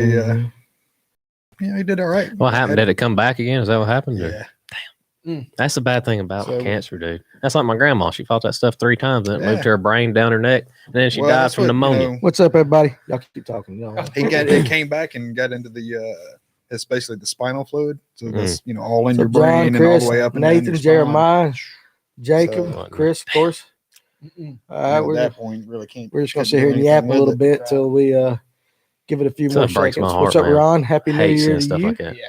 Yeah, he did all right. What happened? Did it come back again? Is that what happened? Yeah. That's the bad thing about cancer, dude. That's like my grandma. She fought that stuff 3 times and it moved to her brain, down her neck, and then she died from pneumonia. What's up, everybody? Y'all keep talking. It came back and got into the it's basically the spinal fluid. So that's all in your brain, John, Chris, and all the way up and Nathan, down your Jeremiah, Jacob, So- Chris, of course. at that point, really can't. We're just gonna sit here and yap a little bit till we give it a few more breaks seconds. my heart, What's up, man. Ron? Happy New Hate Year seeing to stuff you. like that. Yeah,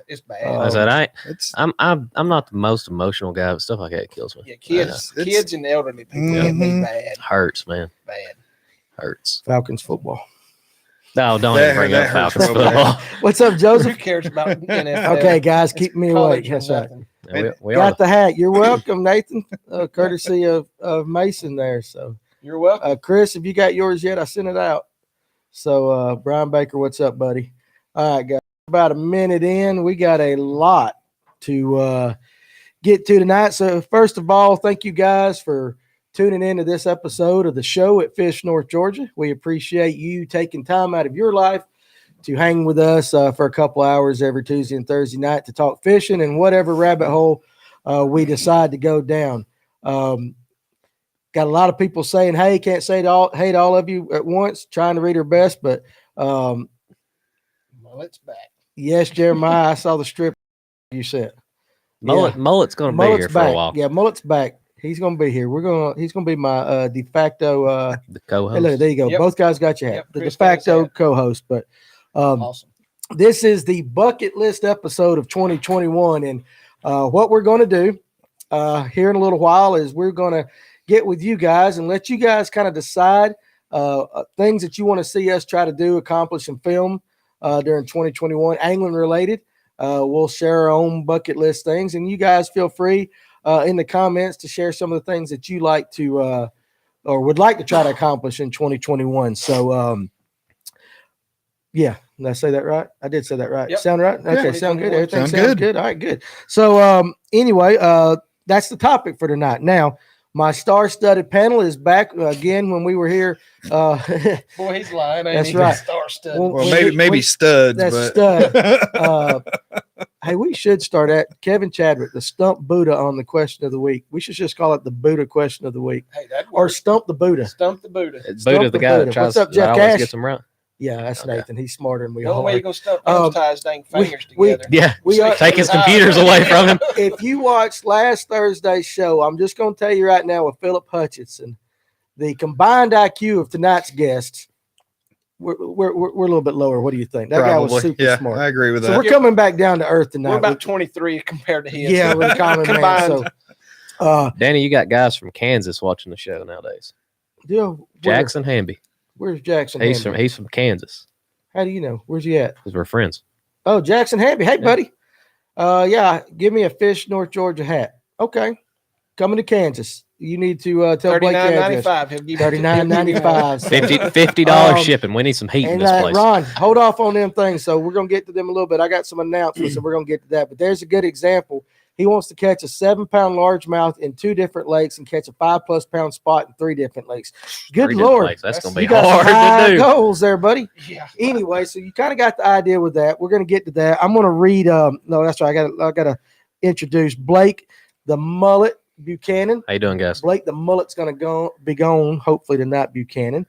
it's bad. I said I'm not the most emotional guy, but stuff like that kills me. Yeah, kids and elderly people get me bad. Hurts, man. Bad. Hurts. Falcons football. No, don't even bring up Falcons football. What's up, Joseph? Who cares about NFL? Okay, guys, keep me awake. That's right. Yeah, we Got the hat. You're welcome, Nathan. Courtesy of Mason there. So you're welcome. Chris, if you got yours yet, I sent it out. So Brian Baker, what's up, buddy? All right, guys. About a minute in, we got a lot to get to tonight. So first of all, thank you guys for tuning into this episode of the show at Fish, North Georgia. We appreciate you taking time out of your life to hang with us for a couple hours every Tuesday and Thursday night to talk fishing and whatever rabbit hole we decide to go down. Got a lot of people saying, hey, can't hate all of you at once, trying to read her best, but Mullet's back. Yes, Jeremiah, I saw the strip you sent. Mullet's going to be here for a while. Yeah, Mullet's back. He's going to be here. He's going to be my de facto the co-host. Hey, look, there you go. Yep. Both guys got your hat. Yep, The de Chris got his facto hat. co-host. But Awesome. this is the bucket list episode of 2021, and what we're going to do here in a little while is we're going to get with you guys and let you guys kind of decide things that you want to see us try to do, accomplish, and film during 2021, angling related. We'll share our own bucket list things, and you guys feel free in the comments to share some of the things that you like to or would like to try to accomplish in 2021. So, yeah, did I say that right? I did say that right. Yep. Sound right? Okay, Yeah, sound good. Everything sound sounds good. All right, good. So, anyway, that's the topic for tonight. Now, my star-studded panel is back again. When we were here, Boy, he's lying. That's right. Star-studded. Well, maybe studs. that's but. stud. Hey, we should start at Kevin Chadwick, the Stump Buddha on the question of the week. We should just call it the Buddha question of the week, Hey, that or works. Stump the Buddha. Stump the Buddha. Buddha, the guy that tries What's up, Jeff that always Cash? gets them right. Yeah, that's Okay. Nathan. He's smarter than we The only way are. you're going to stump him is tie his dang fingers we- together. Yeah, We are- take his computers away from him. If you watched last Thursday's show, I'm just going to tell you right now with Philip Hutchinson, the combined IQ of tonight's guests, we're a little bit lower. What do you think? That guy was super yeah, smart. I agree with So that. we're coming back down to earth tonight. We're about 23 compared to his. Yeah, we're common man. Combined. So, Danny, you got guys from Kansas watching the show nowadays. Jackson Hamby. Where's Jackson? He's Hamby? from Kansas How do you know? Where's he at? because we're friends. Oh, Jackson Hamby. Hey, Yeah. buddy. Yeah, give me a Fish North Georgia hat. Okay. Coming to Kansas. You need to tell Blake the address. $39.95. He'll give you $39.95. $50 shipping. We need some heat in And this place. Ron, hold off on them things. So we're going to get to them a little bit. I got some announcements, so we're going to get to that. But there's a good example. He wants to catch a 7-pound largemouth in 2 different lakes and catch a 5+ pound spot in 3 different lakes. Good 3 different Lord. lakes. That's going to You be got some hard to high do. goals there, buddy. Yeah. Anyway, so you kind of got the idea with that. We're going to get to that. I'm going to read. No, that's right. I got to introduce Blake the Mullet Buchanan. How you doing, guys? Blake the Mullet's going to be gone, hopefully tonight, Buchanan.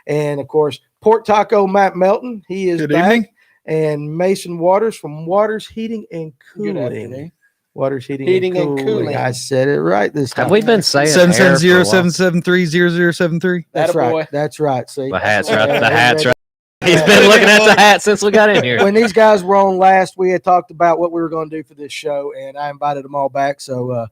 And, of course, Port Taco Matt Melton. He is Good back. evening. And Mason Waters from Waters Heating and Good Cooling. afternoon. Waters Heating Heating and and Cooling. Cooling. I said it right this time. Have we been saying 770-773-0073? That's Atta right. boy. That's right. See, The hat's Yeah, right. The yeah, hat's yeah. right. He's been looking at the hat since we got in here. When these guys were on last, we had talked about what we were going to do for this show, and I invited them all back. So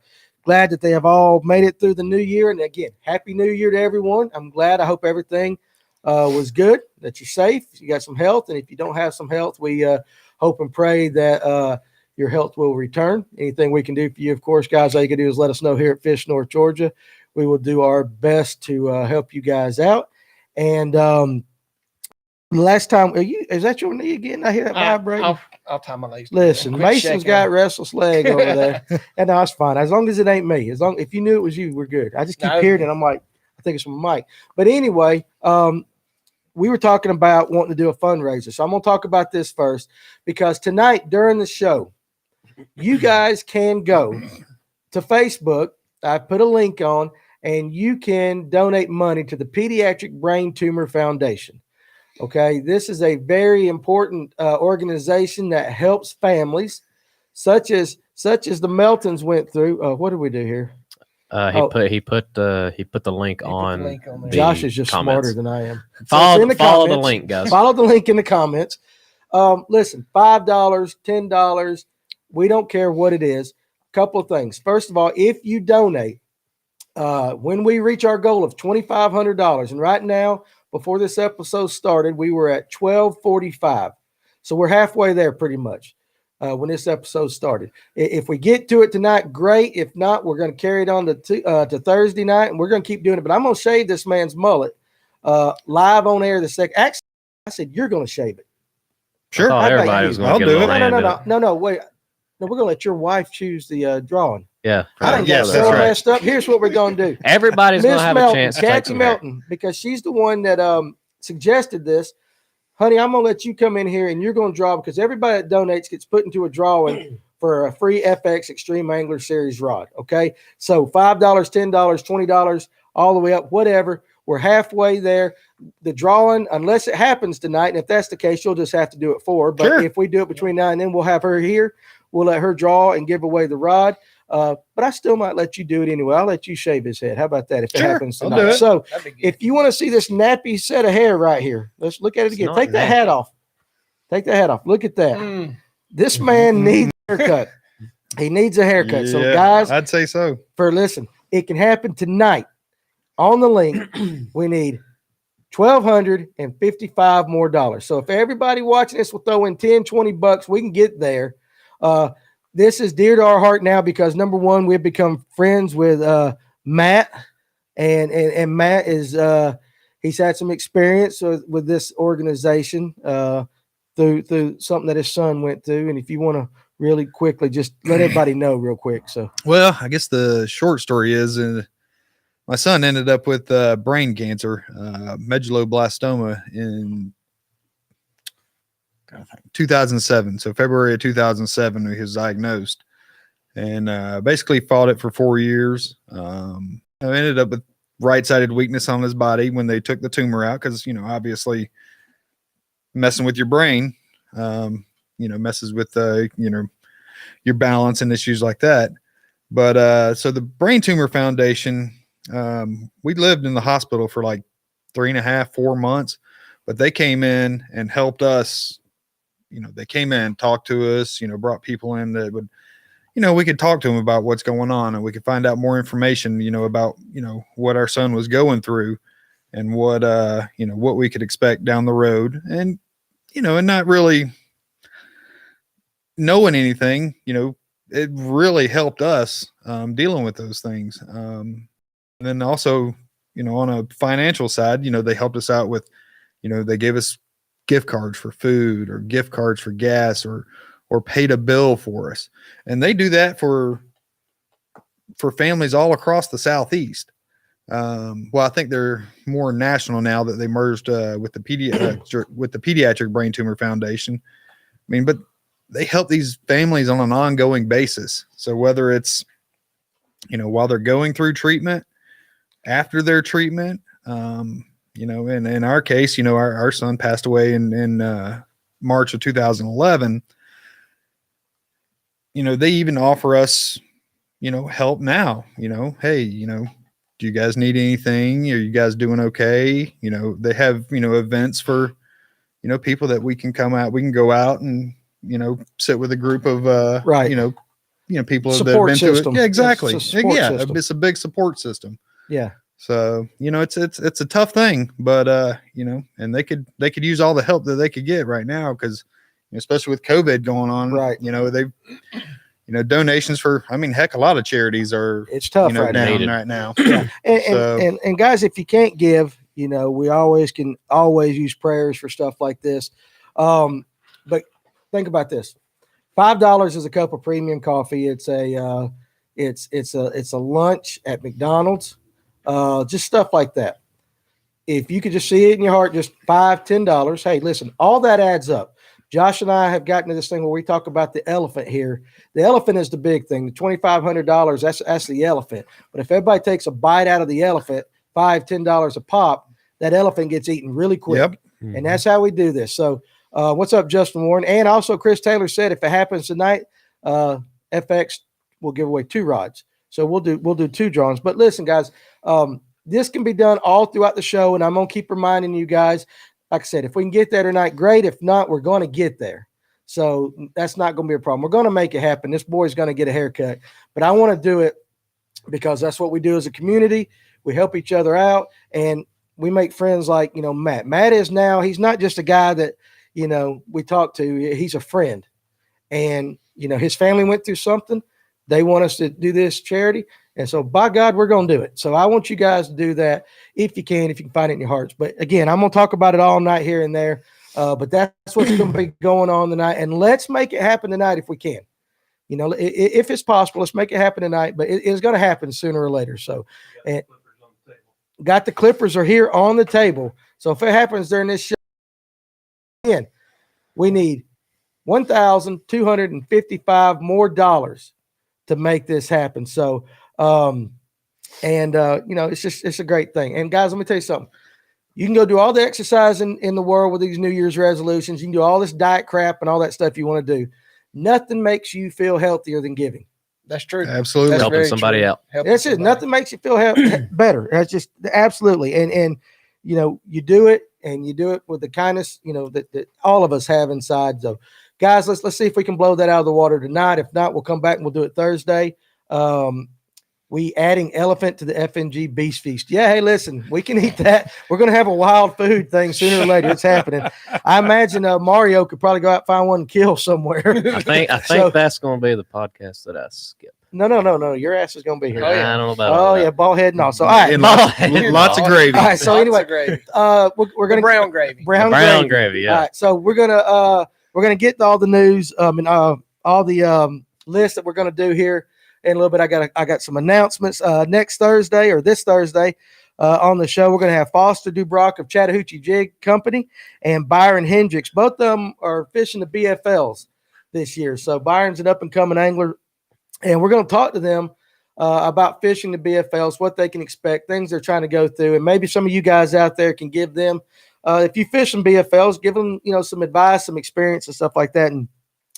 glad that they have all made it through the new year. And again, happy new year to everyone. I'm glad. I hope everything was good, that you're safe, you got some health. And if you don't have some health, we hope and pray that your health will return. Anything we can do for you, of course, guys, all you can do is let us know here at Fish North Georgia. We will do our best to help you guys out. And last time, is that your knee again? I hear that vibrating. I'll tie my legs. Listen, together. Quit Mason's shaking got them. restless leg over there, and that's fine. As long as it ain't me. If you knew it was you, we're good. I just keep No. hearing it. I'm like, I think it's from Mike. But anyway, we were talking about wanting to do a fundraiser. So I'm going to talk about this first, because tonight during the show, you guys can go to Facebook. I put a link on, and you can donate money to the Pediatric Brain Tumor Foundation. Okay, this is a very important organization that helps families such as the Meltons went through. What did we do here? He put the link on. there. Josh is just comments. smarter than I am. Follow the link, guys. Follow the link in the comments. Listen, $5, $10, we don't care what it is. Couple of things. First of all, if you donate, when we reach our goal of $2,500, and right now, before this episode started, we were at $1,245. So we're halfway there pretty much when this episode started. If we get to it tonight, great. If not, we're going to carry it on to Thursday night, and we're going to keep doing it. But I'm going to shave this man's mullet live on air the second. Actually, I said, you're going to shave it. Sure. Everybody was going to do it. No, wait. No, we're going to let your wife choose the drawing. Yeah. I think yes, that's that's so right. messed up. Here's what we're going to do. Everybody's going Miss to have Melton, a chance to take Kathy some hair. Melton, because she's the one that suggested this. Honey, I'm going to let you come in here, and you're going to draw, because everybody that donates gets put into a drawing for a free FX Extreme Angler Series rod. Okay. So $5, $10, $20, all the way up, whatever. We're halfway there. The drawing, unless it happens tonight, and if that's the case, you'll just have to do it for her. But Sure. if we do it between now and then, we'll have her here. We'll let her draw and give away the rod. But I still might let you do it anyway. I'll let you shave his head. How about that if it Sure, happens I'll tonight? do it. So That'd be good. if you want to see this nappy set of hair right here, let's look at it It's again. not Take that nappy. hat off. Take that hat off. Look at that. Mm. This man needs a haircut. He needs a haircut. So Yeah, guys, I'd say so. listen, it can happen tonight on the link. We need $1,255 more dollars. So if everybody watching this will throw in 10, 20 bucks, we can get there. This is dear to our heart now because number one, we've become friends with Matt, and Matt is he's had some experience with this organization through something that his son went through. And if you want to really quickly just let everybody know real quick. So Well, I guess the short story is my son ended up with brain cancer, medulloblastoma in 2007. So February of 2007, he was diagnosed, and basically fought it for 4 years. I ended up with right-sided weakness on his body when they took the tumor out, because obviously messing with your brain, messes with your balance and issues like that. But so the Brain Tumor Foundation, we lived in the hospital for like 3.5, 4 months, but they came in and helped us. They came in, talked to us, brought people in that would, we could talk to them about what's going on, and we could find out more information, about, what our son was going through and what, what we could expect down the road. And, and not really knowing anything, it really helped us dealing with those things. And then also, on a financial side, they helped us out with, they gave us gift cards for food or gift cards for gas or paid a bill for us. And they do that for families all across the Southeast. Well, I think they're more national now that they merged with the Pediatric Brain Tumor Foundation. But they help these families on an ongoing basis. So whether it's, while they're going through treatment, after their treatment, and in our case, our son passed away in March of 2011. They even offer us, help now. Hey, do you guys need anything? Are you guys doing okay? They have, events for, people that we can come out. We can go out and, sit with a group of, right. People that have Support been system. through it. Yeah, exactly. It's a support system. It's a big support system. Yeah. So, it's a tough thing, but, and they could use all the help that they could get right now. Cause especially with COVID going on, right. They've, donations for, heck, a lot of charities are, it's tough right now. Yeah. And guys, if you can't give, we always can use prayers for stuff like this. But think about this. $5 is a cup of premium coffee. It's a lunch at McDonald's. Just stuff like that. if you could just see it in your heart, just $5, $10. Hey, listen, all that adds up. Josh and I have gotten to this thing where we talk about the elephant here. The elephant is the big thing. The $2,500, that's the elephant. But if everybody takes a bite out of the elephant, $5, $10 a pop, that elephant gets eaten really quick. Yep. And that's how we do this. So what's up, Justin Warren? And also Chris Taylor said if it happens tonight, FX will give away 2 rods. So we'll do 2 drawings. But listen, guys, this can be done all throughout the show, and I'm going to keep reminding you guys, like I said, if we can get there tonight, great. If not, we're going to get there. So that's not going to be a problem. We're going to make it happen. This boy's going to get a haircut. But I want to do it because that's what we do as a community. We help each other out, and we make friends like, Matt. Matt is now, he's not just a guy that, we talk to. He's a friend. And, his family went through something. They want us to do this charity. And so, by God, we're going to do it. So I want you guys to do that if you can find it in your hearts. But again, I'm going to talk about it all night here and there. But that's what's going to be going on tonight. And let's make it happen tonight if we can. If it's possible, let's make it happen tonight. But it's going to happen sooner or later. So, and got the Clippers are here on the table. So if it happens during this show, again, we need $1,255 more dollars to make this happen. So, it's a great thing. And guys, let me tell you something. You can go do all the exercise in the world with these New Year's resolutions. You can do all this diet crap and all that stuff you want to do. Nothing makes you feel healthier than giving. That's true. Absolutely. That's Helping somebody out. That's it. Nothing makes you feel better. That's just absolutely. And you do it, and you do it with the kindness, that all of us have inside. So guys, let's see if we can blow that out of the water tonight. If not, we'll come back and we'll do it Thursday. We adding elephant to the FNG Beast Feast. Yeah, hey, listen, we can eat that. We're going to have a wild food thing sooner or later. It's happening. I imagine Mario could probably go out and find one and kill somewhere. I think that's going to be the podcast that I skip. No. Your ass is going to be here. I don't know about all that. ball head and all. So, all right. Lots of gravy. All right, so anyway, gravy. we're going to brown gravy. Brown gravy, yeah. All right, so we're gonna get all the news and all the lists that we're gonna do here in a little bit. I got some announcements next Thursday or this Thursday on the show. We're gonna have Foster Dubrock of Chattahoochee Jig Company and Byron Hendricks. Both of them are fishing the BFLs this year. So Byron's an up and coming angler, and we're gonna talk to them about fishing the BFLs, what they can expect, things they're trying to go through, and maybe some of you guys out there can give them. If you fish some BFLs, give them, some advice, some experience and stuff like that. And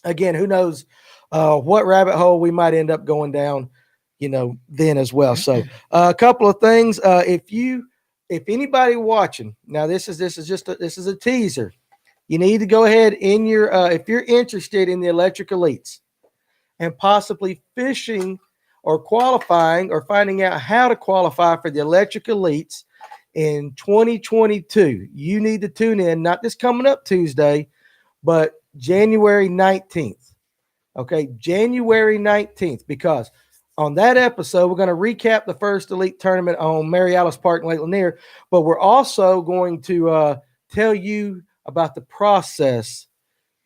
again, who knows what rabbit hole we might end up going down, then as well. So a couple of things. If anybody watching, now this is a teaser. You need to go ahead in your, if you're interested in the Electric Elites and possibly fishing or qualifying or finding out how to qualify for the Electric Elites in 2022, you need to tune in, not this coming up Tuesday, but January 19th. Okay, January 19th, because on that episode, we're going to recap the first elite tournament on Mary Alice Park in Lake Lanier, but we're also going to tell you about the process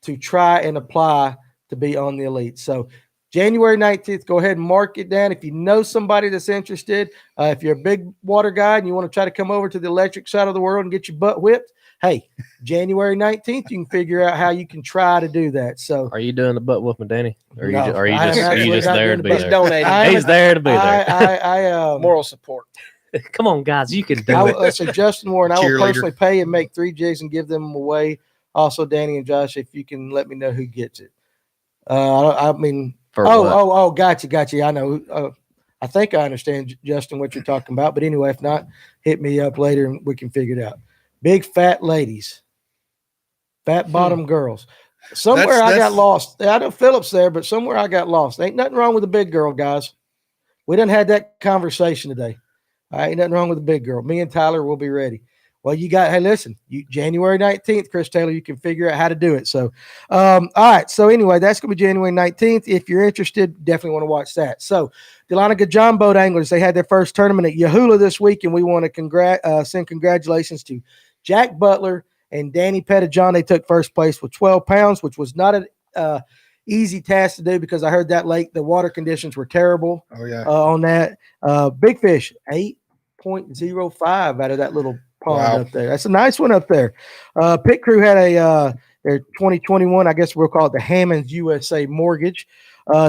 to try and apply to be on the elite. So January 19th, go ahead and mark it down. If you know somebody that's interested, if you're a big water guy and you want to try to come over to the electric side of the world and get your butt whipped, hey, January 19th, you can figure out how you can try to do that. So, are you doing the butt whooping, Danny? Or No, are you just there to be He's there? donating. He's there to be there. Moral support. Come on, guys, you can do it. So Justin Warren, I will Cheerleader. personally pay and make 3 jigs and give them away. Also, Danny and Josh, if you can let me know who gets it. For what? Gotcha. I know. I think I understand, Justin, what you're talking about. But anyway, if not, hit me up later and we can figure it out. Big fat ladies, fat bottom girls. Somewhere I got lost. I know Philip's there, but somewhere I got lost. Ain't nothing wrong with a big girl, guys. We done had that conversation today. Ain't nothing wrong with a big girl. Me and Tyler will be ready. Well, hey, listen, January 19th, Chris Taylor, you can figure out how to do it. So, all right. So anyway, that's going to be January 19th. If you're interested, definitely want to watch that. So Dahlonega John Boat Anglers, they had their first tournament at Yahula this week, and we want to send congratulations to Jack Butler and Danny Pettijohn. They took first place with 12 pounds, which was not an easy task to do because I heard that lake, the water conditions were terrible. Oh, yeah. On that. Big fish, 8.05 out of that little pond up there. That's a nice one up there. Pit Crew had a their 2021, I guess we'll call it the Hammonds USA Mortgage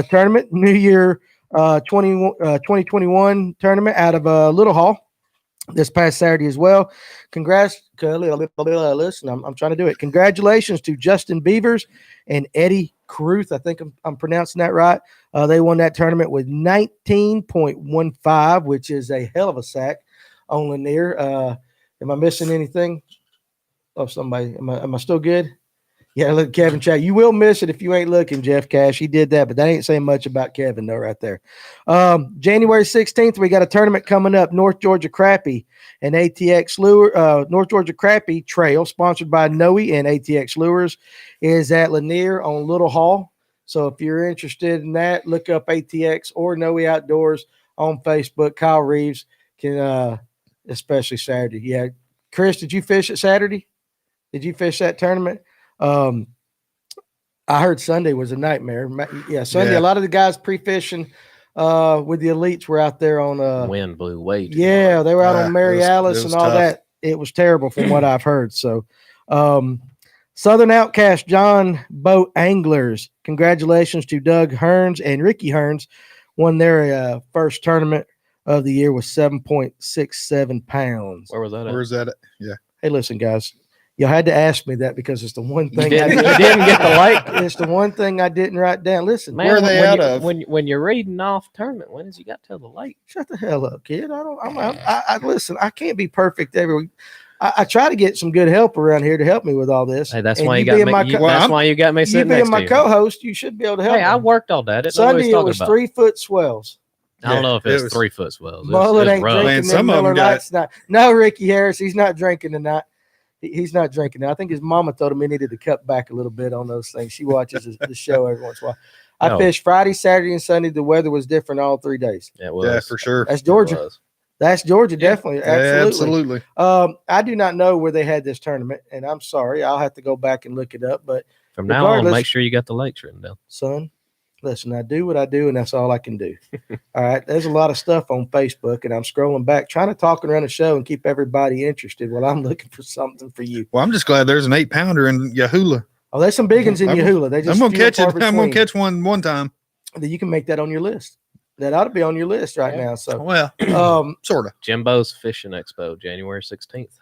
tournament, New Year 2021 tournament out of Little Hall this past Saturday as well. Congrats. Listen, I'm trying to do it. Congratulations to Justin Beavers and Eddie Caruth. I think I'm pronouncing that right. They won that tournament with 19.15, which is a hell of a sack on Lanier. Am I missing anything? Oh, somebody. Am I still good? Yeah, look, Kevin chat. You will miss it if you ain't looking, Jeff Cash. He did that, but that ain't saying much about Kevin, though, right there. January 16th, we got a tournament coming up, North Georgia Crappie and ATX Lure. North Georgia Crappie Trail, sponsored by Noe and ATX Lures, is at Lanier on Little Hall. So if you're interested in that, look up ATX or Noe Outdoors on Facebook. Kyle Reeves can, especially Saturday. Yeah. Chris, did you fish it Saturday? Did you fish that tournament? I heard Sunday was a nightmare. Yeah, Sunday, a lot of the guys pre-fishing with the elites were out there on wind blew way too hard. They were out on Mary Alice and all tough. that. It was terrible from what I've heard. So Southern Outcast John Boat Anglers, congratulations to Doug Hearns and Ricky Hearns, won their first tournament of the year with 7.67 pounds. Where was that at? Where's that at? Yeah. Hey, listen, guys. You had to ask me that because it's the one thing You didn't get the lake. It's the one thing I didn't write down. Listen, Man, Where are they when out you- of? When you're reading off tournament winners, you got to tell the lake. shut the hell up, kid. I listen. I can't be perfect every week. I try to get some good help around here to help me with all this. Hey, that's And why you being got me. my Why you got me you sitting being next my to you. co-host, you should be able to help. Hey, I me. worked all that. I didn't know what Sunday he it was was talking about. 3-foot swells. I don't know if it it's was- 3-foot swells. Mullet ain't rough. drinking Man, them some of 'em Miller got- Lights tonight. No, Ricky Harris, he's not drinking tonight. He's not drinking now. I think his mama told him he needed to cut back a little bit on those things. She watches the show every once in a while. I No. fished Friday, Saturday, and Sunday. The weather was different all 3 days. Yeah, it was. Yeah, for sure. That's It Georgia. was. That's Georgia, definitely. Yeah, Absolutely. absolutely. I do not know where they had this tournament, and I'm sorry. I'll have to go back and look it up. But From now on, Regardless- make sure you got the lakes written down. son, listen, I do what I do, and that's all I can do. All right. There's a lot of stuff on Facebook, and I'm scrolling back, trying to talk and run a show and keep everybody interested while I'm looking for something for you. Well, I'm just glad there's an 8-pounder in Yahula. Oh, there's some big ones in I'm- Yahula. They just I'm gonna few and catch it. far I'm gonna between. catch one time. That you can make that on your list. That ought to be on your list right now. So, Well, sort of. Jimbo's Fishing Expo, January 16th.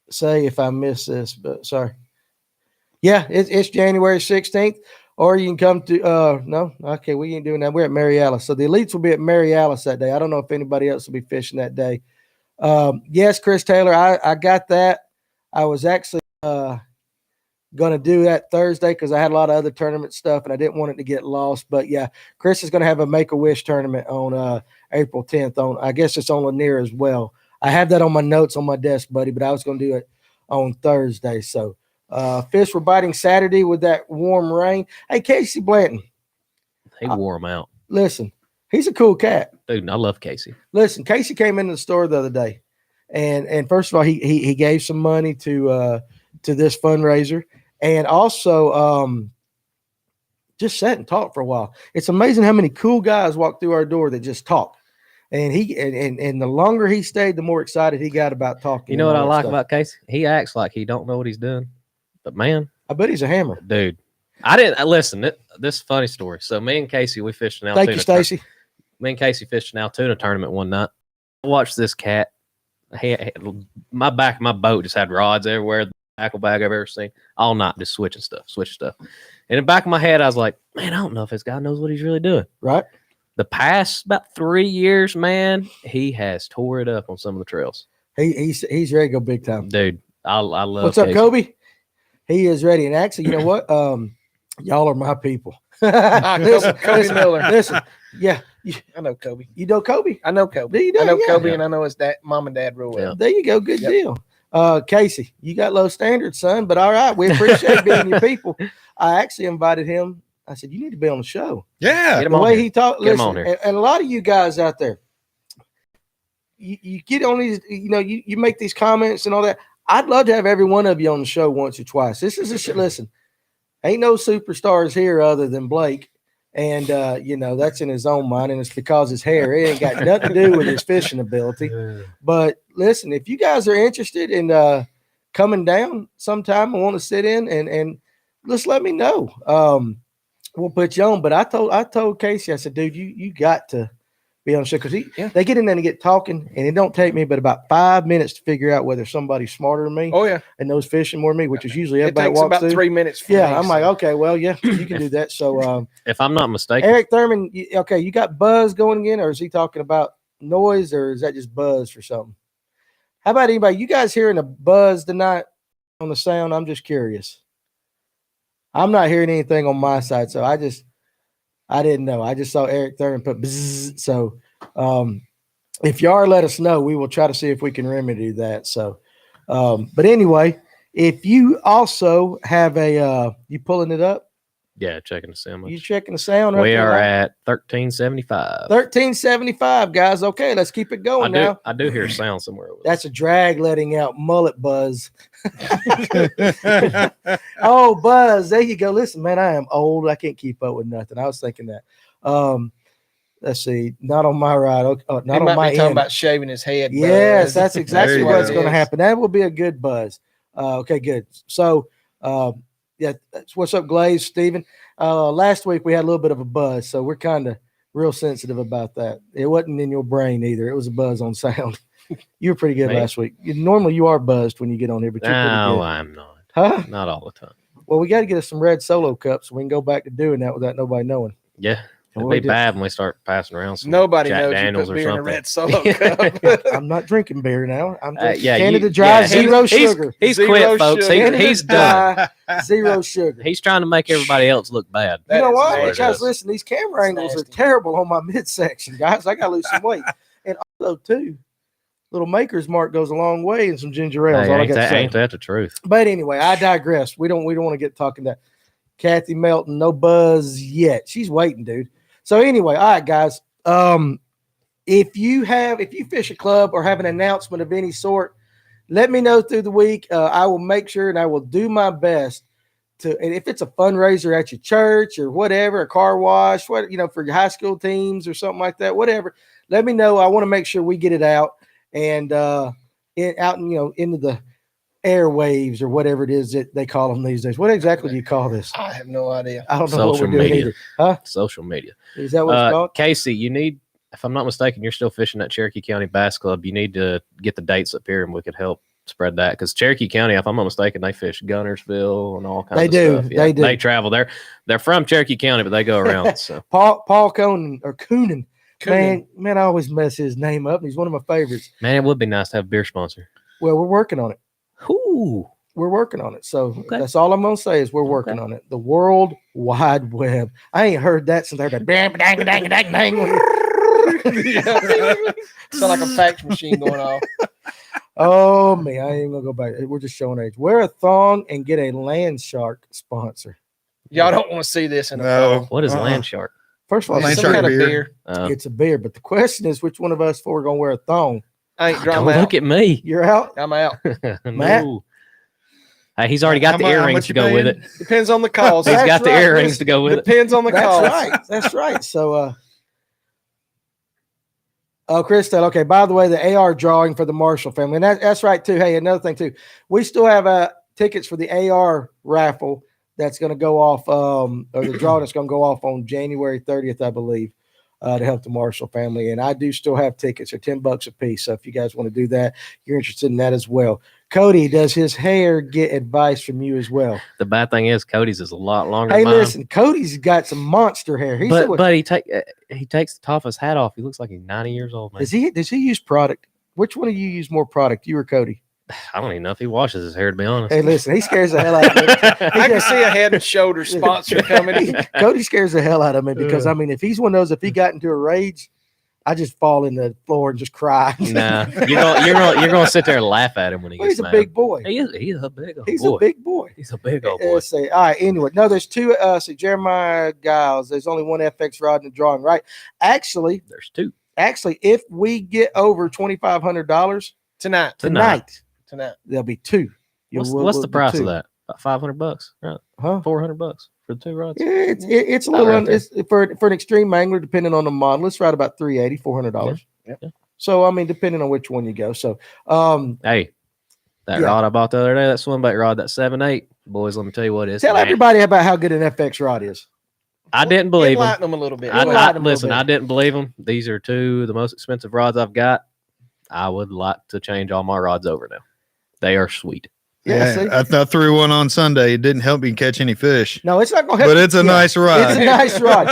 say if I miss this, but sorry. Yeah, it's January 16th, or you can come to no, okay, we ain't doing that. We're at Mary Alice. So the elites will be at Mary Alice that day. I don't know if anybody else will be fishing that day. Yes, Chris Taylor, I got that. I was actually gonna do that Thursday because I had a lot of other tournament stuff and I didn't want it to get lost. But yeah, Chris is gonna have a Make-A-Wish tournament on April 10th. I guess it's on Lanier as well. I have that on my notes on my desk, buddy, but I was gonna do it on Thursday. So fish were biting Saturday with that warm rain. Hey, Casey Blanton, He wore them out. listen, he's a cool cat. Dude, I love Casey. Listen, Casey came into the store the other day, and first of all, he gave some money to this fundraiser, and also just sat and talked for a while. It's amazing how many cool guys walk through our door that just talk. And and the longer he stayed, the more excited he got about talking. You know what and I all that like stuff. about Casey? He acts like he don't know what he's doing. But man, I bet he's a hammer. dude, I didn't listen. This is a funny story. So me and Casey, we fished an Thank Altoona. you, Stacy. Me and Casey fished an Altoona tournament one night. I watched this cat. My back of my boat just had rods everywhere. The tackle bag I've ever seen. All night, just switching stuff. In the back of my head, I was like, man, I don't know if this guy knows what he's really doing. Right? The past about 3 years, man, he has tore it up on some of the trails. He's ready to go big time. Dude, I love What's up, Casey. Kobe? He is ready. And actually, you know what? Y'all are my people. Kobe Miller. Listen, yeah, I know Kobe. you know Kobe. I know Kobe. Do you know? I know Yeah. Kobe, Yeah. and I know his dad, mom and dad real well. Yeah. There you go. Good Yep. deal. Casey, you got low standards, son, but all right. We appreciate being your people. I actually invited him. I said, you need to be on the show. Yeah. Get him The on way here. he talked, Get him listen, on here. and a lot of you guys out there, you get on these, you make these comments and all that. I'd love to have every one of you on the show once or twice. This is a shit. Listen, ain't no superstars here other than Blake. And, that's in his own mind. And it's because his hair, it ain't got nothing to do with his fishing ability. But listen, if you guys are interested in coming down sometime and want to sit in and just let me know. We'll put you on. But I told Casey, I said, dude, you got to be on the show because they get in there and get talking, and it don't take me but about 5 minutes to figure out whether somebody's smarter than me. Oh yeah, and knows fishing more than me, which is usually it everybody takes walks about through. 3 minutes. For Yeah, me, I'm like, okay, well, yeah, you can do that. So, If I'm not mistaken, Eric Thurman, okay, you got buzz going again, or is he talking about noise, or is that just buzz for something? How about anybody? You guys hearing a buzz tonight on the sound? I'm just curious. I'm not hearing anything on my side, so I didn't know. I just saw Eric Thurman put bzzz. So if you are, let us know. We will try to see if we can remedy that. So, but anyway, if you also have you pulling it up? yeah, checking the sound. You checking the sound? Right We there, are right? at 1375. 1375, guys. Okay, let's keep it going now. I do hear a sound somewhere. That's a drag letting out mullet buzz. Oh, buzz. There you go. Listen, man, I am old. I can't keep up with nothing. I was thinking that. Let's see. Not on my ride. Not He on might my be talking end. about shaving his head. Yes, Buzz. that's exactly There you what's go. going to happen. That will be a good buzz. Okay, good. So, yeah, that's what's up, Glaze, Steven. Last week we had a little bit of a buzz, so we're kind of real sensitive about that. It wasn't in your brain either. It was a buzz on sound. You were pretty good Man. last week. Normally you are buzzed when you get on here, but you're pretty No, good. I'm not. Huh? Not all the time. Well, we got to get us some red solo cups so we can go back to doing that without nobody knowing. Yeah. It'd Well, be bad when we start passing around some Nobody Jack knows Daniels you or put beer in a something. red Solo cup. I'm not drinking beer now. I'm drinking Yeah, Canada you- Dry, yeah, zero he's- sugar. He's Zero quit, folks. sugar. Canada He's done. Dry, zero sugar. He's trying to make everybody else look bad. You know That is what? nasty. Because listen, these camera It's angles are nasty. terrible on my midsection, guys. I got to lose some weight. And also, too, little Maker's Mark goes a long way in some ginger ales. Hey, all I ain't, got to that, say. ain't that the truth? But anyway, I digress. We don't want to get talking that. Kathy Melton, no buzz yet. She's waiting, dude. So anyway, all right, guys. If you fish a club or have an announcement of any sort, let me know through the week. I will make sure and I will do my best to. And if it's a fundraiser at your church or whatever, a car wash, for your high school teams or something like that, whatever, let me know. I want to make sure we get it out and into the airwaves or whatever it is that they call them these days. What exactly do you call this? I have no idea. I don't know what Social we're doing media. either. Huh? Social media. Is that what it's called? Casey, you need, if I'm not mistaken, you're still fishing at Cherokee County Bass Club. You need to get the dates up here and we could help spread that. Because Cherokee County, if I'm not mistaken, they fish Gunnersville and all kinds They of do. stuff. They do. They travel. They're from Cherokee County, but they go around. So Paul Coonan. Man, I always mess his name up. He's one of my favorites. man, it would be nice to have a beer sponsor. Well, we're working on it. Ooh. We're working on it. So Okay. that's all I'm going to say is we're working on it. The World Wide Web. I ain't heard that since I heard that. Bang, dang, dang, dang, dang. Sound like a fax machine going off. Oh, man. I ain't even going to go back. We're just showing age. Wear a thong and get a land shark sponsor. Y'all don't want to see this in a No. phone. What is land shark? First of all, Land it's, Some shark kind of beer. beer. it's a beer. But the question is, which one of us four are going to wear a thong? I ain't Don't I'm out. look at me. You're out? I'm out. Matt? No. Hey, he's already got the How earrings much to you go with paying? it. Depends on the calls. He's That's got the right. earrings to go with it. Depends on the That's calls. right. That's right. So, Christelle, okay, by the way, the AR drawing for the Marshall family. And that's right, too. Hey, another thing, too. We still have tickets for the AR raffle that's going to go off, or the draw that's going to go off on January 30th, I believe, to help the Marshall family. And I do still have tickets. They're $10 a piece. So if you guys want to do that, you're interested in that as well. Cody, does his hair get advice from you as well? The bad thing is Cody's is a lot longer Hey, than mine. listen, Cody's got some monster hair. He said, But he takes the top of his hat off. He looks like he's 90 years old, man. does he use product? Which one of you use more product, you or Cody? I don't even know if he washes his hair, to be honest. Hey, listen, he scares the hell out of me. I can see a Head and Shoulders sponsor coming. Cody scares the hell out of me because I mean, if he's one of those, if he got into a rage, I just fall in the floor and just cry. Nah, you're gonna sit there and laugh at him when he Well, gets he's a mad. big boy. He's a big old He's boy. a big boy. He's a big old boy. Let's say, all right. Anyway, no, there's two. See, Jeremiah Giles. There's only one FX rod in the drawing, right? Actually, There's two if we get over $2,500 Tonight. tonight, There'll be two. What's We'll the do price two. of that? About $500, right? Huh? $400 for the two rods. Yeah, it's a About little right there. it's for an extreme angler, depending on the model. It's right about $380, $400. Yep. So I mean, depending on which one you go. So Hey, that Yeah. rod I bought the other day, that swim bait rod, that 7/8, boys, let me tell you what it is. tell everybody about how good an FX rod is. I didn't believe them. Enlighten them a little bit. Enlighten them a little Listen, bit. I didn't believe them. These are two of the most expensive rods I've got. I would like to change all my rods over now. They are sweet. Yeah, see? I threw one on Sunday. It didn't help me catch any fish, No, it's not going to help. but it's a nice rod. It's a nice rod.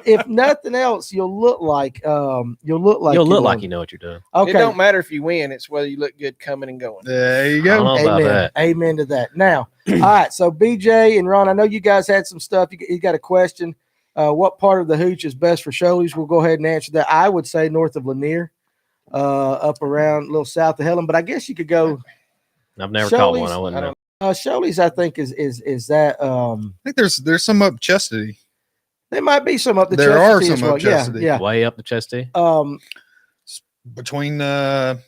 If nothing else, you'll look like You'll look like love you it. know what you're doing. Okay. It don't matter if you win; it's whether you look good coming and going. There you I don't go. know about Amen. that. Amen to that. Now, all right. So BJ and Ron, I know you guys had some stuff. You got a question. What part of the hooch is best for shoalies? We'll go ahead and answer that. I would say north of Lanier, up around a little south of Helen, but I guess you could go I've never caught one. Shoalies, I wouldn't know. shoalies. I think is that I think there's some up Chastity. there might be some up the There are Chestatee as some up well. Yeah, Chastity. yeah. Way up the chest tee. Between the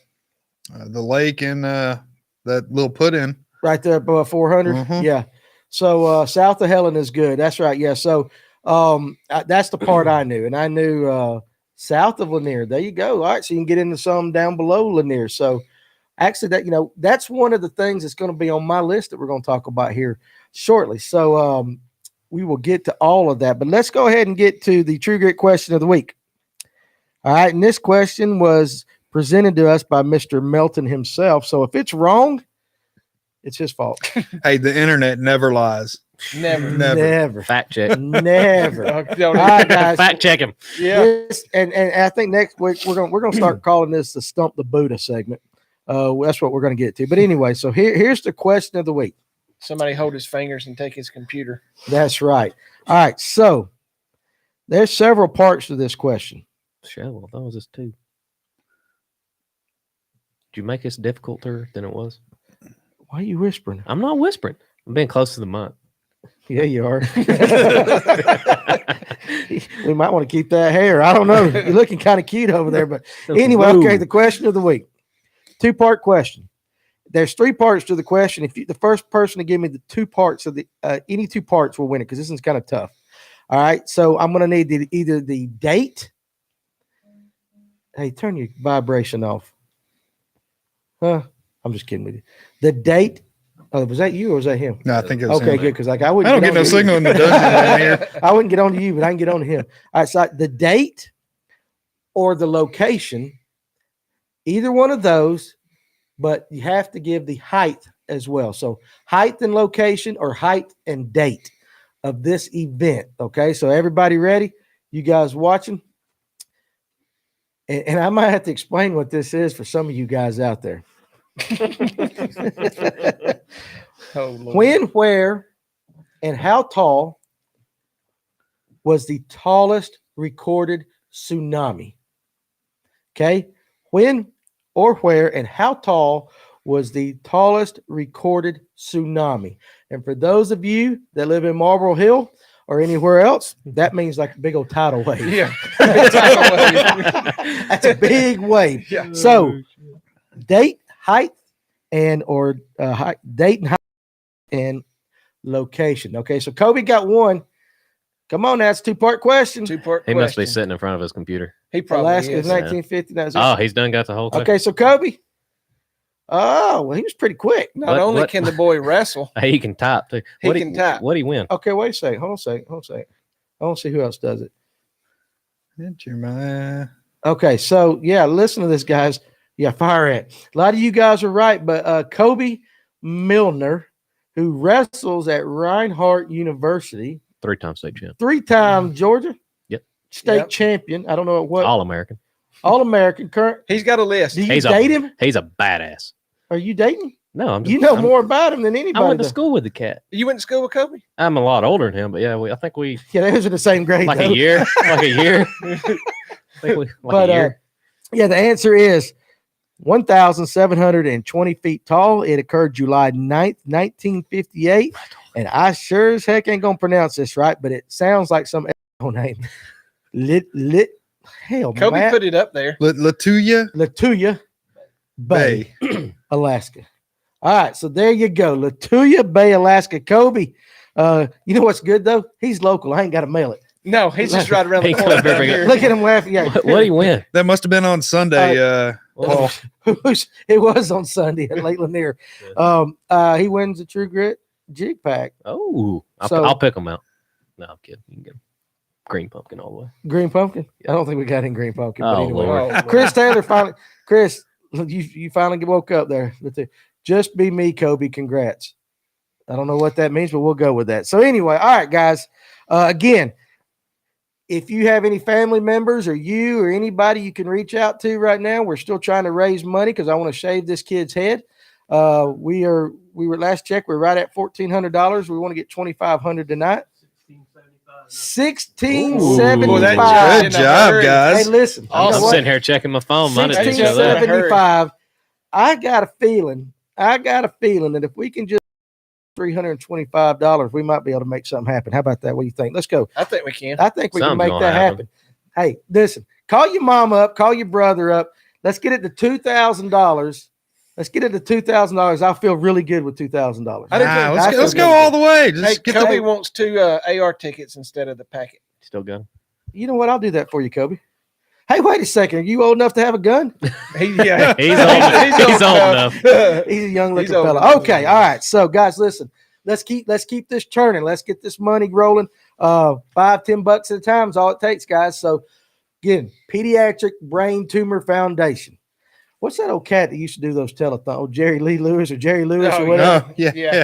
lake and that little put in. Right there above 400. Mhm. Yeah. So south of Helen is good. That's right. Yeah. So that's the part I knew. And I knew south of Lanier. There you go. All right. So you can get into some down below Lanier. So actually that's one of the things that's going to be on my list that we're going to talk about here shortly. So we will get to all of that. But let's go ahead and get to the True Grit question of the week. All right. And this question was presented to us by Mr. Melton himself. So if it's wrong, it's his fault. Hey, the internet never lies. Never. Never. Fact check. Never. Don't All right, guys. Fact check him. Yeah. This, and I think next week we're gonna start calling this the Stump the Buddha segment. That's what we're gonna get to. But anyway, so here's the question of the week. Somebody hold his fingers and take his computer. That's right. All right. So there's several parts to this question. Shovel. That was just two. Did you make this difficulter than it was? Why are you whispering? I'm not whispering. I'm being close to the mic. Yeah, you are. We might want to keep that hair. I don't know. You're looking kind of cute over there. But anyway, okay, the question of the week. 2-part question. There's 3 parts to the question. If the first person to give me the 2 parts of the any 2 parts will win it because this one's kind of tough. All right. So I'm going to need either the date. Hey, turn your vibration off. Huh? I'm just kidding with you. The date. Oh, was that you or was that him? No, I think it was Okay, him. good. Because like I wouldn't. I don't get no signal in the dungeon down here. I wouldn't get on to you, but I can get on to him. All right, so the date or the location, either one of those, but you have to give the height as well. So height and location or height and date of this event. Okay, so everybody ready? You guys watching? And I might have to explain what this is for some of you guys out there. Oh, Lord. When, where, and how tall was the tallest recorded tsunami? Okay. When or where and how tall was the tallest recorded tsunami? And for those of you that live in Marlboro Hill or anywhere else, that means like a big old tidal wave. Yeah. That's a big wave. Yeah. So date, height, and or date and height and location. Okay, so Kobe got one. Come on, that's a 2-part question. 2-part He question. must be sitting in front of his computer. He probably Alaska is is. 1950. That's Oh, he's done got the whole thing. okay, so Kobe. Oh, well, he was pretty quick. Not only can the boy wrestle, Hey, he can type too. He can type. What'd he win? Okay, wait a second. Hold on a second. I want to see who else does it. Jeremiah. Okay, so yeah, listen to this, guys. Yeah, fire ant. A lot of you guys are right, but Kobe Milner, who wrestles at Reinhardt University, 3-time state champ. 3-time Georgia Yep. state Yep. champion. I don't know what All-American. All-American current. he's got a list. Do you He's date him? He's a badass. Are you dating? No, I'm just, You know I'm- more about him than I anybody. went to does. school with the cat. You went to school with Kobe? I'm a lot older than him, but yeah, I think we Yeah, they was in the same grade. like though. a year. Like a year. I think we, like But a year. yeah, the answer is 1,720 feet tall. It occurred July 9th, 1958. And I sure as heck ain't gonna pronounce this right, but it sounds like some name. Hell, Kobe Matt, put it up there. Latuya Latuya Bay, Bay. Alaska. All right, so there you go, Latuya Bay, Alaska. Kobe. You know what's good though? He's local. I ain't got to mail it. No, he's just right around the He corner. could be down bringing- here. Look at him laughing. Yeah. What did he win? That must have been on Sunday. Paul. It was on Sunday at Lake Lanier. He wins the True Grit jig pack. Oh, So- I'll pick him out. No, I'm kidding. You can get him. Green pumpkin all the way. Green pumpkin. I don't think we got in green pumpkin. But Oh, anyway. Lord. Oh, Chris Taylor finally. Chris, you finally woke up there. Just be me, Kobe. Congrats. I don't know what that means, but we'll go with that. So anyway, all right, guys. Again, if you have any family members or you or anybody you can reach out to right now, we're still trying to raise money because I want to shave this kid's head. We were last check. We're right at $1,400. We want to get $2,500 tonight. $1,675. Boy, that Good in a job, hurry. guys. Hey, listen. I'm you know what? sitting here checking my phone. Mine didn't show that. 1675. I got a feeling that if we can just $325, we might be able to make something happen. How about that? What do you think? Let's go. I think we can. I think we can Something's make gonna that happen. Hey, listen, call your mom up, call your brother up. Let's get it to $2,000. Let's get it to $2,000. I feel really good with $2,000. I didn't think- Let's go all the way. Just Hey, get Kobe the wants 2 AR tickets instead of the packet. Still going. You know what? I'll do that for you, Kobe. Hey, wait a second. Are you old enough to have a gun? Yeah. He's old enough. He's a young looking He's old fella. enough. Okay, all right. So, guys, listen. Let's keep this turning. Let's get this money rolling. $5-10 at a time is all it takes, guys. So, again, Pediatric Brain Tumor Foundation. What's that old cat that used to do those telethons? Oh, Jerry Lee Lewis or Jerry Lewis or Oh, whatever. Oh, yeah. Yeah.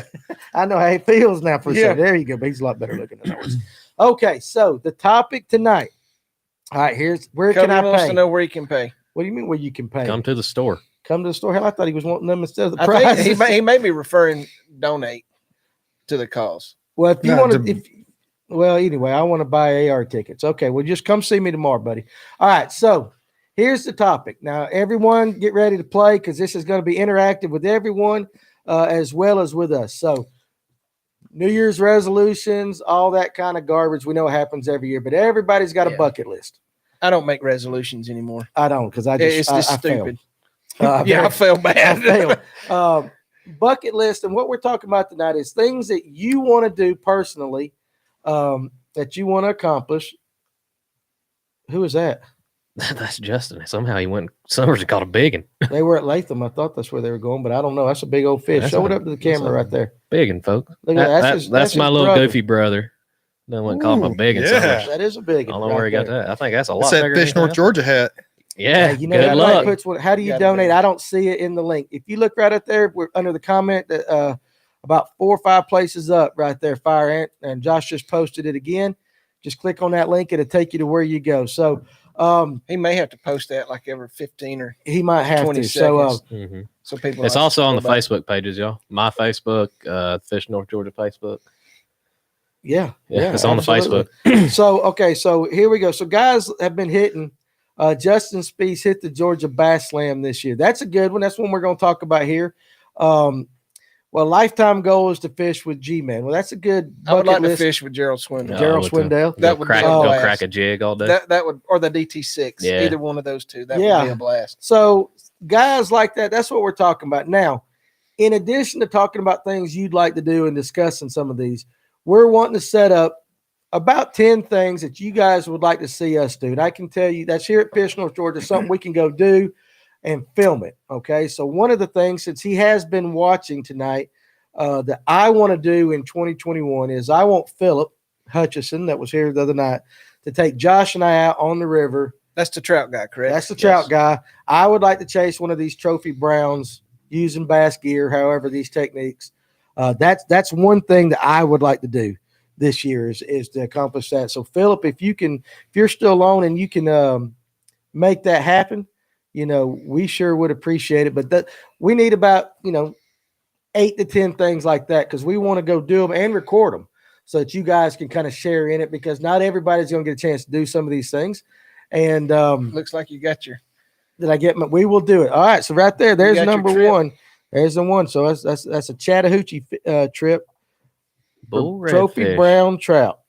I know how he feels now for a Yeah. second. There you go. But he's a lot better looking than I was. Okay, so the topic tonight. All right, here's where Kobe can I wants pay? to know where he can pay. What do you mean where you can pay? Come to the store. Come to the store. Hell, I thought he was wanting them instead of the I prize. think he may be referring donate to the cause. Well, if you No, want to- to, well, anyway, I want to buy AR tickets. Okay, well, just come see me tomorrow, buddy. All right, so here's the topic. Now, everyone, get ready to play because this is going to be interactive with everyone as well as with us. So, New Year's resolutions, all that kind of garbage. We know it happens every year, but everybody's got a Yeah. bucket list. I don't make resolutions anymore. I don't because I It's just just I failed. stupid. I Yeah, I felt I bad. failed. Bucket list, and what we're talking about tonight is things that you want to do personally, that you want to accomplish. Who is that? That's Justin. Somehow he went. Summers caught a big one. They were at Latham. I thought that's where they were going, but I don't know. That's a big old fish. That's Show it a- up to the that's camera a- right there. Big one, folks. Look at that. That's my his little brother. goofy brother. Then went and caught him a Ooh, big one. yeah. Summers. That is a big I one. don't know where he right got there. that. I think that's a lot That's that bigger Fish than North Georgia hat. Yeah, Hey, you know, good everybody luck. puts one. How do you Gotta donate? be. I don't see it in the link. If you look right up there, we're under the comment that about 4 or 5 places up right there. Fire Ant and Josh just posted it again. Just click on that link; it'll take you to where you go. So He may have to post that like every 15 or he might have 20 to. So seconds. Mhm. so people. It's like also on the go back. Facebook pages, y'all. My Facebook, Fish North Georgia Facebook. yeah, Yeah, it's on absolutely. the Facebook. So okay, so here we go. So guys have been hitting. Justin Spieth hit the Georgia Bass Slam this year. That's a good one. That's one we're going to talk about here. Well, lifetime goal is to fish with G-Man. Well, that's a good I would bucket like to list. fish with Gerald Swindle. Yeah. Gerald with the- Swindell. That Go would crack, be a go blast. crack a jig all day. That would, or the DT6. Yeah. Either one of those two. That Yeah. would be a blast. So guys like that, that's what we're talking about. Now, in addition to talking about things you'd like to do and discussing some of these, we're wanting to set up about 10 things that you guys would like to see us do. And I can tell you that's here at Fish North Georgia, something we can go do and film it. Okay. So one of the things, since he has been watching tonight, that I want to do in 2021 is I want Philip Hutchison, that was here the other night, to take Josh and I out on the river. That's the trout guy, correct? That's the trout guy. I would like to chase one of these trophy browns using bass gear, however these techniques. That's one thing that I would like to do this year is to accomplish that. So Philip, if you're still on and you can make that happen, we sure would appreciate it. But we need about 8 to 10 things like that because we want to go do them and record them so that you guys can kind of share in it because not everybody's going to get a chance to do some of these things. And Looks like you got your. did I get we will do it. All right. So right there's got your number trip. 1. There's the one. So that's a Chattahoochee trip. Bull For trophy redfish. brown trout.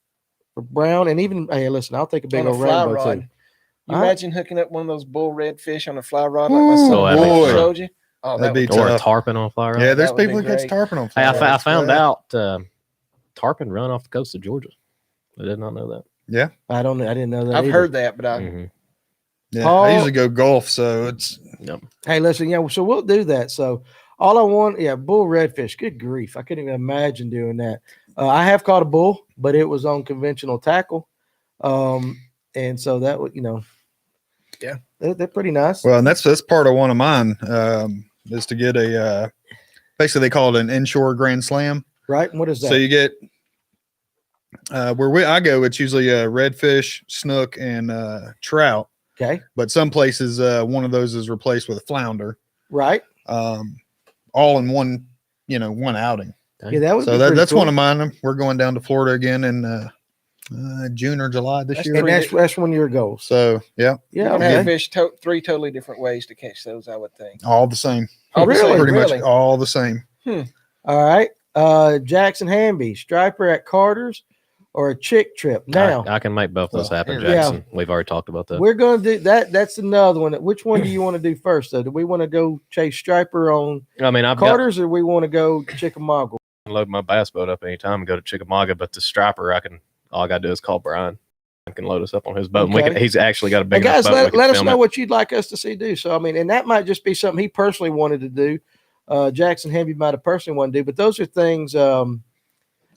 For brown and even hey, listen, I'll take a big On a old fly rainbow rod. too. You All right. imagine hooking up one of those bull redfish on a fly rod like Ooh, my son that'd be fun. showed you? Oh, That'd be would Or a tough. tarpon on a fly rod. Yeah, there's that would people be who catch great. tarpon on Hey, fly I rods. found Yeah. out tarpon run off the coast of Georgia. I did not know that. Yeah. I didn't know that. I've either. heard that, but I Mhm. Yeah, Paul- I usually go golf, so it's Yep. Hey, listen, yeah, so we'll do that. So all I want, bull redfish. Good grief. I couldn't even imagine doing that. I have caught a bull, but it was on conventional tackle. And so that would, Yeah. they're pretty nice. well, and that's part of one of mine, is to get a basically they call it an inshore grand slam. Right. And what is that? So you get where I go, it's usually redfish, snook, and trout. Okay. But some places, one of those is replaced with a flounder, Right. all in one, one outing. Yeah, that would So be pretty that's cool. one of mine. We're going down to Florida again in June or July this year. And that's one of your goals. So yeah, Yeah. you can have Okay. fish three totally different ways to catch those, I would think. all the same. Oh, really? Pretty Really? much all the same. All right. Jackson Hamby, striper at Carter's or a chick trip. Now, I can make both those happen, yeah. Jackson. We've already talked about that. we're going to do that. That's another one. Which one do you want to do first, though? Do we want to go chase striper on I mean, I've got Carter's or we want to go Chickamauga? to load my bass boat up anytime and go to Chickamauga, but the striper, all I got to do is call Brian. I can load us up on his boat. And Okay. he's actually got a And big guys, enough boat. let us know what you'd like us to see do. So, I mean, and that might just be something he personally wanted to do. Jackson Hamby might have personally wanted to do, but those are things,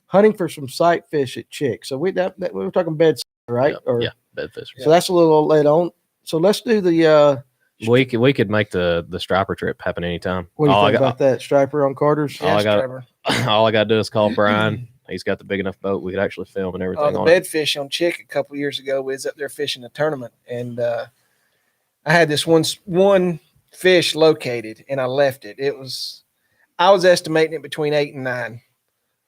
hunting for some sight fish at Chick. So we were talking bed, right? Yeah, bedfish. So that's a little late on. So let's do the, We could make the striper trip happen anytime. what do you all think I got, about that? Striper on Carter's? All I Yes, got- Trevor. all I got to do is call Brian. He's got the big enough boat. We could actually film and everything The on it. bedfish on Chick a couple years ago. We was up there fishing a tournament, and I had this one fish located, and I left it. I was estimating it between 8 and 9.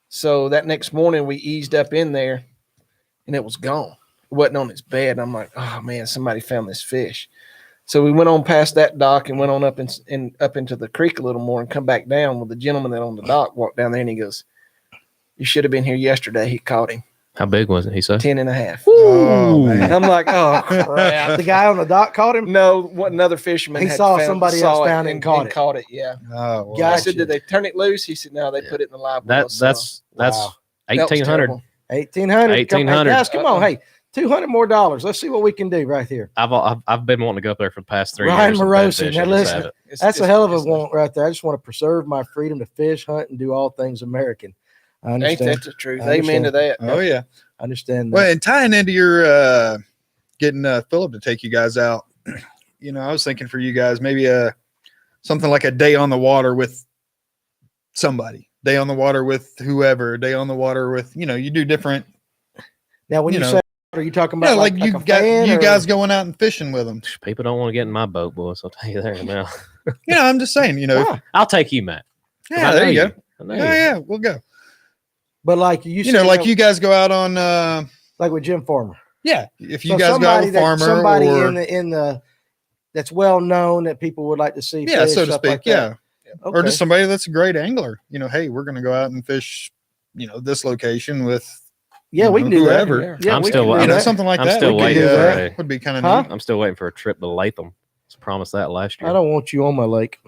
So that next morning we eased up in there, and it was gone. It wasn't on its bed. I'm like, oh man, somebody found this fish. So we went on past that dock and went on up up into the creek a little more and come back down. Well, the gentleman that on the dock walked down there and he goes, "You should have been here yesterday." He caught him How big was it? He said 10 and a half. Oh, man. I'm like, oh crap. The guy on the dock caught him? No, what another fisherman He had saw found- somebody saw else it found it and caught it. Yeah. Oh, wow. Gotcha. I said, did they turn it loose? He said, no, they Yeah. put it in the live well. that's Wow. 1,800. 1,800. 1,800. Guys, come on. Hey, $200 more. Let's see what we can do right here. I've been wanting to go up there for the past 3 Ryan years. and Morosi, bedfish now and just listen. have it. That's a hell of a want right there. I just want to preserve my freedom to fish, hunt, and do all things American. I Ain't understand. that the truth? I Amen to that. Oh yeah. I understand that. Well, and tying into your getting Philip to take you guys out, I was thinking for you guys maybe something like a day on the water with somebody, day on the water with whoever, day on the water with you do different. Now, when you know. say, are you talking about like a you fan or- guys going out and fishing with them. People don't want to get in my boat, boys. I'll tell you there now. I'm just saying, Wow. I'll take you, Matt. yeah, I there know you go. I know Yeah, we'll go. But like you, Like you guys go out on like with Jim Farmer. yeah, if you So guys go out with Farmer somebody or in the that's well known that people would like to see. yeah, fish, so to stuff speak, like that. Okay. or just somebody that's a great angler. Hey, we're going to go out and fish, this location with yeah, we can do whoever. that. Yeah, I'm we still- can do I'm that. something like I'm that. still would be, waiting for a- would be kind of Huh? neat. I'm still waiting for a trip to Latham. I promised that last year. I don't want you on my lake.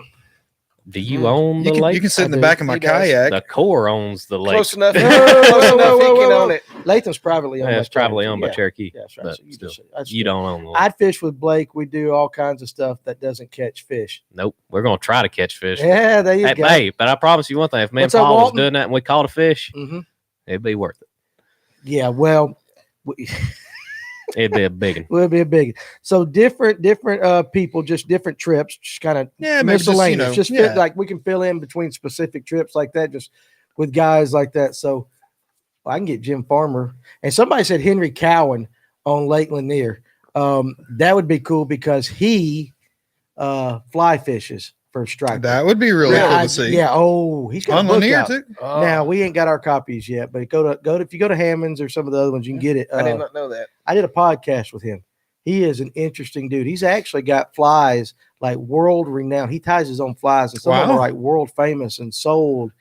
Do you own the You lake? can sit in the I back do. of my He does. kayak. The Corps owns the lake. Close enough. Whoa, Close whoa, enough. whoa, He whoa, can whoa. own it. Latham's privately owned. Yeah, by it's privately Cherokee. owned by Yeah. Cherokee. Yeah, that's right. But So you still, just- that's you good. don't own the lake. I'd fish with Blake. We do all kinds of stuff that doesn't catch fish. Nope. We're gonna try to catch fish. Yeah, there you go. Hey, but I promise you one thing: if me and What's up, Paul was Walton? doing that and we caught a fish, hmm it'd be worth it. Yeah, well, It'd be a big one. will be a big. So different people, just different trips, just kind of Yeah, maybe just, miscellaneous. Just yeah. fit, like we can fill in between specific trips like that, just with guys like that. So I can get Jim Farmer, and somebody said Henry Cowan on Lake Lanier. That would be cool because he fly fishes for striper. That would be really Yeah, cool I- to see. Yeah. Oh, he's got On a book Lanier out. too. Oh, Now we ain't got our copies yet, but go to if you go to Hammond's or some of the other ones, you can get it. I did not know that. I did a podcast with him. He is an interesting dude. He's actually got flies like world renowned. He ties his own flies, and some of them Wow. are like world famous and sold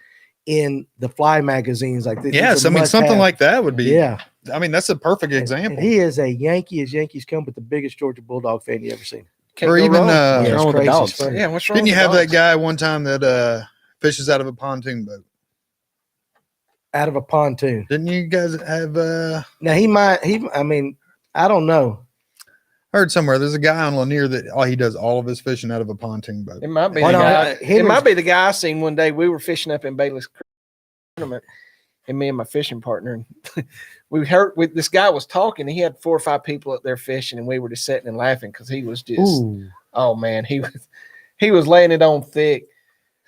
in the fly magazines. Like this. Yes, something like that would be. yeah. I mean, that's a perfect And example. he is a Yankee as Yankees come, but the biggest Georgia Bulldog fan you ever seen. Can't Or go even wrong. Yeah, What's it's wrong with the crazy. dogs? It's funny. Yeah, what's wrong? Didn't you with have dogs? that guy one time that fishes out of a pontoon boat? out of a pontoon. Didn't you guys have Now I mean, I don't know. I heard somewhere there's a guy on Lanier that he does all of his fishing out of a pontoon boat. It might be Why the not? guy. Henry's- It might be the guy I seen one day. We were fishing up in Bailey's Creek tournament, and me and my fishing partner, and we heard this guy was talking. And he had 4 or 5 people up there fishing, and we were just sitting and laughing because he was just, Ooh. oh man, he was laying it on thick,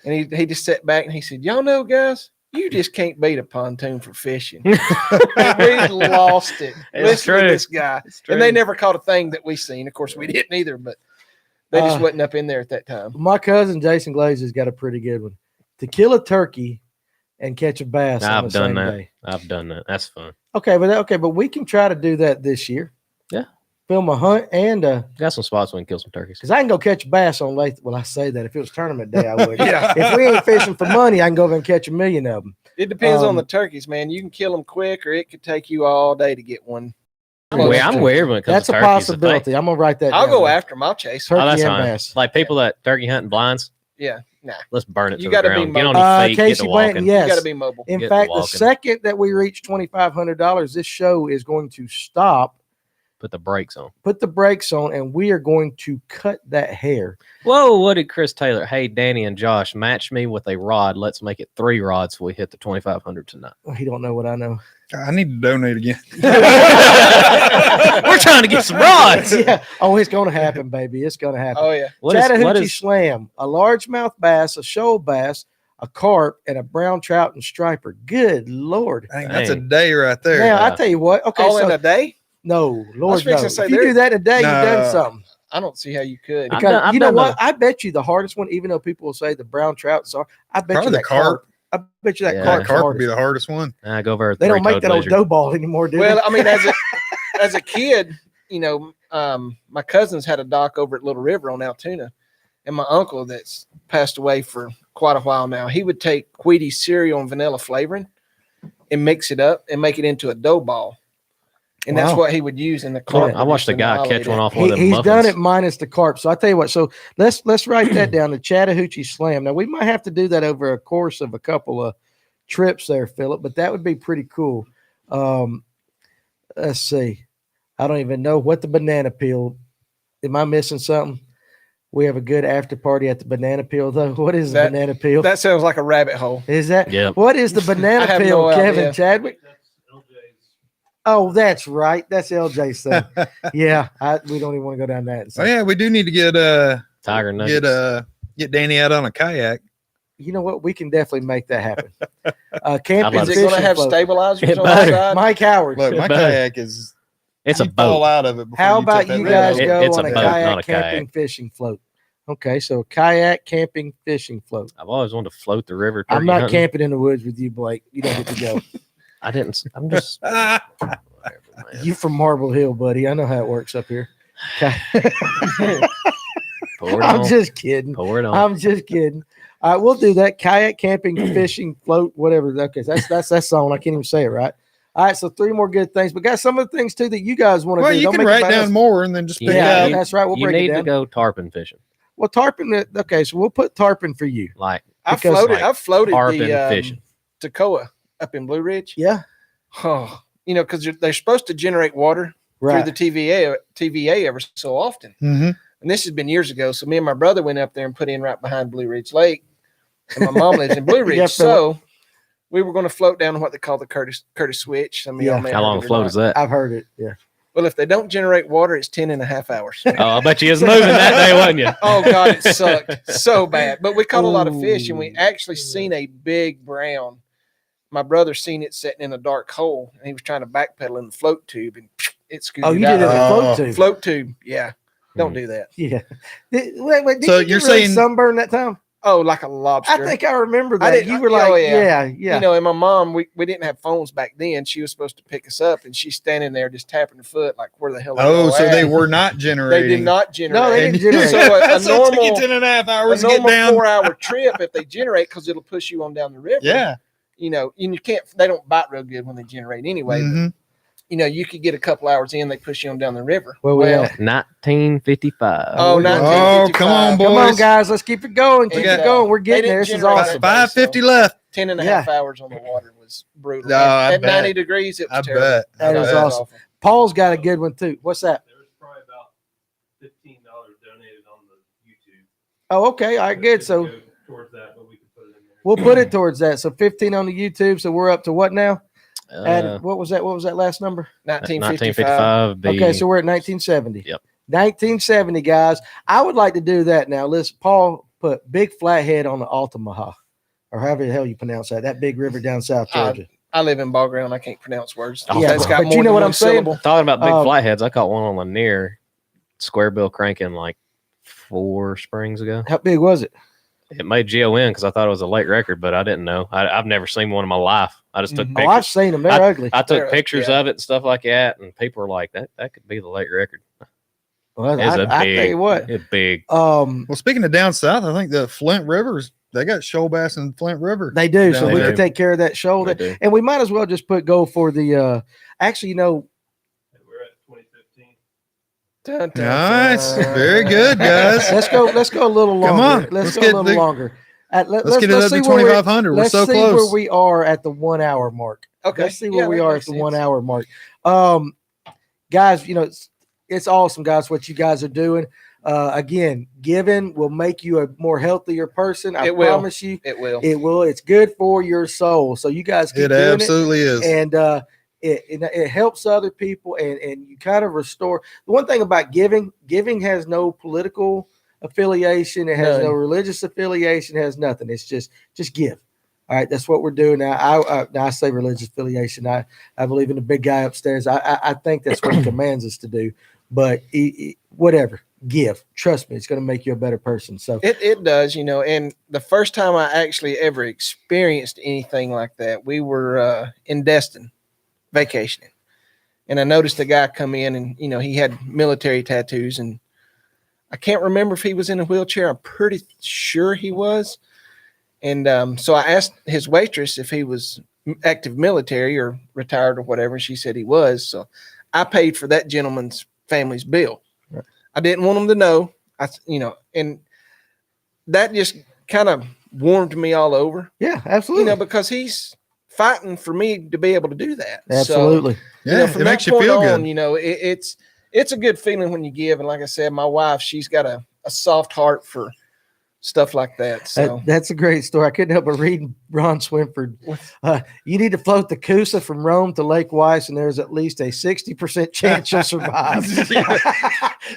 and he just sat back and he said, "Y'all know, guys, you just can't beat a pontoon for fishing." And we lost it. Listen to this guy, and they never caught a thing that we seen. Of course, we didn't either, but they just wasn't up in there at that time. My cousin Jason Glazer's got a pretty good one. To kill a turkey and catch a bass on the same day. I've done that. That's fun. Okay, but we can try to do that this year. Yeah. Film a hunt and Got some spots we can kill some turkeys. because I can go catch a bass on late. Well, I say that if it was tournament day, I would. Yeah. If we ain't fishing for money, I can go over and catch 1,000,000 of them. It depends on the turkeys, man. You can kill them quick, or it could take you all day to get one. I'm weird when it comes That's to a turkeys. possibility. I'm gonna write that. I'll down. go after them. I'll chase them. Turkey that's and fine. bass. Like people that turkey hunting blinds, Yeah, nah. let's burn it You to the gotta be ground. Get on mobile. your feet, get Casey to Blanton, walking. yes. You got to be mobile. In Get fact, to the walking. second that we reach $2,500, this show is going to stop, Put the brakes on. put the brakes on, and we are going to cut that hair. Whoa, what did Chris Taylor? Hey, Danny and Josh, match me with a rod. Let's make it 3 rods if we hit the 2,500 tonight. Well, he don't know what I know. I need to donate again. We're trying to get some rods. Yeah. Oh, it's going to happen, baby. It's going to happen. Oh yeah. What is Chattahoochee Slam, a largemouth bass, a shoal bass, a carp, and a brown trout and striper. Good Lord. I think that's a Dang. day right there. Now, Yeah. I tell you what. Okay, All in so a day? no, Lord, fixing no. to say If you there- do that in a day, you've done No. something. I don't see how you could. I've Because done- I've you know done what? I bet you the hardest one, even though people will say the brown trout, so I bet Probably you the that carp. I bet you that Yeah. carp's Carp would hardest. be the hardest one. I go over. They don't make that old lizard. dough ball anymore, do Well, they? I mean, as a kid, you know, my cousins had a dock over at Little River on Altoona, and my uncle that's passed away for quite a while now, he would take Wheaties cereal and vanilla flavoring and mix it up and make it into a dough ball. And that's Wow. what he would use in the carp. I watched a guy catch one off one of them He's muffins. done it minus the carp. So I tell you what. So let's write that down. The Chattahoochee Slam. Now we might have to do that over a course of a couple of trips there, Philip. But that would be pretty cool. Let's see. I don't even know what the banana peel. Am I missing something? We have a good after party at the banana peel, though. What is the That- banana peel? That sounds like a rabbit hole. Is that? Yep. What is the I banana have peel, no Kevin idea. Chadwick? Oh, that's right. That's LJ's thing. Yeah, we don't even want to go down that. Oh yeah, we do need to get Tiger nuggets. get Danny out on a kayak. You know what? We can definitely make that happen. Camping love Is it. it going to fishing have float. stabilizers It on the better. side? Mike Howard. Look, my better. kayak is It's a you fall boat. out of it. before How take about that you red guys out. go It's a on a boat, kayak not a camping kayak. fishing float? Okay, so kayak camping fishing float. I've always wanted to float the river. I'm turkey not hunting. camping in the woods with you, Blake. You don't get to go. I didn't. I'm just. Ah, Whatever, man. You from Marble Hill, buddy. I know how it works up here. Okay. Pour it I'm on. just kidding. Pour it on. I'm just kidding. All right, we'll do that. Kayak, camping, fishing, float, whatever. Okay, that's that song. I can't even say it right. All right, so 3 more good things. But got some of the things too that you guys want to well, do. you Don't can make it write about down us. more and then just pick Yeah, out. that's right. We'll you break need it to down. go tarpon fishing. Well, tarpon. Okay, so we'll put tarpon for you. Like I Because, floated. like, I floated tarpon the fishing. Toccoa up in Blue Ridge. Yeah, Oh, you know, because they're supposed to generate water right. through the TVA ever so often. Mm-hmm. And this has been years ago. So me and my brother went up there and put in right behind Blue Ridge Lake. And my mom lives in Blue Ridge. Yeah, so we were going to float down what they call the Curtis Switch. Some of y'all Yeah. may how have long heard a it or float not. is that? I've heard it. Yeah. Well, if they don't generate water, it's 10.5 hours. Oh, I bet you was moving that day, wasn't you? Oh God, it sucked so bad. But we caught a lot of fish, and we Ooh. actually seen a big brown. My brother seen it sitting in a dark hole, and he was trying to backpedal in the float tube, and it scooted Oh, you out. did it with Oh. float tube. Float tube, yeah. Don't Hmm. do that. Yeah. Wait, did So you you're get really saying- sunburn that time? Oh, like a lobster. I think I remember I that. did- You were oh, like, yeah. yeah. You know, and my mom, we didn't have phones back then. She was supposed to pick us up, and she's standing there just tapping her foot, like, where the hell? are Oh, y'all so at? they were not generating. They did not generate. No, they And didn't generate. So a so it took you normal- 10.5 a hours to get normal down. 4-hour trip if they generate, because it'll push you on down the river. Yeah. You know, and you can't. They don't bite real good when they generate anyway. But, Mhm. you know, you could get a couple hours in. They push you on down the river. Where we at? 1955. Oh, Oh, 1955. come on, boy. Come on, Boys. guys. Let's keep it going. Keep got- it going. We're they getting didn't there. This is generate awesome. that. 550 left. 10 and a half hours on the water was brutal. No, At bet. 90 degrees, it was I terrible. bet. That No, is it was awesome. awful. Paul's got a good one too. What's that? There was probably about $15 donated on the YouTube. Oh, okay. All right, good. So Go towards that, but we can put it in there. we'll put it towards that. So 15 on the YouTube. So we're up to what now? And Uh, what was that? What was that last number? 1955. 1955. Okay, so we're at 1970. Yep. 1970, guys. I would like to do that now. Listen, Paul put Big Flathead on the Altamaha, or however the hell you pronounce that. That big river down South Georgia. I live in Ball Ground. I can't pronounce words. Oh, That's got but more you know than what one I'm saying? syllable. Talking about big Um, flatheads, I caught one on Lanier square bill cranking like 4 springs ago. How big was it? It made GON because I thought it was a late record, but I didn't know. I've never seen one in my life. I just took Mhm. Oh, I've pictures. seen them. They're ugly. I took They're- pictures yeah. of it and stuff like that, and people were like, "That could be the late record." Well, It's a I tell big, you what. it's big. Well, speaking of down south, I think the Flint Rivers, they got shoal bass in Flint River. They do. So Down we there. can take care of that shoulder. They do. And we might as well just go for the actually, We're at 2015. Dun, dun, Nice. dun. Very good, guys. let's go a little longer. Come on. Let's Let's go get a little the- longer. Let's get it up see to where we're- 2,500. We're Let's so see close. where we are at the 1 hour mark. Okay. Let's see where Yeah, we that are at makes the sense. 1 hour mark. Guys, it's awesome, guys, what you guys are doing. Again, giving will make you a more healthier person. I It will. promise you It will. it will. It's good for your soul. So you guys keep It doing absolutely is. and it helps other people and you kind of restore. The one thing about giving has no political affiliation, it has None. no religious affiliation, it has nothing. It's just give. All right, that's what we're doing now. I say religious affiliation. I believe in the big guy upstairs. I think that's what he commands us to do. But whatever, give. Trust me, it's going to make you a better person. So It does, and the first time I actually ever experienced anything like that, we were in Destin vacationing. And I noticed a guy come in and, he had military tattoos and I can't remember if he was in a wheelchair. I'm pretty sure he was. And so I asked his waitress if he was active military or retired or whatever. And she said he was. So I paid for that gentleman's family's bill. Right. I didn't want him to know. And that just kind of warmed me all over, yeah, absolutely. because he's fighting for me to be able to do that. Absolutely. So, Yeah, from it that makes you point feel on, good. it's a good feeling when you give. And like I said, my wife, she's got a soft heart for stuff like that. So That's a great story. I couldn't help but read Ron Swinford. You need to float the Coosa from Rome to Lake Weiss, and there's at least a 60% chance you'll survive.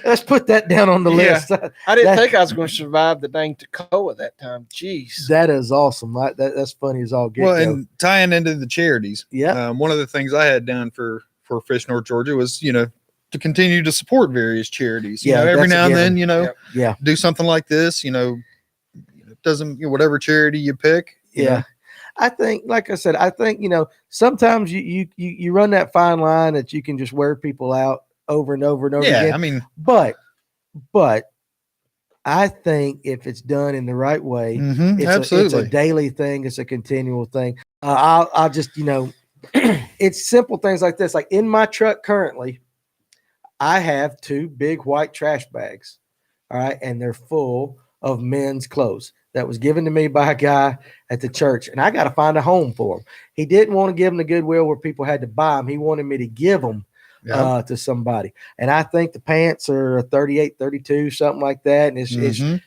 Let's put that down on the Yeah. list. I didn't that- think I was going to survive the dang Tacoma that time. Jeez. That is awesome. That's funny as all get. Well, go. and tying into the charities, Yeah. one of the things I had done for Fish North Georgia was, to continue to support various charities. Yeah, Every that's a now and then, Yep. Yeah. do something like this. It doesn't whatever charity you pick. you Yeah. know. I think, like I said, sometimes you run that fine line that you can just wear people out over and over and over Yeah, again. I mean, But I think if it's done in the right way, it's absolutely. a daily thing. It's a continual thing. I'll just, it's simple things like this. Like in my truck currently, I have 2 big white trash bags. All right. And they're full of men's clothes that was given to me by a guy at the church. And I got to find a home for them. He didn't want to give them to Goodwill where people had to buy them. He wanted me to give them Yeah. to somebody. And I think the pants are a 38, 32, something like that. And it's Mhm.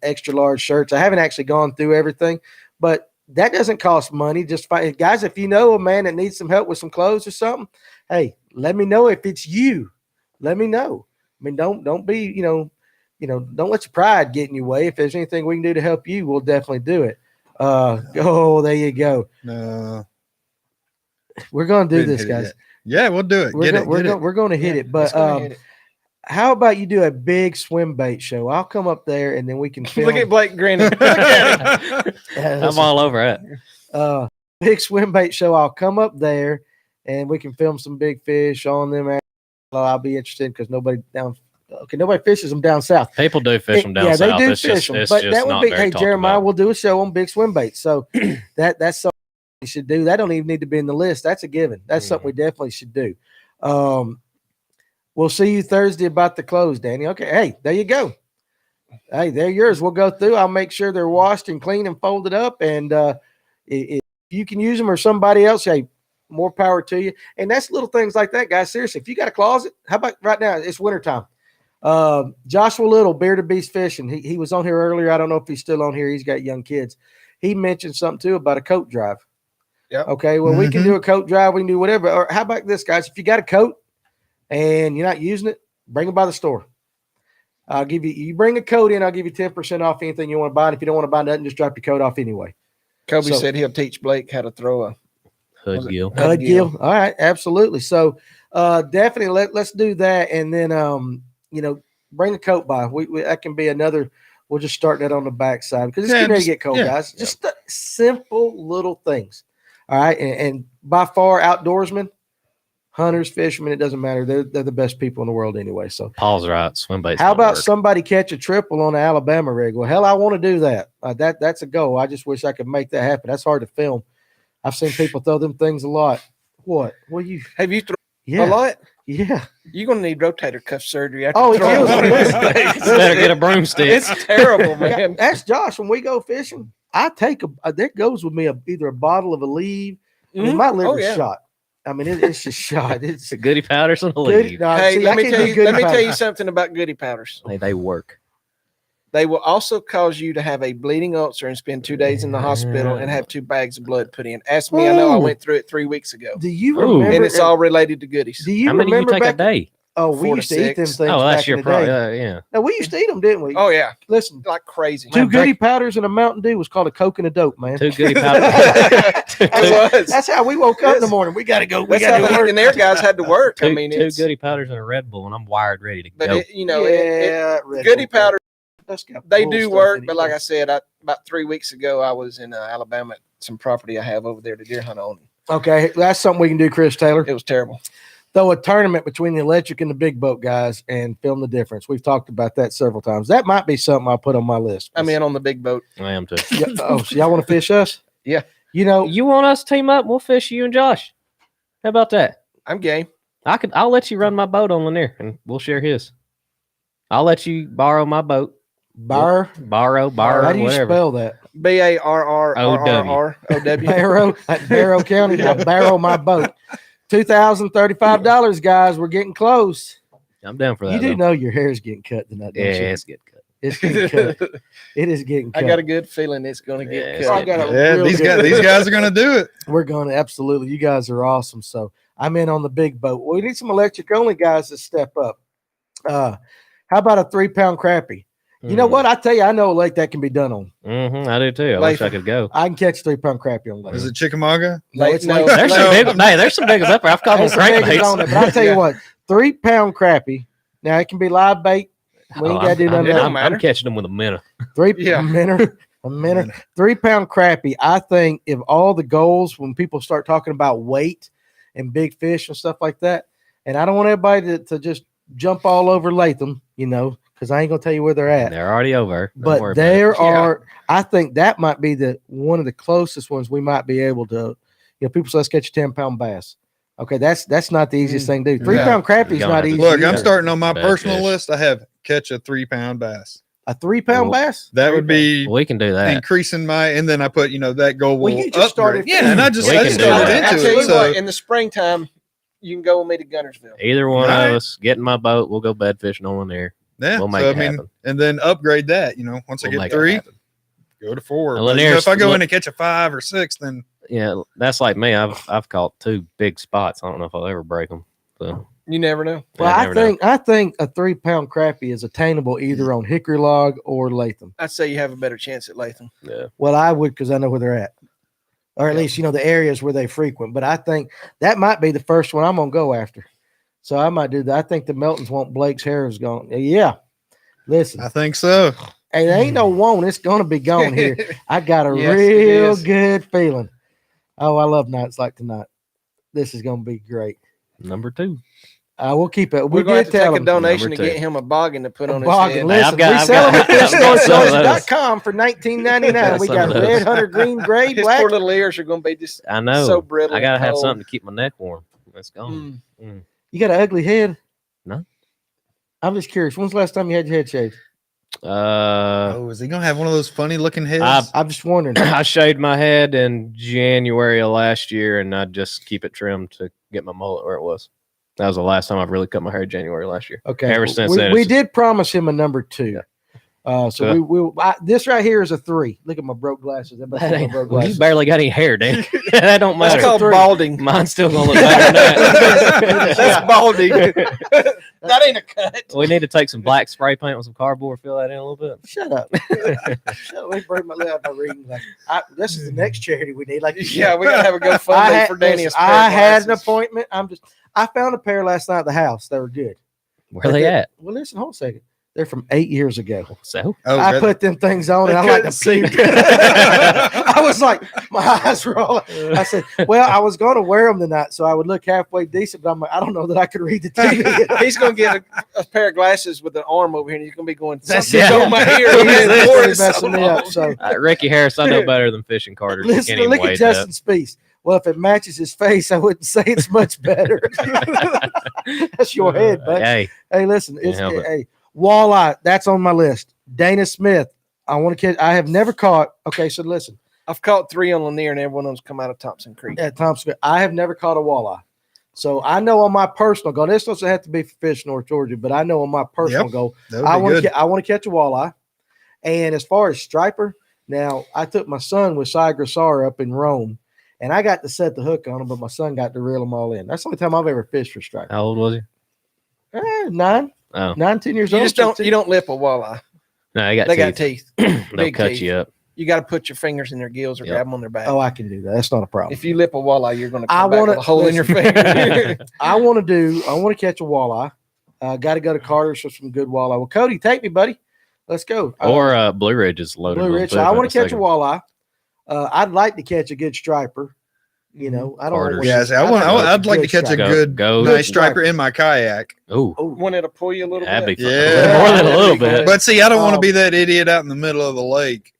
extra large shirts. I haven't actually gone through everything, but that doesn't cost money. Just find guys, if you know a man that needs some help with some clothes or something, hey, let me know if it's you. Let me know. I mean, don't be, don't let your pride get in your way. If there's anything we can do to help you, we'll definitely do it. There you go. No, We're gonna do didn't this, hit it guys. yet. Yeah, we'll do it. Get it. We're gonna hit it. But Let's go ahead. how about you do a big swim bait show? I'll come up there and then we can film. Look at Blake grinning. Look at him. I'm all over it. Big swim bait show. I'll come up there and we can film some big fish on them. I'll be interested because nobody fishes them down south. People do fish them down yeah, south. they do It's fish just, them. it's But just that would not be, very hey, talked Jeremiah, about. we'll do a show on big swim baits. So that's something we should do. That don't even need to be in the list. That's a given. That's something we definitely should do. We'll see you Thursday about the clothes, Danny. Okay. Hey, there you go. Hey, they're yours. We'll go through. I'll make sure they're washed and clean and folded up. And If you can use them or somebody else, hey, more power to you. And that's little things like that, guys. Seriously, if you got a closet, how about right now? It's wintertime. Joshua Little, Bearded Beast Fishing. He was on here earlier. I don't know if he's still on here. He's got young kids. He mentioned something too about a coat drive. Yeah. Okay. Well, we can do a coat drive. We can do whatever. Or how about this, guys? If you got a coat and you're not using it, bring it by the store. I'll give you bring a coat in, I'll give you 10% off anything you want to buy. And if you don't want to buy nothing, just drop your coat off anyway. Kobe said he'll teach Blake how to throw a Hood gill. Hood gill. All right, absolutely. So definitely let's do that. And then bring a coat by. We that can be another. We'll just start that on the backside because it's getting ready to get cold, guys. Just simple little things. All right. And by far outdoorsmen, hunters, fishermen, it doesn't matter. They're the best people in the world anyway. So Paul's right. Swim baits. How about somebody catch a triple on an Alabama rig? Well, hell, I want to do that. That's a goal. I just wish I could make that happen. That's hard to film. I've seen people throw them things a lot. What? Well, have you thrown a lot? Yeah. You're gonna need rotator cuff surgery after it kills me. Better get a broomstick. It's terrible, man. Ask Josh when we go fishing. I take there goes with me either a bottle of Aleve. I mean, my liver's shot. I mean, it's just shot. It's a Goody Powders and Aleve. Hey, let me tell you something about Goody Powders. Hey, they work. They will also cause you to have a bleeding ulcer and spend 2 days in the hospital and have 2 bags of blood put in. Ask me, I know I went through it 3 weeks ago. Do you remember? And it's all related to goodies. Do you How many do you take a day? Oh, we used to eat them things. Oh, that's back your in the day. problem. Yeah. No, we used to eat them, didn't we? Oh, yeah. Listen, like crazy. 2 Goody Powders and a Mountain Dew was called a Coke and a Dope, man. 2 Goody Powders. That's how we woke up in the morning. We got to go. We got to work. And their guys had to work. Two, I mean, 2 Goody Powders and a Red Bull, and I'm wired, ready to but go. Goody Powders, they do work. But like I I said, about 3 weeks ago, I was in Alabama at some property I have over there to deer hunt on. Okay, that's something we can do, Chris Taylor. It was terrible. Throw a tournament between the electric and the big boat guys and film the difference. We've talked about that several times. That might be something I'll put on my list. I'm in on the big boat. I am too. So y'all want to fish us? Yeah. You know, you want us to team up? We'll fish you and Josh. How about that? I'm game. I'll let you run my boat on Lanier, and we'll share his. I'll let you borrow my boat. Borrow. How do you whatever. spell that? BARROW. Barrow County. I borrow my boat. $2,035, guys. We're getting close. I'm down for that. You do know your hair is getting cut tonight, don't you? it's getting cut. It's getting cut. It is getting cut. I got a good feeling it's going to get cut. These guys are going to do it. We're going to absolutely. You guys are awesome. So I'm in on the big boat. We need some electric only guys to step up. How about a 3-pound crappie? You know what? I tell you, I know a lake that can be done on. I do too. I wish I could go. I can catch 3-pound crappie on lake. Is it Chickamauga? No, it's no, lake. There's some big ones up there. I've caught them crankbaits on it, but I tell you what, 3-pound crappie. Now it can be live bait. We ain't got to do nothing. I'm catching them with a minnow. 3-pound 3-pound crappie. I think if all the goals, when people start talking about weight and big fish and stuff like that, and I don't want everybody to just jump all over Latham, because I ain't gonna tell you where they're at. They're already over. But there are. I think that might be one of the closest ones we might be able to. People say let's catch a 10-pound bass. Okay, that's not the easiest thing to do. 3-pound crappie is not easy. Look, I'm starting on my personal list. I have catch a 3-pound bass. A 3-pound bass? That would be. We can do that. Increasing and then I put that goal. Well, you just started. Yeah, and I just started into it. So in the springtime, you can go with me to Guntersville. Either one of us get in my boat, we'll go bed fishing on there. Yeah, we'll make it happen. And then upgrade that. Once I get 3, go to 4. If I go in and catch a 5 or 6, then that's like me. I've caught 2 big spots. I don't know if I'll ever break them. So you never know. Well, I think a 3-pound crappie is attainable either on hickory log or Latham. I'd say you have a better chance at Latham. Yeah. Well, I would because I know where they're at, or at least the areas where they frequent. But I think that might be the first one I'm gonna go after. So I might do that. I think the Meltons want Blake's hair is gone. Yeah. Listen. I think so. Hey, there ain't no want. It's going to be gone here. I got a real good feeling. Oh, I love nights like tonight. This is going to be great. Number 2. We'll keep it. We're going to take a donation to get him a boggin to put on his head. Listen, we sell them at fishstoresource.com for $19.99. We got red, hunter, green, gray, his black. Poor little ears are going to be just so brittle. I got to have something to keep my neck warm. That's gone. You got an ugly head? No. I'm just curious. When's the last time you had your head shaved? Oh, is he gonna have one of those funny looking heads? I'm just wondering. I shaved my head in January of last year, and I just keep it trimmed to get my mullet where it was. That was the last time I've really cut my hair. January last year. Okay. Ever since then, we it's did promise him a number 2. Yeah. So Yeah. this right here is a 3. Look at my broke glasses. Everybody That see my ain't, broke well, you glasses. barely got any hair, Dan. That don't That's matter. called Three. balding. Mine's still gonna look better than that. That's balding. That ain't a cut. We need to take some black spray paint with some cardboard, fill that in a little bit. Shut up. Shut up. Let me break my lip. My reading glasses. This is the next charity we need. Like you said. Yeah, we gotta have a I GoFundMe had, for Danny. listen, I had an appointment. I found a pair last night at the house. They were good. Where they at? Well, listen, hold on a second. They're from 8 years ago. So Oh, I really? put them things on and I like to see. I was like, my eyes were all. I said, well, I was going to wear them tonight, so I would look halfway decent. But I'm like, I don't know that I could read the TV. He's gonna get a pair of glasses with an arm over here, and he's gonna be going. That's "Something's it. on my ear." He's Man, really Lord, it's so messing me up. long. So Ricky Harris, I know better than fishing Carter. You listen, can't even look at wait that. Justin Spees. Well, if it matches his face, I wouldn't say it's much better. That's your head, bud. Hey, Hey, listen, it's help it. hey, walleye. That's on my list. Dana Smith. I want to catch. I have never caught. Okay, so listen. I've caught 3 on Lanier, and every one of them's come out of Thompson Creek. At Thompson, I have never caught a walleye. So I know on my personal goal. This doesn't have to be for Fish North Georgia, but I know on my personal Yep. goal, That would I be want good. to. I want to catch a walleye. And as far as striper, now I took my son with Cy Grassar up in Rome, and I got to set the hook on him, but my son got to reel them all in. That's the only time I've ever fished for striper. how old was he? 9, Oh, 10 years You old. just don't. You don't lip a walleye. no, they got They teeth. got teeth. They'll big cut teeth. you up. You got to put your fingers in their gills or Yep. grab them on their back. Oh, I can do that. That's not a problem. If you lip a walleye, you're going to I come back wanna- with a hole in your finger. I want to catch a walleye. Got to go to Carter's for some good walleye. Well, Cody, take me, buddy. Let's go. Or Blue Ridge is loaded. Blue with Ridge. food So I in want to catch a second. walleye. I'd like to catch a good striper. You know, I don't. Carter's. know Yeah, see, I'd like to catch a Go- good, go- nice striper in my kayak. Ooh, When it'll pull you a little that'd be bit. fun. Yeah. More than a little bit. But see, I don't want to Oh. be that idiot out in the middle of the lake.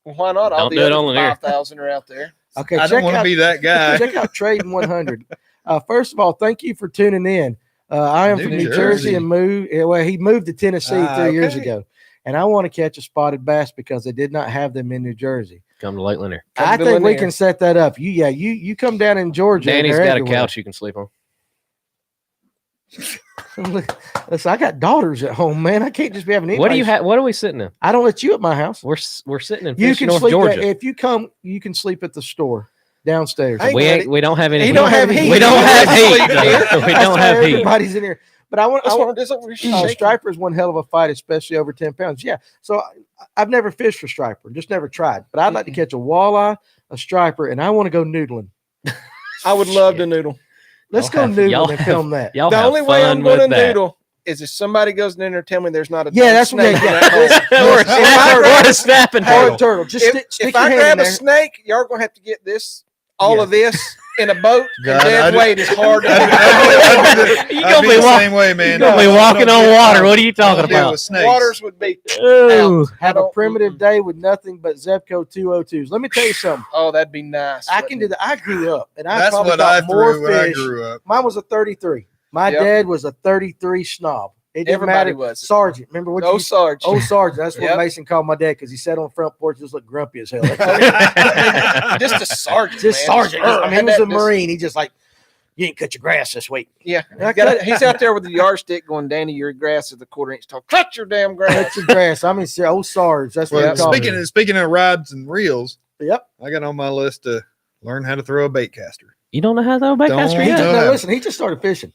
Well, why not? All Don't the do it other on Lanier. 5,000 are out there. Okay, I don't want to be that guy. check out Trading 100. First of all, thank you for tuning in. I am New from New Jersey Jersey. and moved. Well, he moved to Tennessee 3 years Okay. ago, and I want to catch a spotted bass because they did not have them in New Jersey. Come to Lake Lanier. Come I to think we Lanier. can set that up. You come down in Georgia. and Danny's they're got a everywhere. couch you can sleep on. Listen, I got daughters at home, man. I can't just be having. What do you anybody- have? What are we sitting in? I don't let you at my house. We're sitting in You Fish can North sleep Georgia. if you come. You can sleep at the store downstairs. Hey, We don't have any. He don't have heat. We don't He have don't heat. sleep here. We That's don't why have heat. Everybody's in here, but I want. That's what it is over here shaking. Striper is one hell of a fight, especially over 10 pounds. Yeah. So I've never fished for striper, just never tried. But I'd like to catch a walleye, a striper, and I want to go noodling. I would love to noodle. Let's Y'all go have- y'all noodling and have- film that. Y'all The have only way I'm fun going to with that. noodle is if somebody goes in there and tell me there's not a Yeah, damn that's snake what- in yeah. that hole. We're If I snapping- grab- we're a snapping Or turtle. a turtle. Just stick If your I hand grab in a there. snake, y'all are going to have to get this, all Yeah. of this in a boat. God, and dead I'd- weight is hard. I'd be You gonna be the walk- same way, man. You're gonna be I don't walking on deal- water. What are you I don't talking deal about? with snakes. Waters would be. Ooh. Have a don't- primitive day with nothing but Zebco 202s. Let me tell you something. Oh, that'd be nice. I can do that. I grew up, and I That's probably what I caught more threw when I fish. grew up. Mine was a 33. My Yep. dad was a 33 snob. It didn't Everybody matter. was. Sergeant. Remember what Oh, you Sarge. Oh, Sergeant. That's what Yep. Mason called my dad because he sat on the front porch, just looked grumpy as hell. Just a sergeant. Just man. Sergeant. I mean, he Had was a that just- Marine. He just like, you didn't cut your grass this week. Yeah. I cut it. He's out there with the yardstick going, Danny, your grass is a quarter-inch tall. Cut your damn grass. Cut your grass. I mean, old Sarge. That's what Well, he called me. speaking of rods and reels, Yep. I got on my list to learn how to throw a bait caster. You don't know how to throw a bait Don't caster He yet? just, know. no, listen, he just started fishing.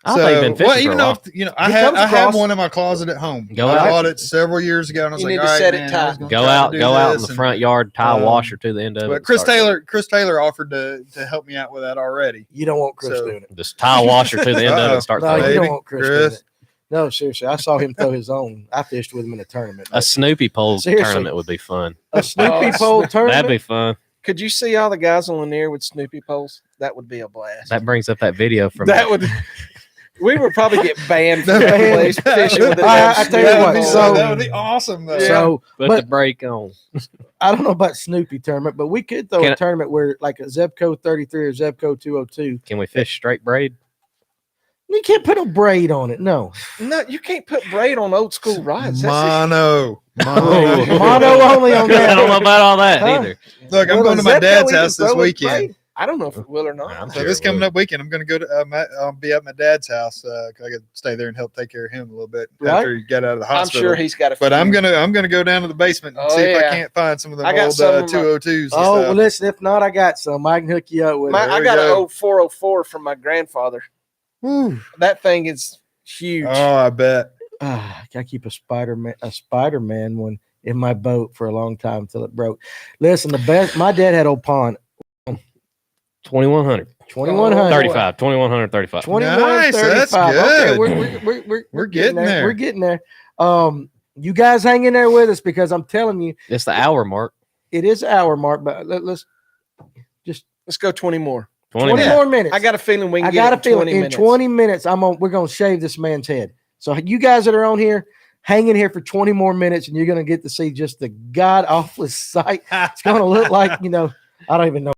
I thought you'd been fishing well, for even a though while. I He have comes across- one in my closet at home. Go I out. bought it several years ago, and I was You like, need all to right, set it man, tight. I was gonna Go try to out do in this, the and- front yard, tie a um, washer to the end of it. But and Chris start Taylor offered to help me out with that already. You don't want Chris So- doing it. just tie a washer to the end of it Uh-oh. and start No, throwing. you it. Maybe. don't want Chris, Chris. doing it. No, seriously. I saw him throw his own. I fished with him in a tournament. A Snoopy pole Seriously. tournament would be fun. A Snoopy Oh, pole tournament. That'd be fun. Could you see all the guys on Lanier with Snoopy poles? That would be a blast. That brings up that video from That would. We would probably get banned from that Banned. place fishing with it. I tell you That what, would be so- that would be awesome. Though. So, put but the brake on. I don't know about Snoopy tournament, but we could throw Can a I- tournament where like a Zebco 33 or Zebco 202. Can we fish straight braid? You can't put a braid on it. No. No, you can't put braid on old school rods. Mono. Mono only on I that. don't know about all that Huh? either. Look, I'm Will going a to my Zebco dad's even house this throw a weekend. braid? I don't know if it will or not. I'm So sure this it coming would. up weekend, I'm going to go to. I'll be at my dad's house. 'Cause I got to stay there and help take care of him a little bit Right. after he got out of the I'm hospital. sure he's got a. But I'm few. gonna go down to the basement and Oh, see if I yeah. can't find some of them I got old some of my- 202s. and Oh, well, stuff. listen, if not, I got some. I can hook you up with My, it. There I we got an go. old 404 from my grandfather. Whew. That thing is huge. Oh, I bet. I keep a Spider-Man one in my boat for a long time until it broke. Listen, the best. My dad had old pond 2100, 2100. 35, 2100, 35. 2135. Nice, that's Okay, good. we're getting there. We're getting there. You guys hang in there with us because I'm telling you, It's the hour mark. it is hour mark, but let's Let's go 20 more. 20 20 minutes. more minutes. I got a feeling we can I get got a it in feeling 20 in minutes. 20 minutes we're gonna shave this man's head. So you guys that are on here, hang in here for 20 more minutes, and you're gonna get to see just the god awful sight. It's gonna look like I don't even know.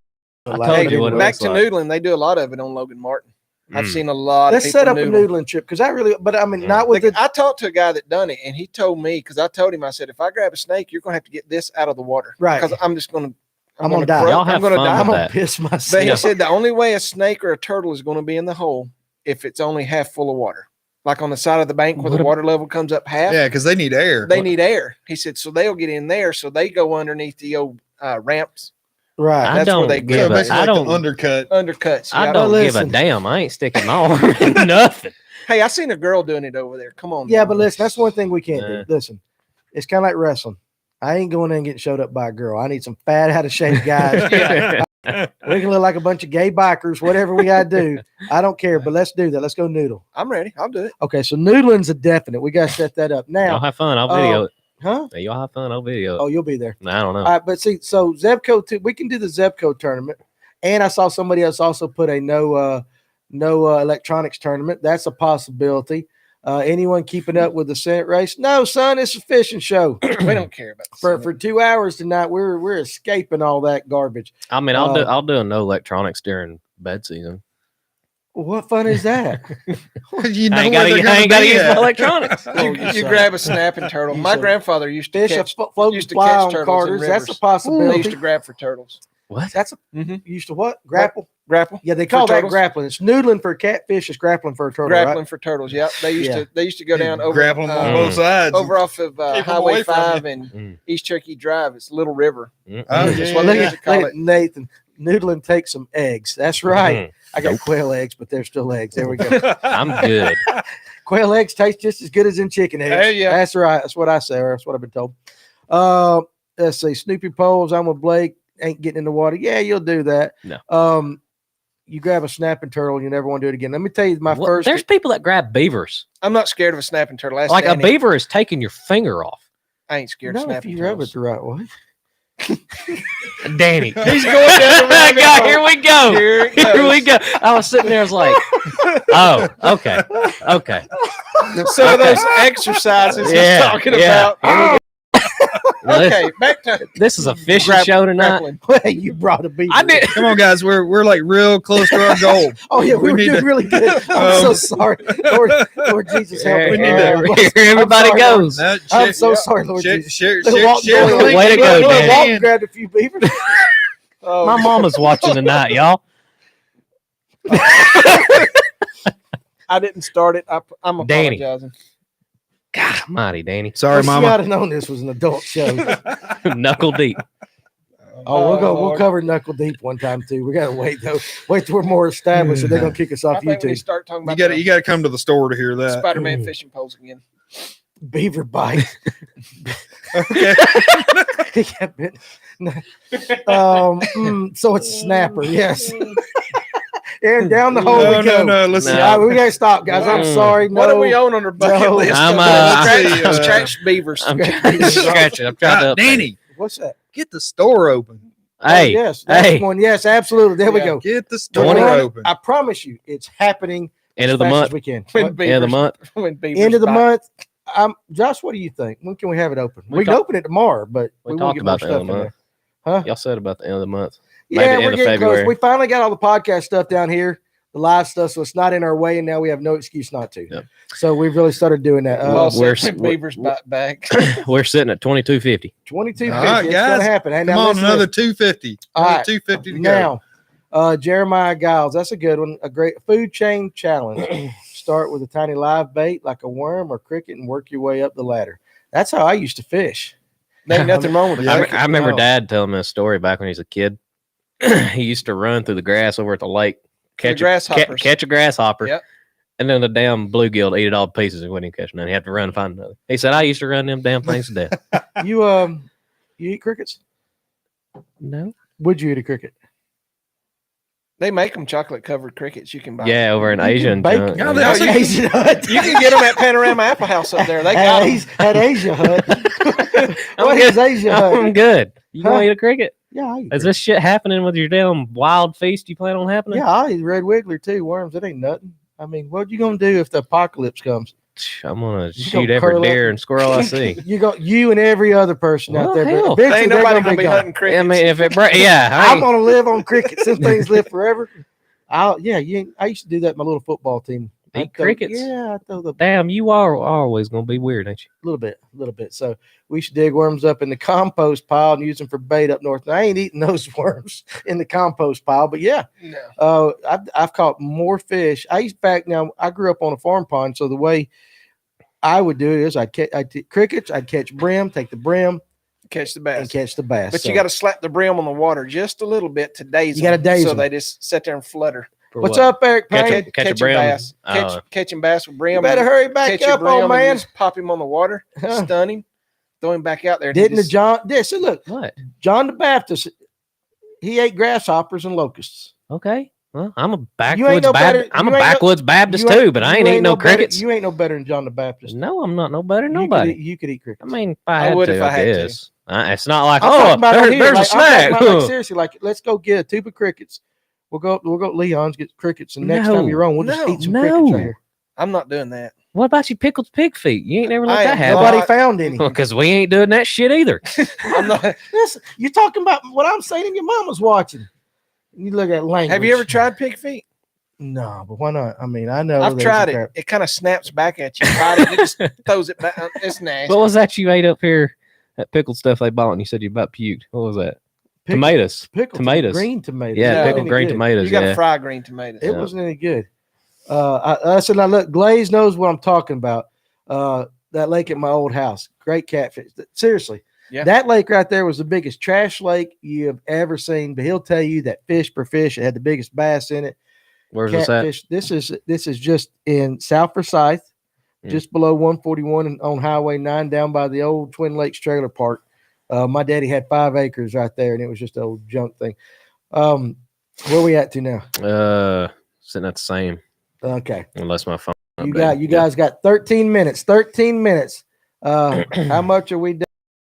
I Like, told hey, you what it Back looks to like. noodling, they do a lot of it on Logan Martin. I've Mm. seen a lot Let's of people set up a noodle. noodling trip because I really, but I mean, Yeah. not with the. I talked to a guy that done it, and he told me, because I told him, I said, if I grab a snake, you're going to have to get this out of the water. Right. Because I'm just going to, I'm gonna die. Y'all I'm have going to fun die. I'm with gonna that. piss But myself. he said the only way a snake or a turtle is going to be in the hole if it's only half full of water. Like on the side of the bank where What the ab- water level comes up half, Yeah, because they need air. they need air. He said, so they'll get in there. So they go underneath the old ramps, Right. I That's where don't they give So a, basically I like the don't, undercut. undercuts. I Yeah. don't give a listen. damn. I ain't sticking my arm in nothing. Hey, I seen a girl doing it over there. Come on. Yeah, now. but listen, that's one thing we can't Nah. do. Listen, it's kind of like wrestling. I ain't going in and getting showed up by a girl. I need some fat, out of shape guys. We can look like a bunch of gay bikers, whatever we got to do. I don't care, but let's do that. Let's go noodle. I'm ready. I'll do it. Okay, so noodling's a definite. We got to set that up Y'all now. have fun. I'll video it. Huh? Hey, y'all have fun. I'll video it. Oh, you'll be there. I don't know. All right, but see, so Zebco too. We can do the Zebco tournament, and I saw somebody else also put a no electronics tournament. That's a possibility. Anyone keeping up with the Senate race? No, son, it's a fishing show. We don't care about this. For 2 hours tonight, we're escaping all that garbage. I mean, I'll do a no electronics during bed season. What fun is that? You know I ain't where gotta, they're I gonna ain't gotta be use my at. electronics. Oh, You son. grab a snapping turtle. You My said- grandfather used to Fish catch. a floating used to fly catch on turtles in Carter's. That's a rivers. They possibility. used to grab for turtles. What? That's a Mm-hmm. you used to what? Grapple? Grapple. Yeah, they call For that turtles? grappling. It's noodling for a catfish. It's grappling for a turtle. Grappling Right? for turtles. Yep. They used Yeah. to. They used to go down over. Grab them on Mm. both sides. over off of Keep 'em Highway away from 5 and Mm. East Cherokee Drive. It's Little River. Mm-mm. Oh, That's yeah, what Look they yeah. used to at, call look it. at Nathan. Noodling takes some eggs. That's right. Mhm. I got Nope. quail eggs, but they're still eggs. There we go. I'm good. Quail eggs taste just as good as in chicken eggs. Hey, yeah. That's right. That's what I say. Or that's what I've been told. Let's see. Snoopy Poles. I'm with Blake. Ain't getting in the water. Yeah, you'll do that. No. You grab a snapping turtle. You never want to do it again. Let me tell you my What? first. There's people that grab beavers. I'm not scared of a snapping turtle. That's Like Danny. a beaver is taking your finger off. I ain't scared No, of if snapping you rub it turtles. the right way. Danny. He's going down the rabbit God, hole. here we go. Here it Here we goes. go. I was sitting there, I was like, oh, okay. Okay. Some of those exercises he's talking about. Okay, back to This is a fishing grab- show tonight. grappling. Well, you brought a beaver. I did. Come on, guys. We're like real close to our goal. Oh yeah, we were need doing to- really good. I'm so sorry, Lord Jesus, help Here, me. here, Lord. here everybody I'm sorry, goes. No, I'm share- so sorry, Lord share, Jesus. share, Look, share, Walton share the Boy- link. Way to go, Look, Danny. Walton grabbed a few beavers. Oh, My mama's watching tonight, y'all. I didn't start it. I'm Danny. apologizing. God almighty, Danny. Sorry, She Mama. ought to known this was an adult show. Knuckle deep. Oh, we'll go. We'll Lord. cover Knuckle Deep one time too. We gotta wait though. Wait till we're more established, or they're gonna kick us I off think we need to YouTube. start talking You about got to come to the store to hear the that. Spider-Man fishing poles again. Beaver bite. Okay. Yeah, but- so it's a snapper. Yes. And down the hole No, we go. no, no. Listen. No. Yeah, we gotta stop, guys. I'm Mm. sorry. No. What are we on our bucket No. list? I'm, uh, scratch beavers. I'm trying to scratch it. I'm trying to God, Danny, What's that? get the store open. Hey, Oh, yes, that's hey. one. Yes, absolutely. There we Yeah. go. Get the We're store running- open. I promise you, it's happening End as of the fast month. as we can. When What? beavers, End of the month. when beavers End of the bite. month. Josh, what do you think? When can we have it open? We We can talk- open it tomorrow, but We we won't talked get more about the end stuff of the in month. there. Huh? Y'all said about the end of the month. Maybe Yeah, the we're end of getting close. February. We finally got all the podcast stuff down here. the live stuff, so it's not in our way, and now we have no excuse not to. Yep. So we've really started doing that. Well, we're- Beaver's back. We're sitting at 2250. 2250. All right, It's guys. gonna happen. Hey, Come now on, listen to another this. 250. All Another right. 250 to go. Now, Jeremiah Giles, that's a good one. A great food chain challenge. Start with a tiny live bait like a worm or cricket and work your way up the ladder. That's how I used to fish. There ain't nothing wrong with Yeah. that. I remember No. Dad telling me a story back when he was a kid. He used to run through the grass over at the lake, catch grasshoppers. catch a grasshopper, Yep. and then the damn bluegill would eat it all to pieces and wouldn't even catch none. He had to run and find another. He said, I used to run them damn things to death. You eat crickets? No. Would you eat a cricket? They make them chocolate covered crickets. You can buy. Yeah, over in You can Asia and bake junk. them. Yeah, Yeah. they- you can- Asian Hut. You can get them at Panorama Apple House up there. They got them. At Asia Hut. I'm What good. is Asia I'm Hut? good. You Huh? gonna eat a cricket? Yeah, I eat Is cricket. this shit happening with your damn wild feast you plan on happening? Yeah, I eat red wiggler too. Worms, it ain't nothing. I mean, what you gonna do if the apocalypse comes? I'm gonna You shoot gonna every curl up deer and- and squirrel I see. You and every other person Well, out there. hell. But eventually Ain't they're nobody gonna gonna be be gone. hunting crickets. I mean, if it yeah, I I'm ain't- gonna live on crickets. Them things live forever. I used to do that in my little football team. Eat I'd throw- crickets? Yeah, I throw the damn, you are always gonna be weird, ain't you? little bit. So we should dig worms up in the compost pile and use them for bait up north. Now, I ain't eating those worms in the compost pile, but yeah, No. I've caught more fish. In fact, now I grew up on a farm pond, so the way I would do it is I'd take crickets, I'd catch brim, take the brim, Catch the and bass. catch the bass. But So, you got to slap the brim on the water just a little bit to daze You gotta them, daze so them. they just sit there and flutter. For what's what? up, Eric Catch Payne? a- catch a catching brim? bass. Oh. Catching bass with brim. You better hurry back catch up, your brim old and man. just pop him on the water, Huh. stun him, throw him back out there. and he Didn't the just- John? This look, What? John the Baptist. He ate grasshoppers and locusts. Okay. Well, I'm a You ain't backwoods no better- Baptist. I'm a you ain't no- backwoods Baptist You ain't- too, but I you ain't eating no better- crickets. You ain't no better than John the Baptist. No, I'm not no better than You could nobody. eat- You could eat crickets. I mean, if I I had would to, if I had to. guess. It's not like, I'm talking about on here, there's like, a I'm talking snack. about, like, seriously, like let's go get a tube of crickets. We'll go to Leon's, get crickets, and next No. time you're on, we'll just No. eat some No. crickets right here. I'm not doing that. What about you pickled pig feet? You ain't never let I that am happen. Nobody not- found any. Because we ain't doing that shit either. I'm not. Listen, you're talking about what I'm saying, and your mama's watching. You look at language. Have you ever tried pig feet? No, but why not? I mean, I know I've there's tried a it. crap. It kind of snaps back at you. Bite it, it just throws it back. It's nasty. What was that you ate up here? That pickled stuff they bought, and you said you about puked. What was that? Pickle- Tomatoes. Pickled Tomatoes. green tomatoes. Yeah, No. It pickled wasn't green any good. tomatoes. You got to Yeah. fry green tomatoes. It Yeah. wasn't any good. I said, now look, Glaze knows what I'm talking about. That lake at my old house, great catfish. Seriously, Yeah. that lake right there was the biggest trash lake you have ever seen. But he'll tell you that fish per fish, it had the biggest bass in it. Where's this at? Catfish. This is just in South Forsyth, Mm. just below 141 and on Highway 9, down by the old Twin Lakes Trailer Park. My daddy had 5 acres right there, and it was just an old junk thing. Where we at to now? Sitting at the same, Okay. unless my phone. You guys got 13 minutes. 13 minutes. How much are we done?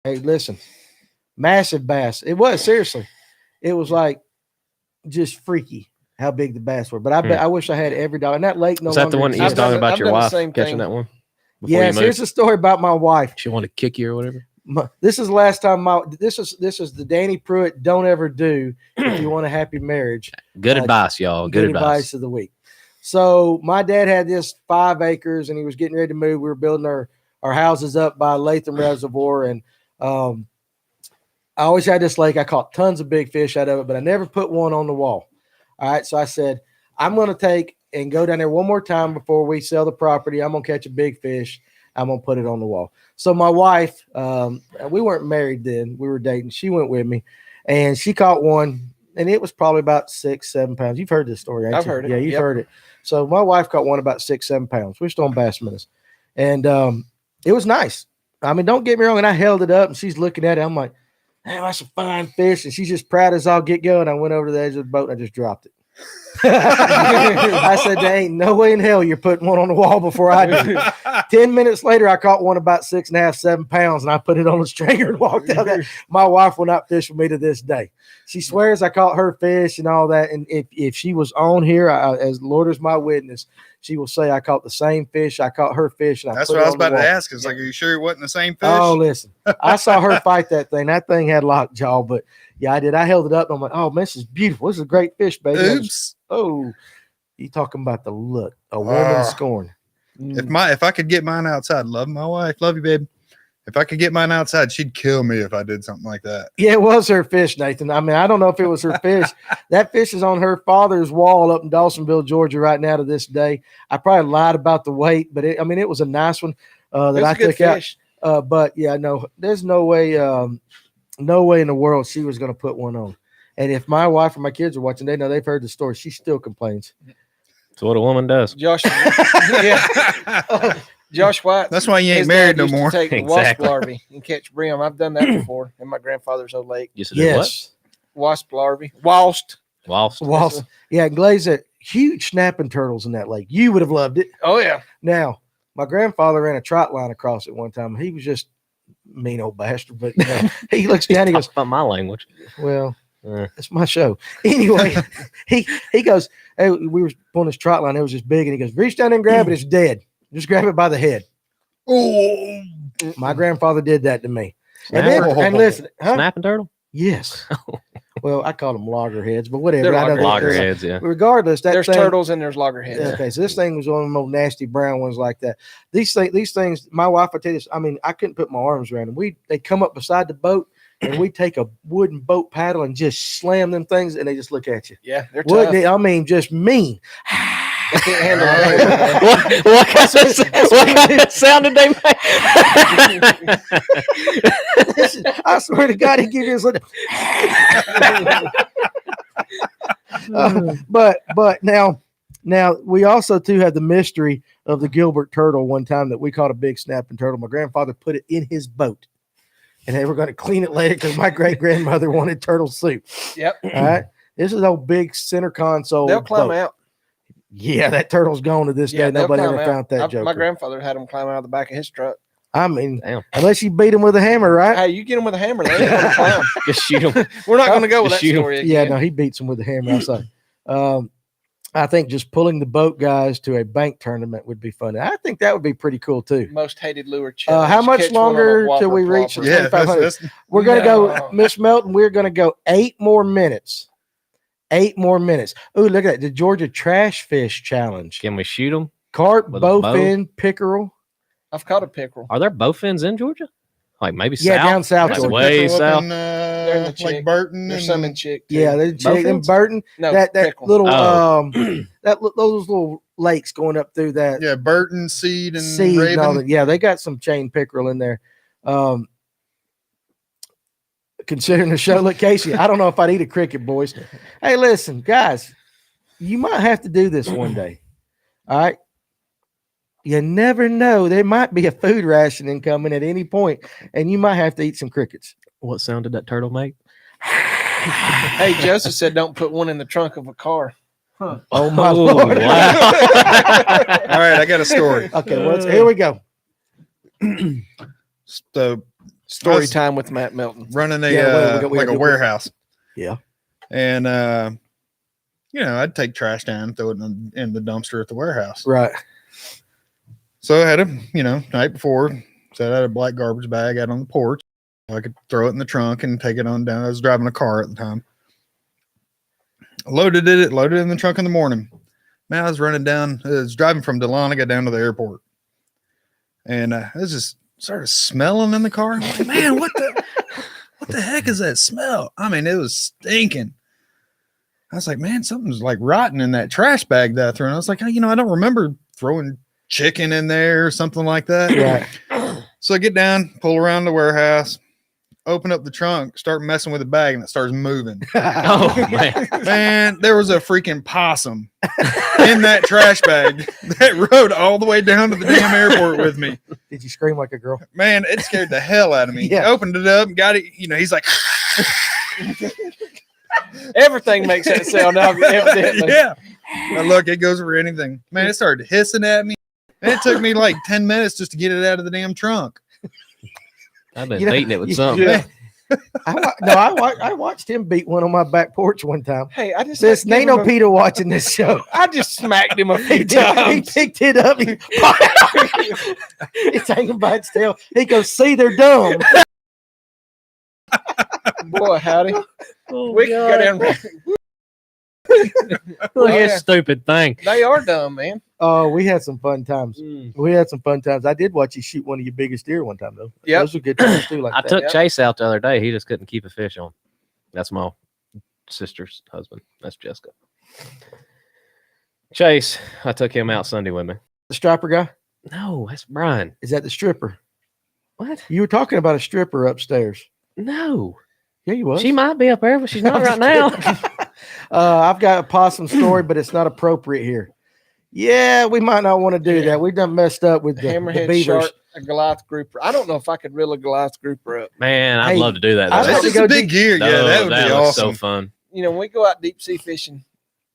Hey, listen. Massive bass. It was seriously. It was like just freaky how big the bass were. But I bet I wish I had every dollar. And that lake no Is that the longer one that you was exists. talking I've done about your the wife same catching thing. that one? Yes, here's a story about my wife. She wanted to kick you or whatever. This is the last time this is the Danny Pruitt don't ever do if you want a happy marriage. Good advice, y'all. Good advice. of the week. So my dad had this 5 acres and he was getting ready to move. We were building our houses up by Latham Reservoir. And I always had this lake. I caught tons of big fish out of it, but I never put one on the wall. All right. So I said, I'm going to take and go down there one more time before we sell the property. I'm going to catch a big fish. I'm going to put it on the wall. So my wife, we weren't married then. We were dating. She went with me and she caught one. And it was probably about 6-7 pounds. You've heard this story, ain't I've you? heard it. Yeah, you've Yep. heard it. So my wife caught one about 6-7 pounds. We're still on Bass Minutes. And it was nice. I mean, don't get me wrong. And I held it up and she's looking at it. I'm like, hey, that's a fine fish. And she's just proud as I'll get going. I went over to the edge of the boat and I just dropped it. I said, there ain't no way in hell you're putting one on the wall before I do. 10 minutes later, I caught one about 6.5, 7 pounds, and I put it on a stringer and walked out there. My wife will not fish with me to this day. She swears I caught her fish and all that. And if she was on here, as Lord is my witness, she will say I caught the same fish. I caught her fish. And That's put what it I was on the about to wall. ask. It's like, are you sure it wasn't the same fish? Oh, listen, I saw her fight that thing. That thing had lockjaw, but yeah, I did. I held it up. And I'm like, oh, man, this is beautiful. This is a great fish, baby. Oops. Oh, You talking about the look, a woman scorn. If I could get mine outside, love my wife, love you, babe. If I could get mine outside, she'd kill me if I did something like that. Yeah, it was her fish, Nathan. I mean, I don't know if it was her fish. That fish is on her father's wall up in Dawsonville, Georgia, right now to this day. I probably lied about the weight, but it was a nice one that I took out. But yeah, no, there's no way in the world she was going to put one on. And if my wife or my kids are watching, they know they've heard the story. She still complains. That's what a woman does. Josh, Josh White. That's why you ain't married no more. Take the wasp larvae and catch brim. I've done that before in my grandfather's old lake. Yes. Wasp larvae. Whilst. Yeah, glaze it. Huge snapping turtles in that lake. You would have loved it. Oh, yeah. Now, my grandfather ran a trot line across it one time. He was just mean old bastard, but he looks down. He goes, about my language. Well, it's my show. Anyway, he goes, hey, we were pulling this trot line. It was just big, and he goes, reach down and grab it. It's dead. Just grab it by the head. Oh, my grandfather did that to me. And listen, snapping turtle. Yes. Well, I call them loggerheads, but whatever. Loggerheads, yeah. Regardless, there's turtles and there's loggerheads. Okay, so this thing was one of the old nasty brown ones like that. These things. My wife, I tell you this. I mean, I couldn't put my arms around them. They come up beside the boat, and we take a wooden boat paddle and just slam them things, and they just look at you. Yeah, they're tough. I mean, just mean. They can't handle it. What kind of sound did they make? Listen, I swear to God, he give you this. But now we also too have the mystery of the Gilbert turtle. One time that we caught a big snapping turtle. My grandfather put it in his boat, and they were going to clean it later because my great grandmother wanted turtle soup. Yep. All right. This is a big center console. They'll climb boat. out. Yeah, that turtle's gone to this day. Nobody ever found that joke. My grandfather had them climb out of the back of his truck. I mean, unless you beat them with a hammer, right? Hey, you get them with a hammer, they ain't gonna climb. Just shoot them. We're not going to go with that story again. Yeah, no, he beats them with a hammer outside. I think just pulling the boat guys to a bank tournament would be fun. I think that would be pretty cool too. Most hated lure challenge. How much longer till we reach 2,500? We're going to go, Miss Melton. We're going to go 8 more minutes. 8 more minutes. Oh, look at that. The Georgia Trash Fish Challenge. Can we shoot them? Carp, bowfin, pickerel. I've caught a pickerel. Are there bowfins in Georgia? Like maybe south? Yeah, down south. Like way south. They're in the Chick. Like Burton. There's some in Chick. Too. Yeah, they're Chick and Burton. No, that little those little lakes going up through that. Yeah, Burton, Seed, and Raven. And all that. Yeah, they got some chain pickerel in there. Considering the show, look, Casey, I don't know if I'd eat a cricket, boys. Hey, listen, guys, you might have to do this one day. All right. You never know. There might be a food rationing coming at any point, and you might have to eat some crickets. What sound did that turtle make? Hey, Joseph said don't put one in the trunk of a car. Huh. Oh, my Lord. Wow. All right, I got a story. Okay, well, here we go. So, story time with Matt Melton. Running a warehouse. Yeah. And, I'd take trash down, throw it in the dumpster at the warehouse. Right. So I had night before, so I had a black garbage bag out on the porch. I could throw it in the trunk and take it on down. I was driving a car at the time. Loaded it in the trunk in the morning. Man, I was driving from Dahlonega down to the airport. And I was just started smelling in the car. I'm like, man, what the heck is that smell? I mean, it was stinking. I was like, man, something's like rotten in that trash bag that I threw. And I was like, I don't remember throwing chicken in there or something like that. Right. So I get down, pull around the warehouse, open up the trunk, start messing with the bag, and it starts moving. Oh, man, there was a freaking possum in that trash bag that rode all the way down to the damn airport with me. Did you scream like a girl? Man, it scared the hell out of me. Yeah. Opened it up and got it. He's like, everything makes that sound now. Evidently. Yeah. Now look, it goes for anything. Man, it started hissing at me. And it took me like 10 minutes just to get it out of the damn trunk. I've been beating it with something. Yeah. I watched him beat one on my back porch one time. Hey, I just says ain't no Peter watching this show. I just smacked him a few times. He picked it up. It's hanging by its tail. He goes, see, they're dumb. Boy, howdy. Oh, We can go down. Look at yeah. this stupid thing. They are dumb, man. Oh, we had some fun times. Mm. We had some fun times. I did watch you shoot one of your biggest deer one time, though. Yep. Those were good times, too. Like I that. took Yep. Chase out the other day. He just couldn't keep a fish on. That's my sister's husband. That's Jessica. Chase, I took him out Sunday with me. The stripper guy? No, that's Brian. Is that the stripper? What? You were talking about a stripper upstairs. No. Yeah, you was. She might be up there, but she's not right now. I've got a possum story, but it's not appropriate here. Yeah, we might not want to do that. We've done messed up with the Hammerhead beavers. shark, a Goliath grouper. I don't know if I could reel a Goliath grouper up. Man, I'd Hey, love to do that. I though. love That's to just go a big gear. Yeah, No, that would be looks awesome. so fun. You know, when we go out deep sea fishing,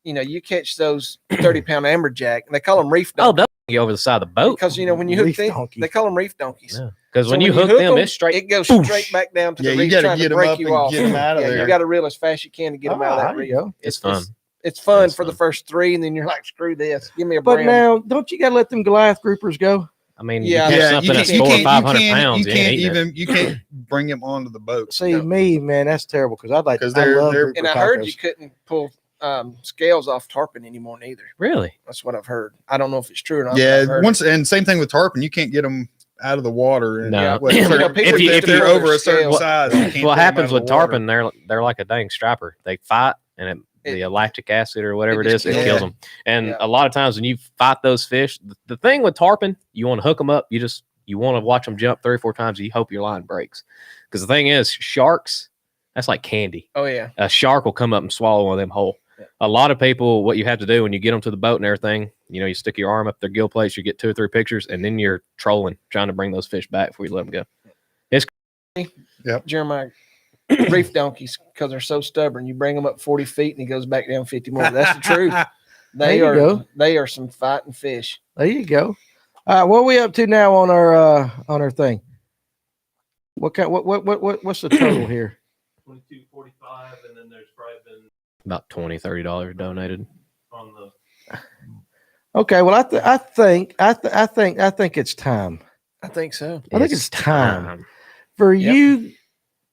you know, you catch those 30-pound amberjack, and they call them reef Oh, donkeys. they'll go over the side of the boat. Because, you know, when you hook Reef them, donkey. they call them reef donkeys. Yeah. Because So when you hook them, it's straight. It goes Boosh. straight back down to Yeah, the you reef, gotta trying get to 'em break up you and off. get 'em out of Yeah, there. you got to reel as fast as you can to get them out of that there reef. you go. It's fun. It's fun It's for the fun. first three, and then you're like, screw this. Give me a But brown. now, don't you got to let them Goliath groupers go? I mean, Yeah, you catch yeah, something that's 400 or 500 pounds. You You ain't can't eating it. even. You can't bring him onto the boat See, No. me, man, that's terrible because I'd like 'Cause I love they're- grouper And I heard tacos. you couldn't pull scales off tarpon anymore neither. Really? That's what I've heard. I don't know if it's true or not. but Yeah, I've heard once and same thing with tarpon. You can't get them out of the water. And No. what, You know, certain- people if, used if to they're pull their over a certain scale- size, you can't take What 'em happens out of with the water. tarpon? They're like a dang striper. They fight, and the lactic acid or whatever It it just is, it kills kills them. them. And Yeah. a lot of times when you fight those fish, the thing with tarpon, you want to hook them up. You want to watch them jump 3 or 4 times. And you hope your line breaks. Because the thing is, sharks, that's like candy. Oh yeah. A shark will come up and swallow one of them whole. Yeah. A lot of people, what you have to do when you get them to the boat and everything, you know, you stick your arm up their gill plates, you get 2 or 3 pictures, and then you're trolling, trying to bring those fish back before you let them go. Jeremiah, reef donkeys, because they're so stubborn. You bring them up 40 feet and he goes back down 50 more. That's the truth. There you go. They are some fighting fish. There you go. All right, what are we up to now on our thing? What's the total here? 22.45, and then there's probably been About $20, $30 donated. on the Okay, well, I think it's time. I think so. I think it's time. For Yep. you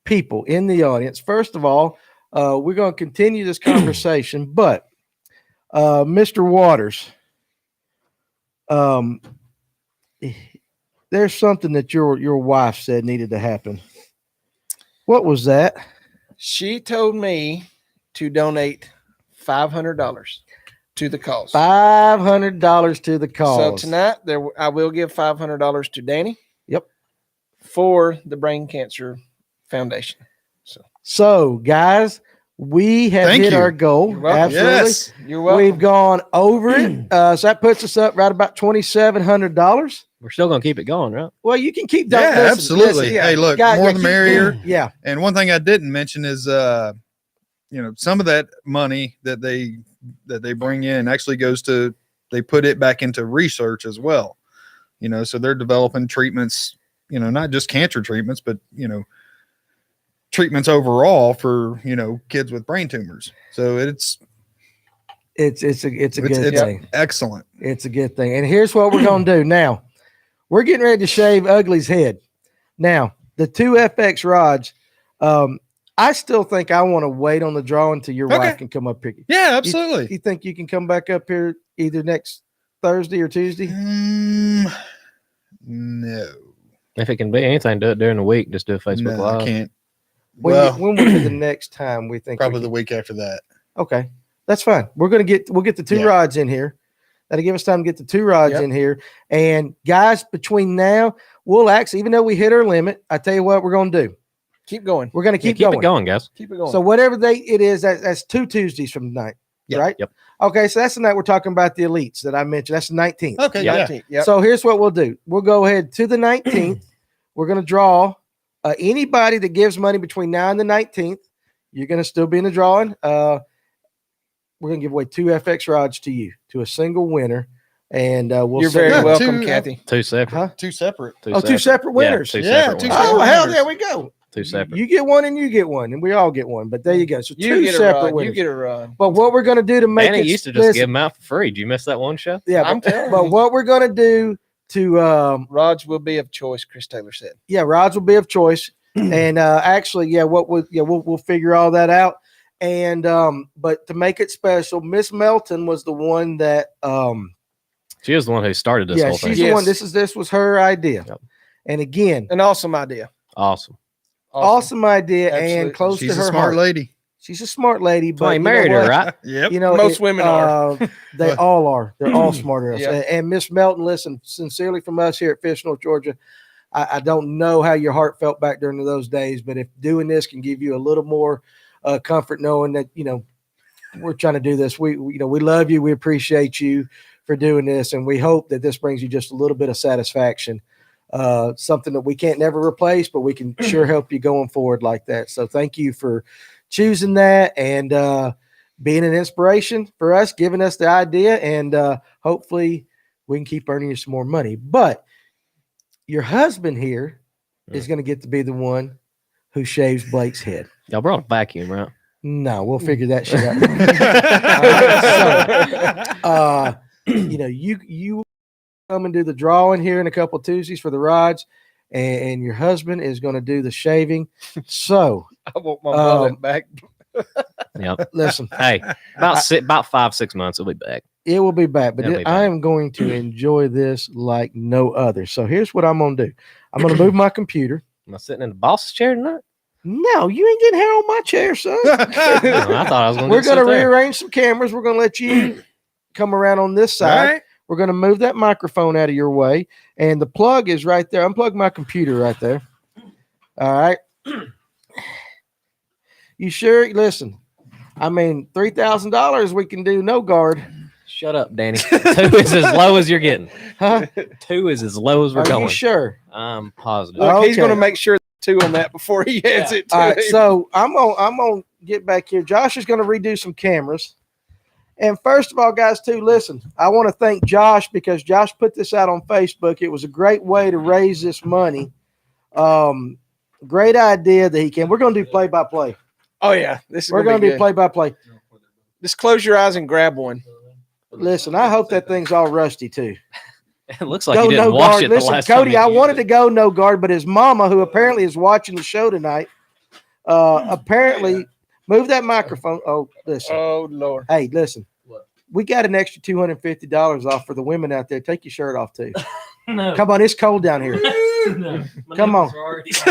people in the audience, first of all, we're going to continue this conversation, but Mr. Waters, there's something that your wife said needed to happen. What was that? She told me to donate $500 to the cause. $500 to the cause. So tonight, I will give $500 to Danny. Yep. For the Brain Cancer Foundation. So, guys, we have Thank hit you. our goal. You're welcome. Absolutely. Yes. You're welcome. We've gone over it. So that puts us up right about $2,700. We're still going to keep it going, right? Well, you can keep Yeah, listen, absolutely. listen, yeah. Hey, look, Guys, more yeah, the keep- merrier. Yeah. And one thing I didn't mention is, some of that money that they bring in actually goes to, they put it back into research as well. So they're developing treatments, not just cancer treatments, but treatments overall for kids with brain tumors. So it's It's a good it's thing. excellent. It's a good thing. And here's what we're going to do now. We're getting ready to shave Ugly's head. Now, the 2FX rods, I still think I want to wait on the draw until your Okay. wife can come up here. Yeah, absolutely. You think you can come back up here either next Thursday or Tuesday? No, If it can be anything, do it during the week. Just do a Facebook no, Live. I can't. When, Well, when will be the next time we think? probably we the week after that. Okay, that's fine. We'll get the 2 Yeah. rods in here. That'll give us time to get the 2 rods Yep. in here. And guys, between now, we'll actually, even though we hit our limit, I tell you what we're going to do. Keep going. We're going to Yeah, keep going. it going, guys. Keep it going. So whatever date it is, that's 2 Tuesdays from tonight, Yeah. right? Yep. Okay, so that's the night we're talking about the elites that I mentioned. That's the 19th. Okay, Yeah. yeah. 19th. Yep. So here's what we'll do. We'll go ahead to the 19th. We're going to draw anybody that gives money between now and the 19th. You're going to still be in the drawing. We're going to give away 2 FX rods to you, to a single winner. And we'll You're see. very Yeah, welcome, 2, Kathy. 2 separate. Huh? 2 separate. 2 separate winners. Yeah, 2 Yeah, separate 2 ones. separate Oh, hell, winners. there we go. 2 separate. You get one and you get one, and we all get one. But there you go. So You 2 get a separate rod. You winners. get a rod. But what we're going to do to make Danny it used to just listen, give them out for free. Did you miss that one show? yeah, I'm but, telling but you. what we're going to do to Rods will be of choice, Chris Taylor said. yeah, rods will be of choice. And actually, yeah, we'll figure all that out. And but to make it special, Miss Melton was the one that She was the one who started this whole thing. she's the one. This was her idea. Yep. And again, An awesome idea. Awesome. awesome idea Absolutely. and close She's to a her smart heart. lady. She's a smart lady, But but he you know married her, what? right? Yep. You know, Most women are. They all are. They're all smarter than us. Yeah. And Miss Melton, listen, sincerely from us here at Fish North Georgia, I don't know how your heart felt back during those days, but if doing this can give you a little more comfort, knowing that we're trying to do this, we love you, we appreciate you for doing this, and we hope that this brings you just a little bit of satisfaction. Something that we can't never replace, but we can sure help you going forward like that. So thank you for choosing that and being an inspiration for us, giving us the idea, and hopefully we can keep earning you some more money. But your husband here is going to get to be the one who shaves Blake's head. Y'all brought a vacuum, right? No, we'll figure that shit out. You come and do the drawing here in a couple of Tuesdays for the rods, and your husband is going to do the shaving. So I want my mullet back. Yep. listen, Hey, about 5-6 months, it'll be back. it will be back, but It'll be I back. am going to enjoy this like no other. So here's what I'm going to do. I'm going to move my computer. Am I sitting in the boss's chair tonight? No, you ain't getting hair on my chair, son. No, I thought I was going to. We're going to rearrange some cameras. We're going to let you come around on this All side. right. We're going to move that microphone out of your way. And the plug is right there. Unplug my computer right there. All right. You sure? Listen, I mean, $3,000 we can do no guard. Shut up, Danny. 2 is as low as you're getting. Huh? 2 is as low as we're Are going. you sure? I'm positive. Oh, Look, he's going to okay. make sure two on that before he hands it to All right. him. So I'm gonna get back here. Josh is going to redo some cameras. And first of all, guys, too, listen, I want to thank Josh because Josh put this out on Facebook. It was a great way to raise this money. Great idea that he can. We're going to do play-by-play. Oh, yeah. This is We're going to do good. play-by-play. Just close your eyes and grab one. Listen, I hope that thing's all rusty, too. It looks like you didn't wash guard. it the Listen, last Cody, time. I wanted to go no guard, but his mama, who apparently is watching the show tonight, apparently move that microphone. Oh, listen. Oh, Lord. Hey, listen. We got an extra $250 off for the women out there. Take your shirt off too. No. Come on, it's cold down here. No. Come on. That's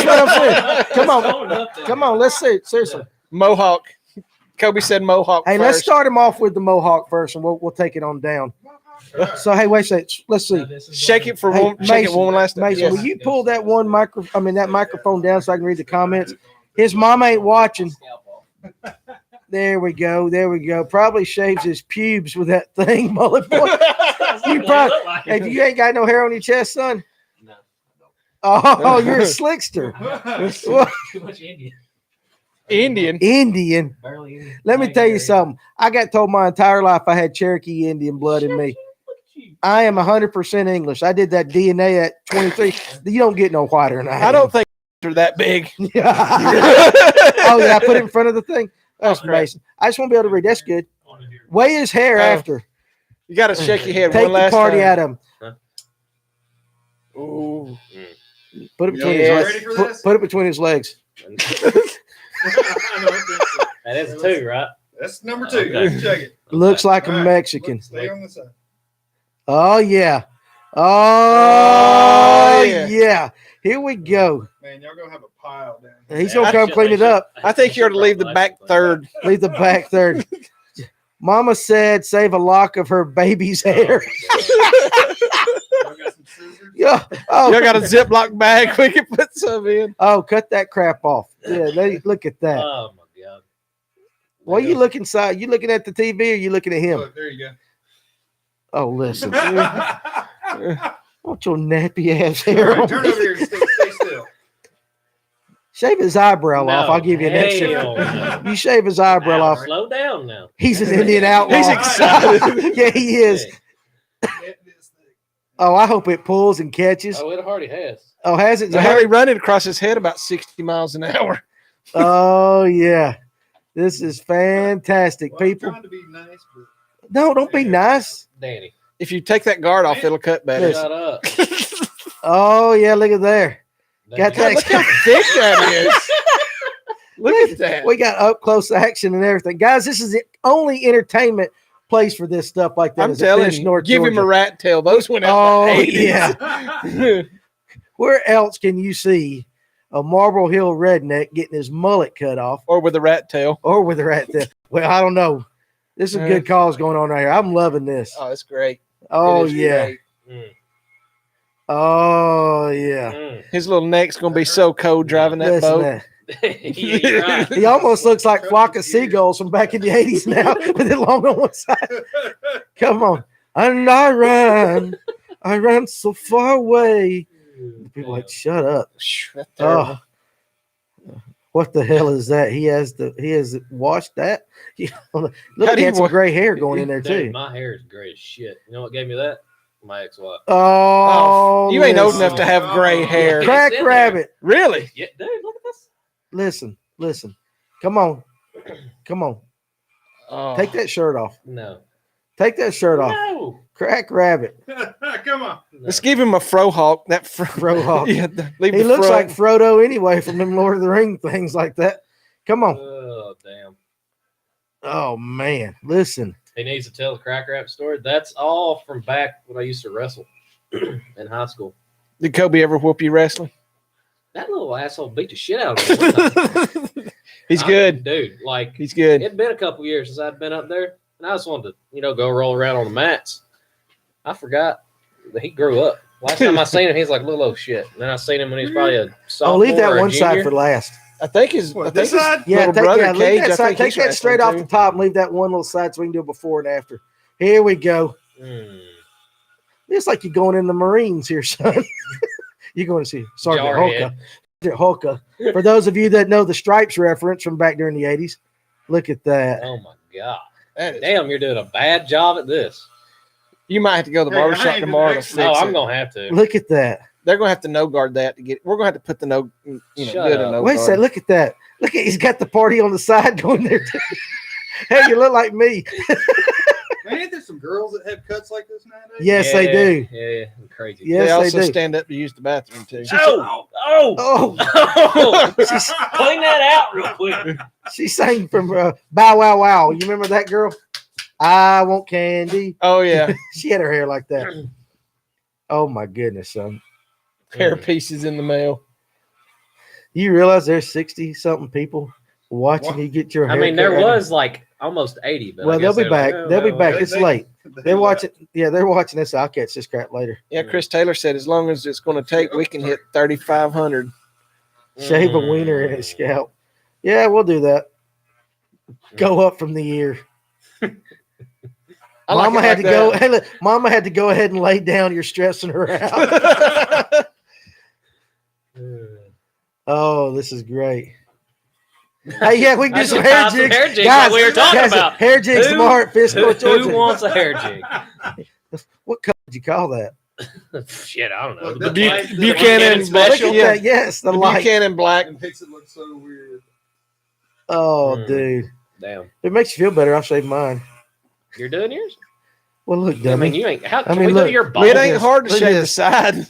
what I'm saying. Come on, come on. Let's see it. Seriously. Mohawk. Kobe said Mohawk. Hey, let let's start him off with the Mohawk first, and we'll take it on down. So hey, wait a second. Let's see. Shake it for Hey, one. Shake it one last time. Mason, Yes. will you pull that that microphone down so I can read the comments? His mom ain't watching. There we go. There we go. Probably shaves his pubes with that thing, mullet boy. Hey, you ain't got no hair on your chest, son? No. Oh, you're a slickster. Too much Indian. Indian. Indian. Barely Indian. Let me tell you something. I got told my entire life I had Cherokee Indian blood in me. I am 100% English. I did that DNA at 23. You don't get no whiter than I I don't think they're that big. Oh, yeah. I put it in front of the thing. That's Oh, crap. Mason. I just want to be able to read. That's good. Weigh his hair after. You got to shake your head Take one the last party time. out of him. Ooh. Put it between Yes. his legs. Put it between his legs. That is 2, right? That's number 2. Okay. Check it. Looks like a All right. Mexican. Stay on the side. Oh yeah. Oh Oh, yeah. yeah. Here we go. Man, y'all gonna have a pile down here. He's gonna come clean it up. I think you ought to leave the back third. Leave the back third. Mama said save a lock of her baby's hair. Y'all got some scissors? Yeah. You Oh, got a Ziploc bag we can put some in. oh, cut that crap off. Yeah, look at that. Oh my god. Well, you look inside. You looking at the TV or you looking at him? Look, there you Oh, listen. go. Want your nappy ass All hair right, on turn me? over here and stay still. Shave his eyebrow off. No, I'll give you an extra. hell no. You shave his eyebrow Now, off. slow down now. He's an Indian outlaw. He's excited. Yeah, he is. Oh, I hope it pulls and catches. Oh, it already has. Oh, has it? So Harry running across his head about 60 miles an hour. Oh, yeah. This is fantastic, Well, I'm people. trying to be nice, but No, don't be nice. Danny. If you take that guard off, it'll cut better. Yes. Shut up. Oh, yeah, look at there. Got God, that. look how thick that is. Look at that. We got up close action and everything, guys. This is the only entertainment place for this stuff like that. I'm is a telling Finch, you, North give him a Georgia. rat tail. Those went out. Oh in the 80s. yeah. Where else can you see a Marble Hill redneck getting his mullet cut off, Or with a rat tail. or with a rat tail? Well, I don't know. This is a good cause going on right here. I'm loving this. Oh, it's great. Oh It is yeah. great. Oh yeah. His little neck's gonna be so cold driving that Listen boat. to that. Yeah, you're right. He almost looks like Flock of Seagulls from back in the 80s now with it long on one side. Come on. And I ran so far away. People are like, shut up. That's terrible. Oh, what the hell is that? He has washed that. Look, How do he you had some wa- gray hair going in there Dude, too. my hair is gray as shit. You know what gave me that? My ex-wife. Oh, You ain't old listen. enough to have gray hair. Yeah. Crack It's in rabbit. Really? Yeah, dude, look at this. Listen. Come on. Oh. Take that shirt off. No. Take that shirt off. No. Crack rabbit. Come on. No. Let's give him a frohawk. That Frohawk. Yeah, leave He the looks fro. like Frodo anyway from them Lord of the Ring things like that. Come on. Oh, damn. Oh man. Listen. He needs to tell the crack rap story. That's all from back when I used to wrestle in high school. Did Kobe ever whoop you wrestling? That little asshole beat the shit out of me. one time. He's good. Dude. Like, He's good. it'd been a couple years since I'd been up there, and I just wanted to, go roll around on the mats. I forgot that he grew up. Last time I seen him, he's like little old shit. And then I seen him when he was probably a sophomore. I'll leave that or a one side junior. for last. I think his This side? Yeah, little brother leave Cage. that I side. think Take he's that straight wrestling off the too. top and leave that one little side so we can do a before and after. Here we go. It's like you're going in the Marines here, son. You're going to see Sergeant Jarhead. Holka. For those of you that know the Stripes reference from back during the 80s, look at that. Oh my god! That is- Damn, you're doing a bad job at this. You might have to go to the Hey, I barbershop ain't tomorrow to doing fix No, I'm it. gonna have to. Look at that. They're gonna have to no guard that to get. We're gonna have to put the no. Shut Good up. and no Wait a guard. second. Look at that. Look at he's got the party on the side going there too. Hey, you look like me. Man, ain't there some girls that have cuts like this nowadays? Yes, they do. Yeah, crazy. Yes, they also do. stand up to use the bathroom too. Oh, Oh, clean that out real quick. she sang from Bow Wow Wow. You remember that girl? I want candy. Oh yeah, She had her hair like that. Oh my goodness, son. hair pieces in the mail. You realize there's 60 something people watching you get your hair. I mean, there cut? was like almost 80, but Well, I they'll guess be they're back. like, oh, They'll be well, back. well. It's late. They're watching. Yeah, they're watching this. I'll catch this crap later. Yeah, Chris Taylor said as long as it's going to take, we can hit 3,500. Shave a wiener in his scalp. Yeah, we'll do that. Go up from the ear. I like Mama it had like to go. that. Hey, look, Mama had to go ahead and lay down. You're stressing her out. Oh, this is great. Hey, yeah, we can do I some should hair buy some jigs. hair jigs Guys, like we were talking guys, about. hair jigs Who- tomorrow at Fiscal, Who Georgia. wants a hair jig? What color did you call that? Shit, I don't know. Look, The the Buchanan- Bu- the Buchanan Buchanan special. Look special. at Yeah. that. Yes, the The light. Buchanan black. It makes it look so weird. Oh, Mm. dude. Damn, If it makes you feel better, I'll shave mine. you're doing yours. Well, look, I dummy. mean, you ain't. How can mean, we go look, to your It bald? at ain't this. hard to Look at shave the this. side.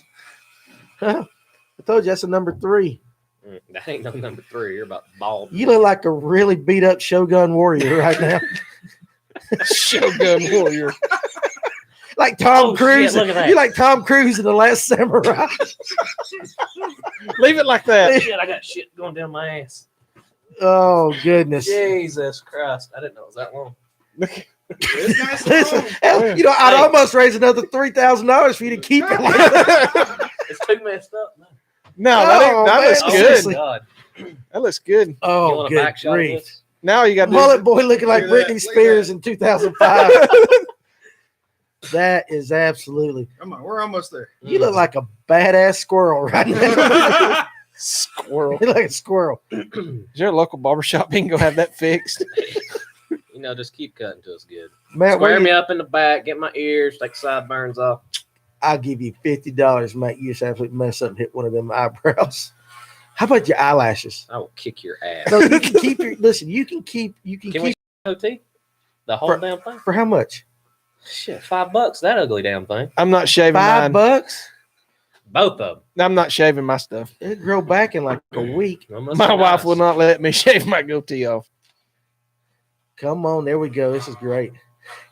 I told you that's a number 3. That ain't no number 3. You're about bald. You look like a really beat up Shogun warrior right now. Shogun warrior. Like Tom Oh, Cruise. shit, look at that. You like Tom Cruise in The Last Samurai. Leave it like that. Shit, I got shit going down my ass. Oh, goodness. Jesus Christ, I didn't know it was that long. It's nice and Listen, long. hell, you know, I'd Hey. almost raise another $3,000 for you to keep it like that. It's too messed up. No. No, Oh, that man. looks Oh, good. seriously. God. That looks good. You Oh, want a good back shot of grief. this? Now you got Mullet boy looking like Look at that, Britney look at Spears that. in 2005. That is absolutely. Come on, we're almost there. You look like a badass squirrel right now. squirrel. You look like a squirrel. Is there a local barbershop you can go have that fixed? Just keep cutting till it's good. Matt, Square me up in the back, get my ears, take the sideburns off. I'll give you $50, Matt. You just absolutely mess up and hit one of them eyebrows. How about your eyelashes? I will kick your ass. No, you can keep your. Listen, you can keep. Can we OT? The whole damn thing? For how much? Shit, $5. That ugly damn thing. I'm not shaving $5? mine. Both of I'm not shaving my stuff. It grow back in like a week. them. My wife will not let me shave my goatee off. Come on, there we go. This is great.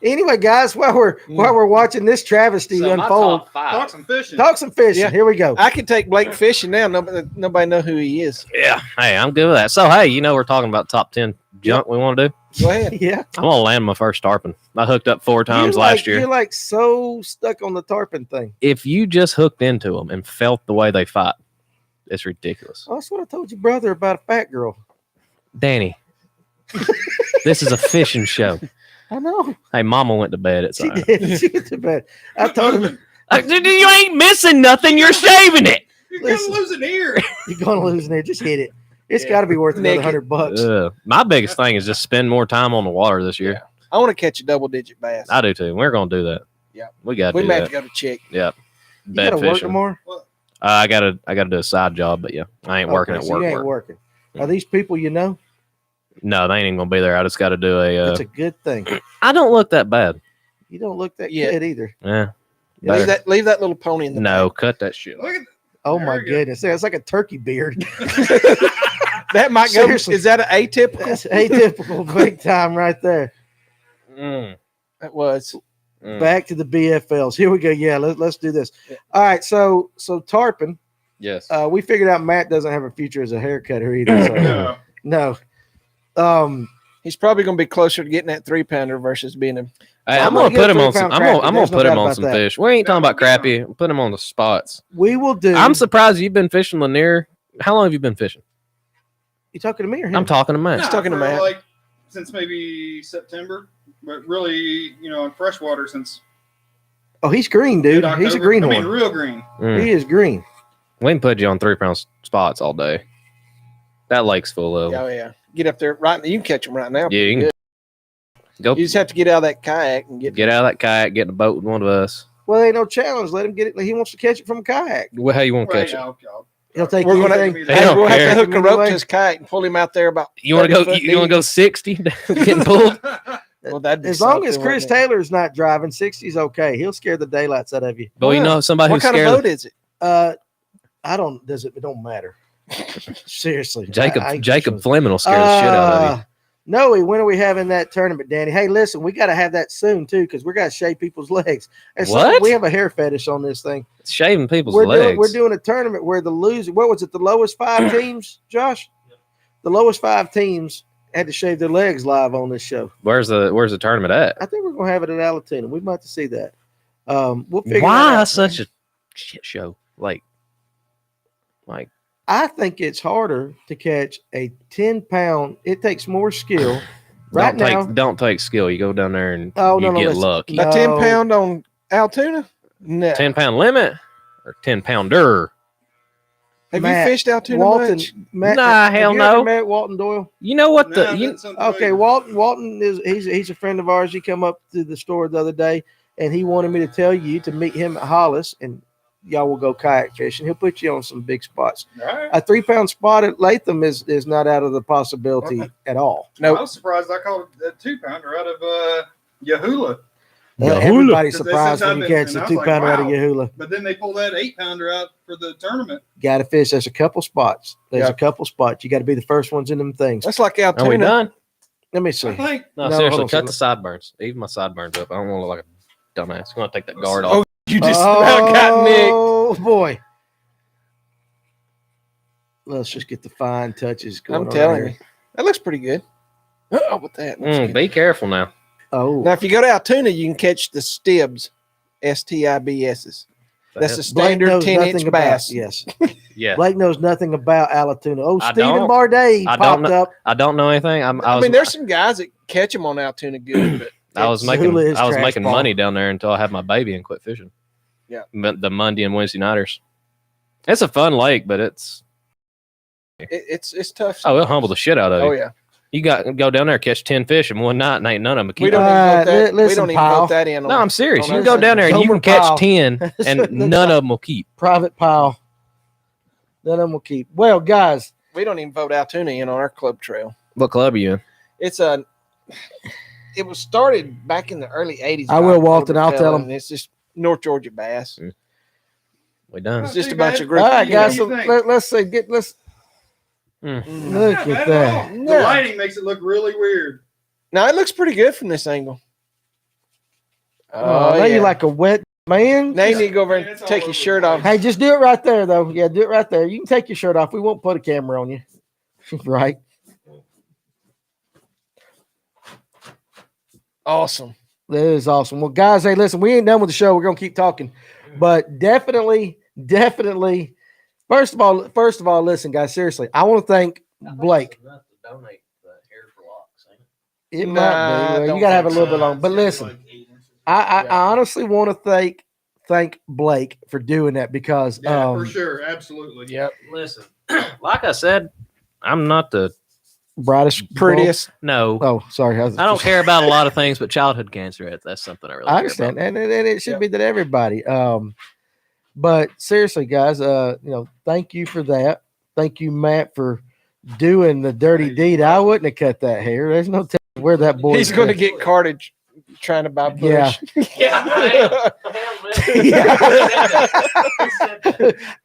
Anyway, guys, while we're watching this travesty unfold, Talk some fishing. talk some fishing. Yeah. Here we go. I could take Blake fishing now. Nobody know who he is. Yeah. Hey, I'm good with that. So, hey, we're talking about top 10 junk we want to do. Go ahead. Yeah. I'm going to land my first tarpon. I hooked up 4 times last year. You're like so stuck on the tarpon thing. If you just hooked into them and felt the way they fight, it's ridiculous. Oh, that's what I told your brother about a fat girl. Danny, this is a fishing show. I know. Hey, Mama went to bed at She time. did. She went to bed. I told him You ain't missing nothing. You're shaving it. You're going to lose an ear. you're going to lose in there. Just hit it. It's Yeah. got to be worth another Naked. $100. My biggest thing is just spend more time on the water this year. I want to catch a double-digit bass. I do too. We're going to do that. Yeah. We got to We do may have that. to go to check. You Bed got to work fishing. tomorrow? I gotta do a side job, but yeah, I ain't working Okay, at so work. you ain't working. Are these people you know? No, they ain't even gonna be there. I just got to do a. That's a good thing. I don't look that bad. You don't look that Yeah. good either. Yeah. Leave better. that little pony in the No, cut that shit. Look at Oh There my we go. goodness. It's like a turkey beard. That might go. Seriously. Is that an atypical? That's atypical big time right there. Mm, It was. mm. Back to the BFLs. Here we go. Yeah, let's do this. Yeah. All right. So tarpon. Yes. We figured out Matt doesn't have a future as a haircutter either. So no. no. He's probably going to be closer to getting that 3-pounder versus being a. Hey, I'm I'm gonna gonna get put a him on some. 3-pound I'm crappie. gonna There's no put him doubt on about some that. fish. We ain't talking about crappie. Put him on the spots. We will do. I'm surprised you've been fishing Lanier. How long have you been fishing? You talking to me or him? I'm talking to Matt. Just talking to for Matt. like since maybe September, but really, in freshwater since Oh, he's green, dude. mid-October. He's a greenhorn. I mean, real green. Mm. He is green. We can put you on 3-pound spots all day. That lake's full of. Oh yeah, get up there right. You can catch them right now. Yeah, you can go You just have to get out of that kayak and get. get out of that kayak, get in a boat with one of us. Well, ain't no challenge. Let him get it. He wants to catch it from a kayak. Well, how you want to Right catch it? now, He'll take We're gonna- anything. They don't we'll have care. to hook a rope Anyway. to his kayak and pull him out there about. You want to 30 go? foot You want to deep. go 60 getting pulled? Well, that'd be As long as something, Chris wouldn't it? Taylor's not driving, 60's okay. He'll scare the daylights out of you. Well, you know somebody What who's kind of scared. boat is it? I don't. Does it? It don't matter. Seriously, Jacob I Jacob Fleming will scare the shit out of you. No, when are we having that tournament, Danny? Hey, listen, we got to have that soon too, because we're got to shave people's legs. And so What? we have a hair fetish on this thing. It's shaving people's We're legs. doing a tournament where the loser. What was it? The lowest 5 teams, Josh. The lowest 5 teams had to shave their legs live on this show. Where's the tournament at? I think we're gonna have it at Alatina. We might have to see that. We'll figure that Why out. such a shit show? Like I think it's harder to catch a 10-pound. It takes more skill. Right now, don't take skill. You go down there and Oh, you no, get listen. lucky. No. A 10-pound on Altoona? No. 10-pound limit or 10-pounder? Have Matt, you fished Altoona Walton, much? Matt, Nah, have hell you ever no. met Walton Doyle? You know what No, the you, that's something Okay, weird. Walton is he's a friend of ours. He come up to the store the other day, and he wanted me to tell you to meet him at Hollis, and y'all will go kayak fishing. He'll put you on some big spots. All right. A 3-pound spot at Latham is not out of the possibility at all. I No. was surprised I caught a 2-pounder out of Yahula, Everybody's 'Cause they surprised said when you something, catch and the I was like, 2-pounder out of wow. Yahula. but then they pulled that 8-pounder out for the tournament. Got to fish. There's a couple spots. There's Yeah. a couple spots. You got to be the first ones in them things. That's like are we Altoona. done? Let me I see. think No, No, seriously, hold on a cut second. the sideburns. Even my sideburns up. I don't want to look like a dumbass. I'm gonna take that guard Oh, off. you just about got nicked. Oh boy. Let's just get the fine touches going. I'm on telling here. you. That looks pretty good. Oh, with that. looks good. Be careful now. Oh, Now, if you go to Altoona, you can catch the stibs, STIBSs. That's a Blake standard knows 10-inch nothing about- bass. Yes, Yeah. Blake knows nothing about Alatoona. Oh, I Stephen don't. Barday I don't popped know. up. I don't know anything. I I was mean, there's some guys that catch them on Altoona good, but I was it's- making Hula is trash making ball. money down there until I had my baby and quit fishing. Yeah. The Monday and Wednesday nighters. It's a fun lake, but it's it's tough. it'll humble the shit out of you. Oh, yeah. You got go down there, catch 10 fish in one night, and ain't none of them We keep. don't All even right, vote that. We listen, don't even pal. vote that in. No, I'm serious. on You can our go down there and you Homer can catch Powell. 10, and none of them will keep. Private pile. None of them will keep. Well, guys, We don't even vote Altoona in on our club trail. What club are you in? It's a. It was started back in the early '80s. I by will, an Walton. older I'll tell fella, him. and it's just North Georgia bass. We done. It's just a bunch of All group. right, guys. do So you think? let's say let's Mm. look at that. The No. lighting makes it look really weird. Now it looks pretty good from this angle. Oh, now yeah. you like a wet man. Now you need to go over Man, and it's all take over your the shirt place. off. Hey, just do it right there, though. Yeah, do it right there. You can take your shirt off. We won't put a camera on you. Right. Awesome. That is awesome. Well, guys, hey, listen, we ain't done with the show. We're gonna keep talking, but definitely. First of all, listen, guys. Seriously, I want to thank Blake. It Nah, might be. I Well, don't you gotta have a think little so. bit long. But listen, I honestly want to thank Blake for doing that because Yeah, for sure. Absolutely. Yep. Listen, like I said, I'm not the brightest, Prettiest. no. Oh, sorry. I don't care about a lot of things, but childhood cancer, that's something I really I care understand, about. and it should be that everybody. But seriously, guys, thank you for that. Thank you, Matt, for doing the dirty deed. I wouldn't have cut that hair. There's no telling where that boy. He's going to get cartage trying to buy push. Yeah.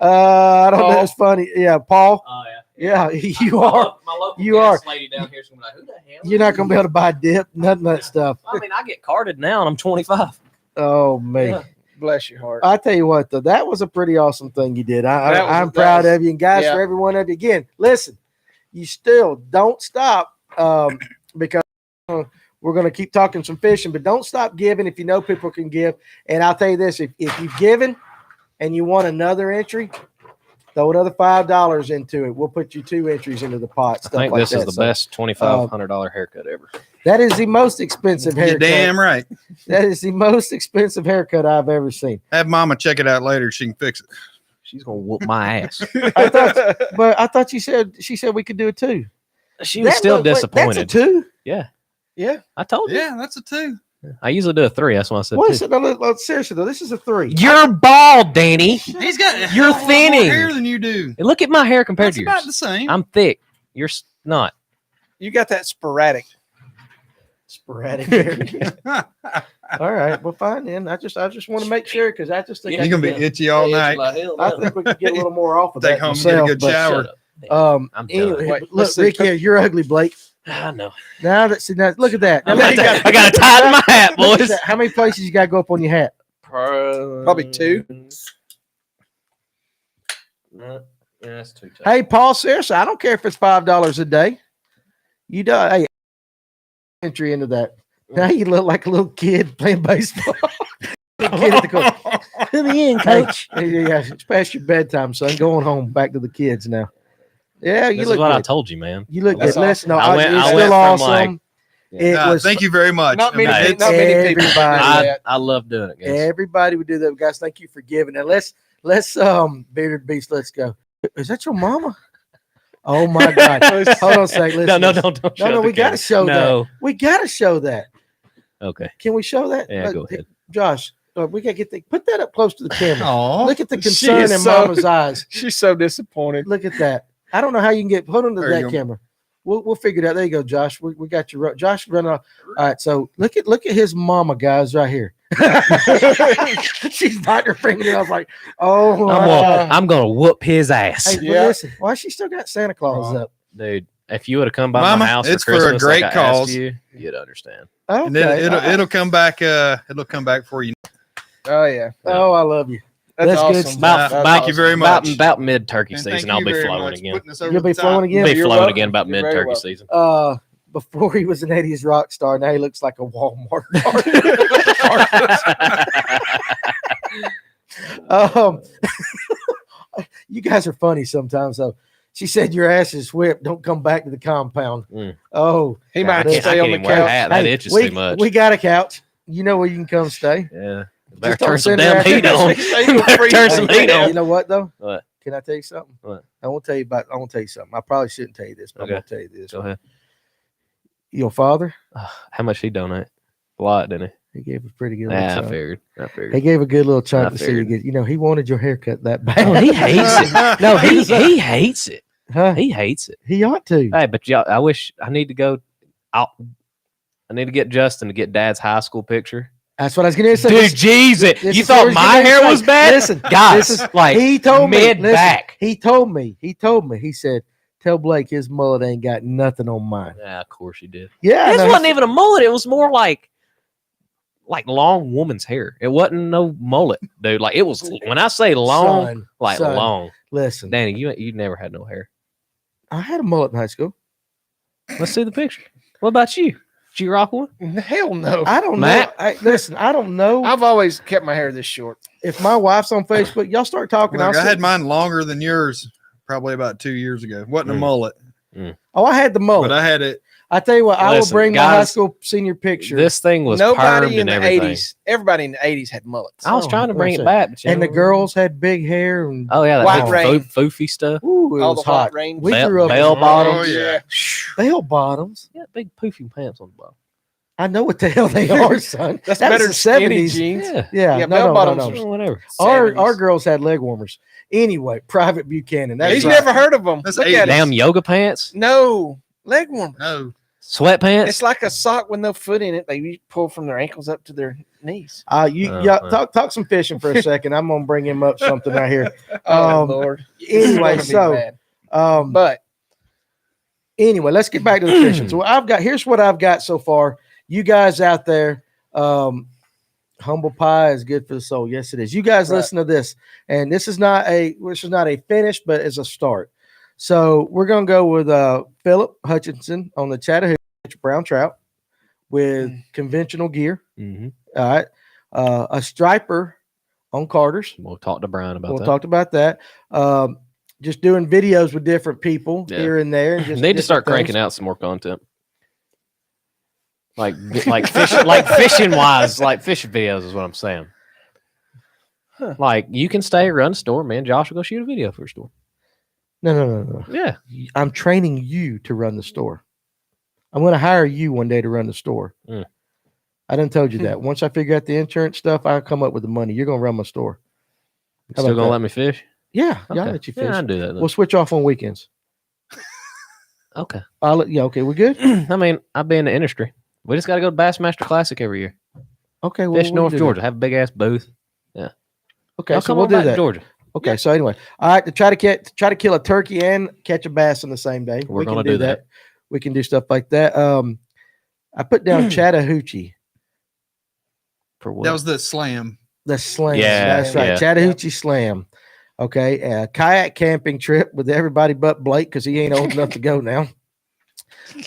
I don't know. Paul. It's funny. Yeah, Paul. Oh yeah. Yeah, you are. My local You gas are. lady down here is gonna be like, who the hell? You're not gonna be able to buy dip, none of that stuff. I mean, I get carded now, and I'm 25. Oh man. Yeah. Bless your heart. I tell you what, though, that was a pretty awesome thing you did. I'm that proud was- of you, and guys, yeah. for every one of you. Again, listen, you still don't stop because we're going to keep talking some fishing, but don't stop giving if you know people can give. And I'll tell you this: if you've given and you want another entry, throw another $5 into it. We'll put you 2 entries into the pot. I Stuff think like this that. is the So best $2,500 haircut ever. that is the most expensive You're haircut. damn right. That is the most expensive haircut I've ever seen. Have Mama check it out later. She can fix it. She's gonna whoop my ass. But I thought she said we could do it too. She was still disappointed. That's a 2. Yeah. I told you. Yeah, that's a 2. I usually do a 3. That's why I said What 2. is it? No, look, seriously though, this is a 3. You're bald, Danny. He's got a You're hell of a lot more thinning. hair than you do. And look at my hair compared That's to about yours. the same. I'm thick. You're not. You got that sporadic. Sporadic hair. All right, well, fine then. I just want to make sure because I just think You're gonna be itchy all night. I think we could get a little more off of Take that home and get a myself, good but, shower. Shut up. I'm done. Anyway, Wait, look, let's see. Ricky, you're ugly, Blake. I know. Now look at that. Now, I got to tie my hat, look at boys. that. How many places you got to go up on your hat? Probably 2. Yeah, that's too tough. Hey, Paul, seriously, I don't care if it's $5 a day. You do. Hey, entry into that. Now you look like a little kid playing baseball. Little kid at the court. To the end, coach. Yeah, it's past your bedtime, son. Going home, back to the kids now. Yeah, you This look is what I good. told you, man. You look That's good. Listen, no, I went- it's I still went from, awesome. like- It was. Thank you very much. Not I mean, many, it's- not many people. everybody- do that. I love doing it, guys. Everybody would do that, guys. Thank you for giving. And let's Bearded Beast. Let's go. Is that your mama? Oh my God! Hold on a second. Listen, No, listen. don't. No, we got to show No. that. We got to show that. Okay. Can we show that? Yeah, go ahead. Josh. We got to put that up close to the camera. Aw. Look at the She concern is in so- Mama's eyes. She's so disappointed. Look at that. I don't know how you can hold on to There you that go. camera. We'll figure it out. There you go, Josh. We got you. Josh, run off. All right. So look at his mama, guys, right here. She's biting her fingernails like, oh my God. I'm gonna whoop his ass, Hey, but Yeah. listen, why she still got Santa Claus up? dude. If you would have come by Mama, my house it's for for a Christmas, great like I asked cause. you'd understand. Okay. And then all right. it'll come back. It'll come back for you. Oh, yeah. Oh, I love you. That's That's good awesome. stuff. That's Thank you very About much. about mid turkey And season, thank I'll you be very flowing much again. putting us over You'll the be top. flowing again. Be You're flowing welcome. again about You're mid very turkey welcome. season. Before he was an 80s rock star, now he looks like a Walmart. You guys are funny sometimes, though. She said your ass is whipped. Don't come back to the compound. Mm. Oh, He I might can't- stay I on can't the even wear a couch. hat. That hey, itches we, too much. we got a couch. You know where you can come stay. Yeah. Better don't turn some send her damn out heat there. on. Stay in the Better freezer. turn some Hey, heat on. you know what though? What? Can I tell you something? What? I want to tell you something. I probably shouldn't tell you this, but Okay. I'm gonna tell you this. Go ahead. Your father, How much he donate? A lot, didn't he gave a pretty good he? little Yeah, I chunk. figured. I He figured. gave a good little I chunk to see you figured. get. You know, he wanted your haircut that bad. Oh, he hates it. No, he hates it. Huh? He hates it. He ought to. Hey, but y'all, I wish I need to go out. I need to get Justin to get Dad's high school picture That's what I was going to say. Dude, Jesus. this You is what I thought was my getting ready hair to was say. bad? Listen, Guys, this is- like he told me. mid Listen, back. he told me. He said, "Tell Blake his mullet ain't got nothing on mine." Yeah, of course you did. Yeah, This no, wasn't even a mullet. It was more like long woman's hair. It wasn't no mullet, dude. Like it was. When I say long, son, like son, long. Listen, Danny, you never had no hair. I had a mullet in high school. Let's see the picture. What about you? Did you rock one? Hell no. I don't Matt? know. Listen, I don't know I've always kept my hair this short. if my wife's on Facebook. Y'all start talking. Look, I'll I had sit- mine longer than yours, probably about 2 years ago. Wasn't a Mm. mullet, Oh, I had the mullet. but I had it. I tell you what, I will Listen, bring my high guys, school senior picture. This thing was Nobody permed in and the everything. 80s, everybody in the 80s had mullets. I was Oh, trying to bring it listen. back, but you and the know- girls had big hair and Oh yeah, that White big rain. foofy stuff. ooh, it All was the white hot. rain. We Bell- grew up bell in bottoms. Oh, yeah. bell bottoms. Yeah, big poofy pants on the bottom. I know what the hell they are, son. That's That was better the than skinny 70s. jeans. Yeah, Yeah, Yeah, no, bell no, bottoms no, are- no. whatever. Our 70s. girls had leg warmers. Anyway, Private Buchanan. That's He's right. never heard of them. That's Look 80s. at it. Damn yoga pants, No, leg warmer. No, sweatpants. It's like a sock with no foot in it. They pull from their ankles up to their knees. Talk some fishing for a second. I'm gonna bring him up something right here. Oh Um, Lord. This is Anyway, gonna be so bad. but anyway, let's get back to the fishing. So here's what I've got so far. You guys out there, humble pie is good for the soul. Yes, it is. You guys Right. listen to this, and this is not a finish, but it's a start. So we're gonna go with Philip Hutchinson on the Chattahoochee brown trout with conventional gear. Mhm. All right, a striper on Carter's. We'll talk to Brian about We'll that. talk about that. Just doing videos with different people Yeah. here and there. And just Need to start different cranking things. out some more content. Like fishing wise, like fishing videos is what I'm saying. Huh. Like you can stay run a store, man. Josh will go shoot a video for a store. No. Yeah. I'm training you to run the store. I'm going to hire you one day to run the store. Mm. I done told you that. Once I figure out the insurance stuff, I'll come up with the money. You're going to run my store. How Still about gonna that? let me fish? Yeah, Okay. I'll let you fish. Yeah, I'll do that then. We'll switch off on weekends. Okay. I'll let you. Okay, we good? I mean, I'll be in the industry. We just got to go to Bassmaster Classic every year. Okay, well, Fish we'll North do Georgia. Have a big ass booth. that. Okay, Y'all so come we'll on do back to that. Georgia. Okay, so anyway, all right, to try to kill a turkey and catch a bass on the same day. We're we can gonna do do that. that. We can do stuff like that. I put down Chattahoochee. For what? that was the slam. The slam. Yeah, That's right. yeah. Chattahoochee slam. Okay. Kayak camping trip with everybody but Blake because he ain't old enough to go now.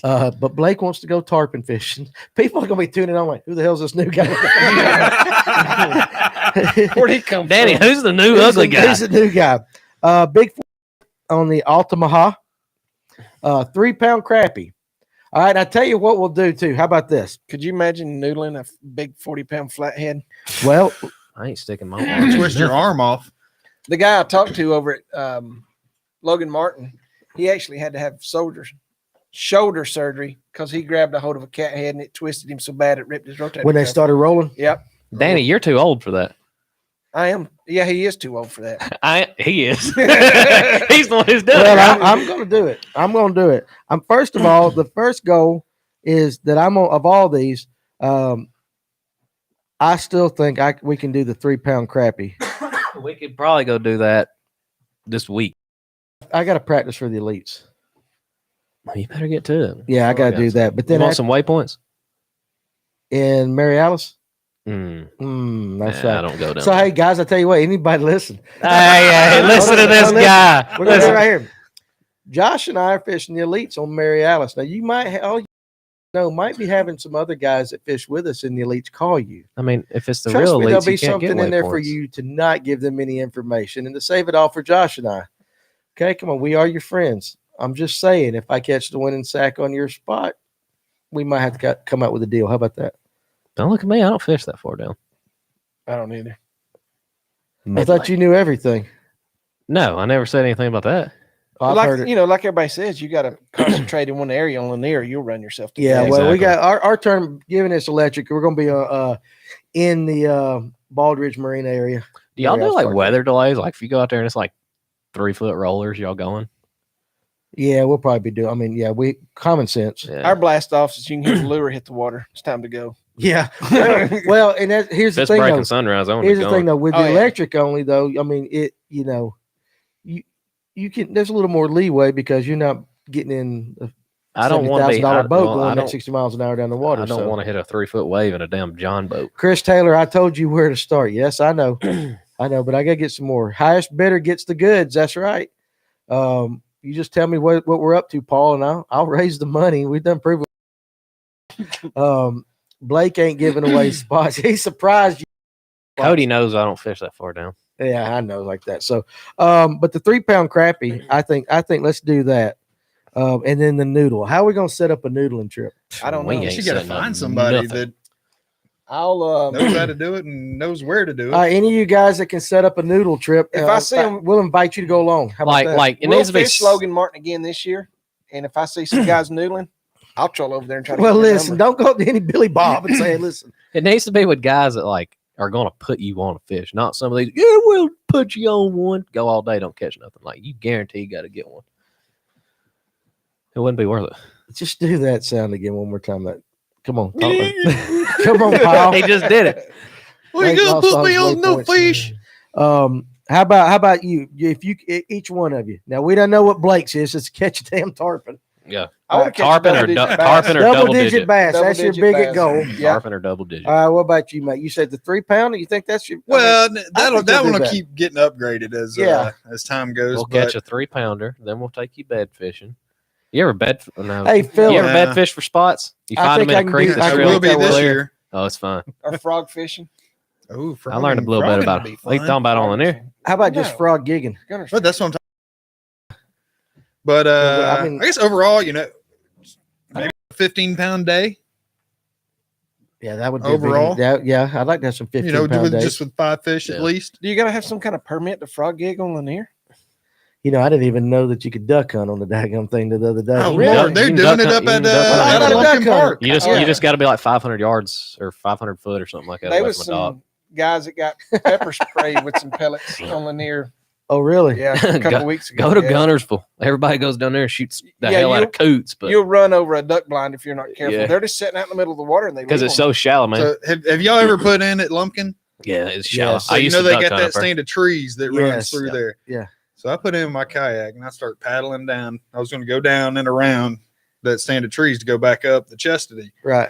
But Blake wants to go tarpon fishing. People are gonna be tuning on like, who the hell's this new guy? Where'd he come Danny, from? who's the new ugly guy? He's the new guy. Big on the Altamaha. 3-pound crappie. All right, I tell you what we'll do too. How about this? Could you imagine noodling a big 40-pound flathead? Well, I ain't sticking my arm. Twist your arm off. The guy I talked to over at Logan Martin, he actually had to have shoulder surgery because he grabbed a hold of a cat head and it twisted him so bad it ripped his rotator when they cuff. started rolling, Yep, Danny, you're too old for that. I am. Yeah, he is too old for that. He is. He's the one who's done it. well, I'm going to do it. I'm going to do it. I'm first of all, the first goal is that I'm on, of all these. I still think we can do the 3-pound crappie. We could probably go do that this week. I got to practice for the elites. You better get to it. Yeah, I Oh, got to do that. But You then want some waypoints? in Mary Alice, Mm. that's I right. don't go down. So there. hey guys, I tell you what, anybody listen. Hey, listen to this Listen. guy. We're gonna do it Listen. right here. Josh and I are fishing the elites on Mary Alice. Now you might might be having some other guys that fish with us in the elites call you. I mean, if it's the Trust real me, elites, there'll be you can't something get in there for waypoints. you to not give them any information and to save it all for Josh and I. Okay, come on, we are your friends. I'm just saying, if I catch the winning sack on your spot, we might have to come out with a deal. How about that? Don't look at me. I don't fish that far down. I don't either. I thought you knew everything. No, I never said anything about that. I've like heard it. like everybody says, you got to concentrate in one area on Lanier. You'll run yourself to Yeah, death. well, we Exactly. got our term giving us electric. We're going to be in the Baldridge Marine area. Do y'all Yeah, do like Park. weather delays? Like if you go out there and it's like 3-foot rollers, y'all going? Yeah, we'll probably be doing. I mean, yeah, we common sense. Yeah. Our blast offs is you can hear the lure hit the water. It's time to go. Yeah. Well, and here's the Fist thing breaking though. sunrise only. Here's the thing though, with Oh, the yeah. electric only though, I mean you can there's a little more leeway because you're not getting in a I don't want to be $70,000 boat well, going I at don't, 60 miles an hour down the water. I don't so. want to hit a 3-foot wave in a damn John boat. Chris Taylor, I told you where to start. Yes, I know. I know, but I gotta get some more. Highest bidder gets the goods. That's right. You just tell me what we're up to, Paul, and I'll raise the money. We've done pretty well. Blake ain't giving away spots. He's surprised you. Cody knows I don't fish that far down. Yeah, I know, like that. So, but the 3-pound crappie, I think let's do that. And then the noodle. How are we gonna set up a noodling trip? I don't We know. ain't You got to setting up find somebody nothing. that I'll knows how to do it and knows where to do it. Any of you guys that can set up a noodle trip, If I see 'em- we'll invite you to go along. How about that? Like it we'll needs to be fish Logan Martin again this year, and if I see some guys noodling, I'll troll over there and try to. Well, get their listen, number. don't go up to any Billy Bob and say, listen. It needs to be with guys that like are going to put you on a fish, not some of these. Yeah, we'll put you on one. Go all day, don't catch nothing. Like you guarantee you got to get one. It wouldn't be worth it. Just do that sound again one more time. Come on. Come on, pal. He just did it. Well, you gonna put me on no fish? How about you? If you each one of you. Now we don't know what Blake's is. It's catch a damn tarpon. Yeah, I want to catch tarpon or double-digit bass. tarpon or double digit. bass. Double That's your digit biggest bass. goal. Yeah. Tarpon or double digit. All right. What about you, mate? You said the 3-pounder. You think that's your? Well, think that you'll one do will that. keep getting upgraded as as time goes. We'll but catch a 3-pounder, then we'll take you bed fishing. You ever bed? No. Hey, Phil. You ever Yeah. bed fish for spots? You I find them think I in a can creek do- that's I really will be really this clear. year. Oh, it's fun. Or frog fishing. Oh, I learned a little bit about it. What you talking about on the near? How about just No. frog gigging? But that's what I'm talking. But I I mean- guess overall, maybe a 15-pound day. Yeah, that would be Overall? yeah, I'd like to have some 15 pound with, days. just with 5 fish Yeah. at least. Do you got to have some kind of permit to frog gig on Lanier? I didn't even know that you could duck hunt on the daggum thing the other day. Oh, really? Lord, they're You can doing duck it hunt- up you at can duck hunt. I'm not a Lumpkin duck hunter. Park. You just Oh, you yeah. just got to be like 500 yards or 500 foot or something like that There away was from a dog. some guys that got pepper sprayed with some pellets on Lanier. Oh, really? Yeah, a couple weeks ago. Go to yeah. Gunnersville. Everybody goes down there and shoots the Yeah, hell out of coots, but You'll run over a duck blind if you're not careful. Yeah. They're just sitting out in the middle of the water and they because leave it's them. so shallow, man. So have y'all ever put in at Lumpkin? Yeah, it's shallow. Yes. So I you used know to they duck got hunt that up there. stand of trees that runs Yes. through Yeah. there. Yeah. So I put in my kayak and I start paddling down. I was going to go down and around that stand of trees to go back up the Chastity. Right.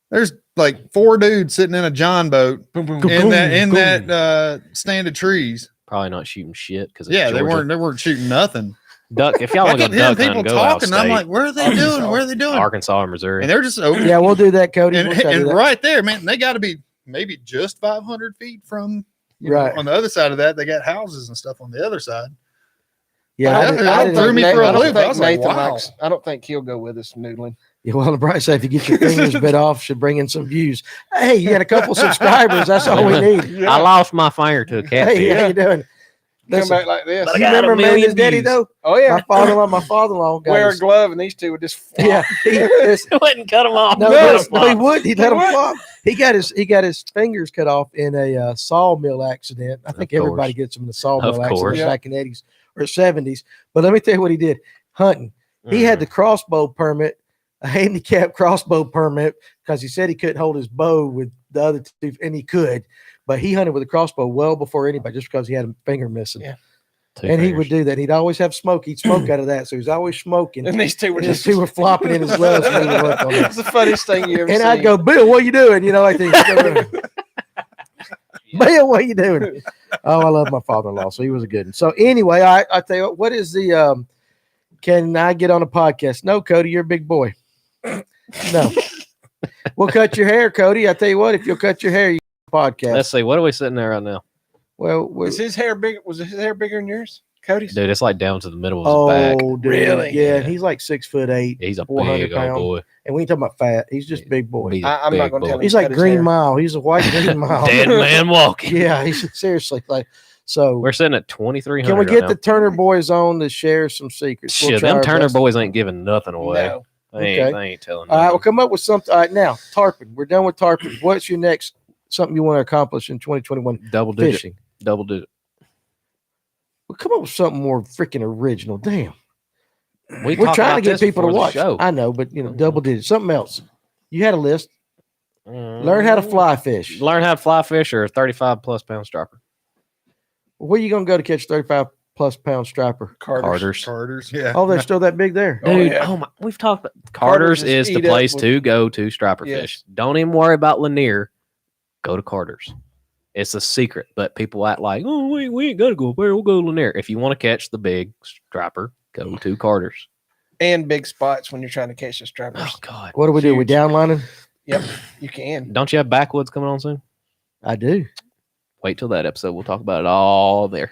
There's like 4 dudes sitting in a John boat Boom, boom, in Boom, that stand of trees. Probably not shooting shit because Yeah, they weren't shooting nothing. duck. If y'all I want to kept go hearing duck people hunting, go out talking. I'm like, where are they Arkansas. doing? Where are they doing? Arkansas or Missouri. And they're just over. Yeah, we'll do that, Cody. and, We'll try to do and that. right there, man, they got to be maybe just 500 feet from. Right. On the other side of that, they got houses and stuff on the other side. Yeah, I didn't- threw me for a I don't loop. I think was like, Nathan wow. likes. I don't think he'll go with us noodling. Yeah, well, the bright side, if you get your fingers bit off, should bring in some views. Hey, you got a couple subscribers. That's all we need. I lost my finger to a catfish. Hey, how you doing? Come Listen, back like this. But I you got remember a million Amanda's daddy views. though? Oh yeah. My father-in-law got Wear a his- glove and these two would just. Flop. Yeah, he wouldn't cut them off. no, Let 'em no, he flop. would. He let him would. flop. He got his fingers cut off in a sawmill accident. I think Of course. everybody gets them in a sawmill Of accident course. back in the 80s or 70s. But let me tell you what he did. Hunting. He had the crossbow permit, a handicap crossbow permit, because he said he couldn't hold his bow with the other two, and he could. But he hunted with a crossbow well before anybody, just because he had a finger missing. Yeah. Two And he fingers. would do that. He'd always have smoke. He'd smoke out of that. So he was always smoking. And these two were And his just. two were flopping in his gloves when he would work on it. It's the funniest thing you ever And seen. I'd go, Bill, what you doing? Like that. Bill, what you doing? Oh, I love my father-in-law. So he was a good one. So anyway, I tell you what is the can I get on a podcast? No, Cody, you're a big boy. No. We'll cut your hair, Cody. I tell you what, if you'll cut your hair, you can podcast. Let's see. What are we sitting there right now? Well, Is his hair big? Was his hair bigger than yours, Cody's? Dude, it's like down to the middle of his back. dude. Really? Yeah, Yeah. and he's like 6'8", He's a 400 big old pound. boy. and we ain't talking about fat. He's just a big boy. He's a I'm not big gonna boy. tell him. He's cut like his Green hair. Mile. He's a white Green Mile. Dead man walking. Yeah, he's seriously like. So We're sitting at 2,300. can we right get now. the Turner boys on to share some secrets? We'll Shit? try Them our Turner best. boys ain't giving nothing away. No. They ain't telling. All right, we'll nothing. come up with something. All right, now tarpon. We're done with tarpon. What's your next something you want to accomplish in 2021? Double digit. Fishing. Double digit. We'll come up with something more freaking original. Damn, We we're talked trying about to get this people to before the watch. show. I know, but double digit. Something else. You had a list. Learn how to fly fish. Learn how to fly fish or a 35+ pound striper. Where you gonna go to catch 35+ pound striper? Carter's. Carter's, yeah. Oh, they're still that big there. Oh, Dude, yeah. oh my, we've talked about Carter's is the eat up place with- to go to striper Yes. fish. Don't even worry about Lanier. Go to Carter's. It's a secret, but people act like, oh, we ain't gonna go up there. We'll go to Lanier. If you want to catch the big striper, go to Carter's. And big spots when you're trying to catch the strappers. Oh God, What do we do? We Huge. downlining? Yep, you can. don't you have backwoods coming on soon? I do. Wait till that episode. We'll talk about it all there.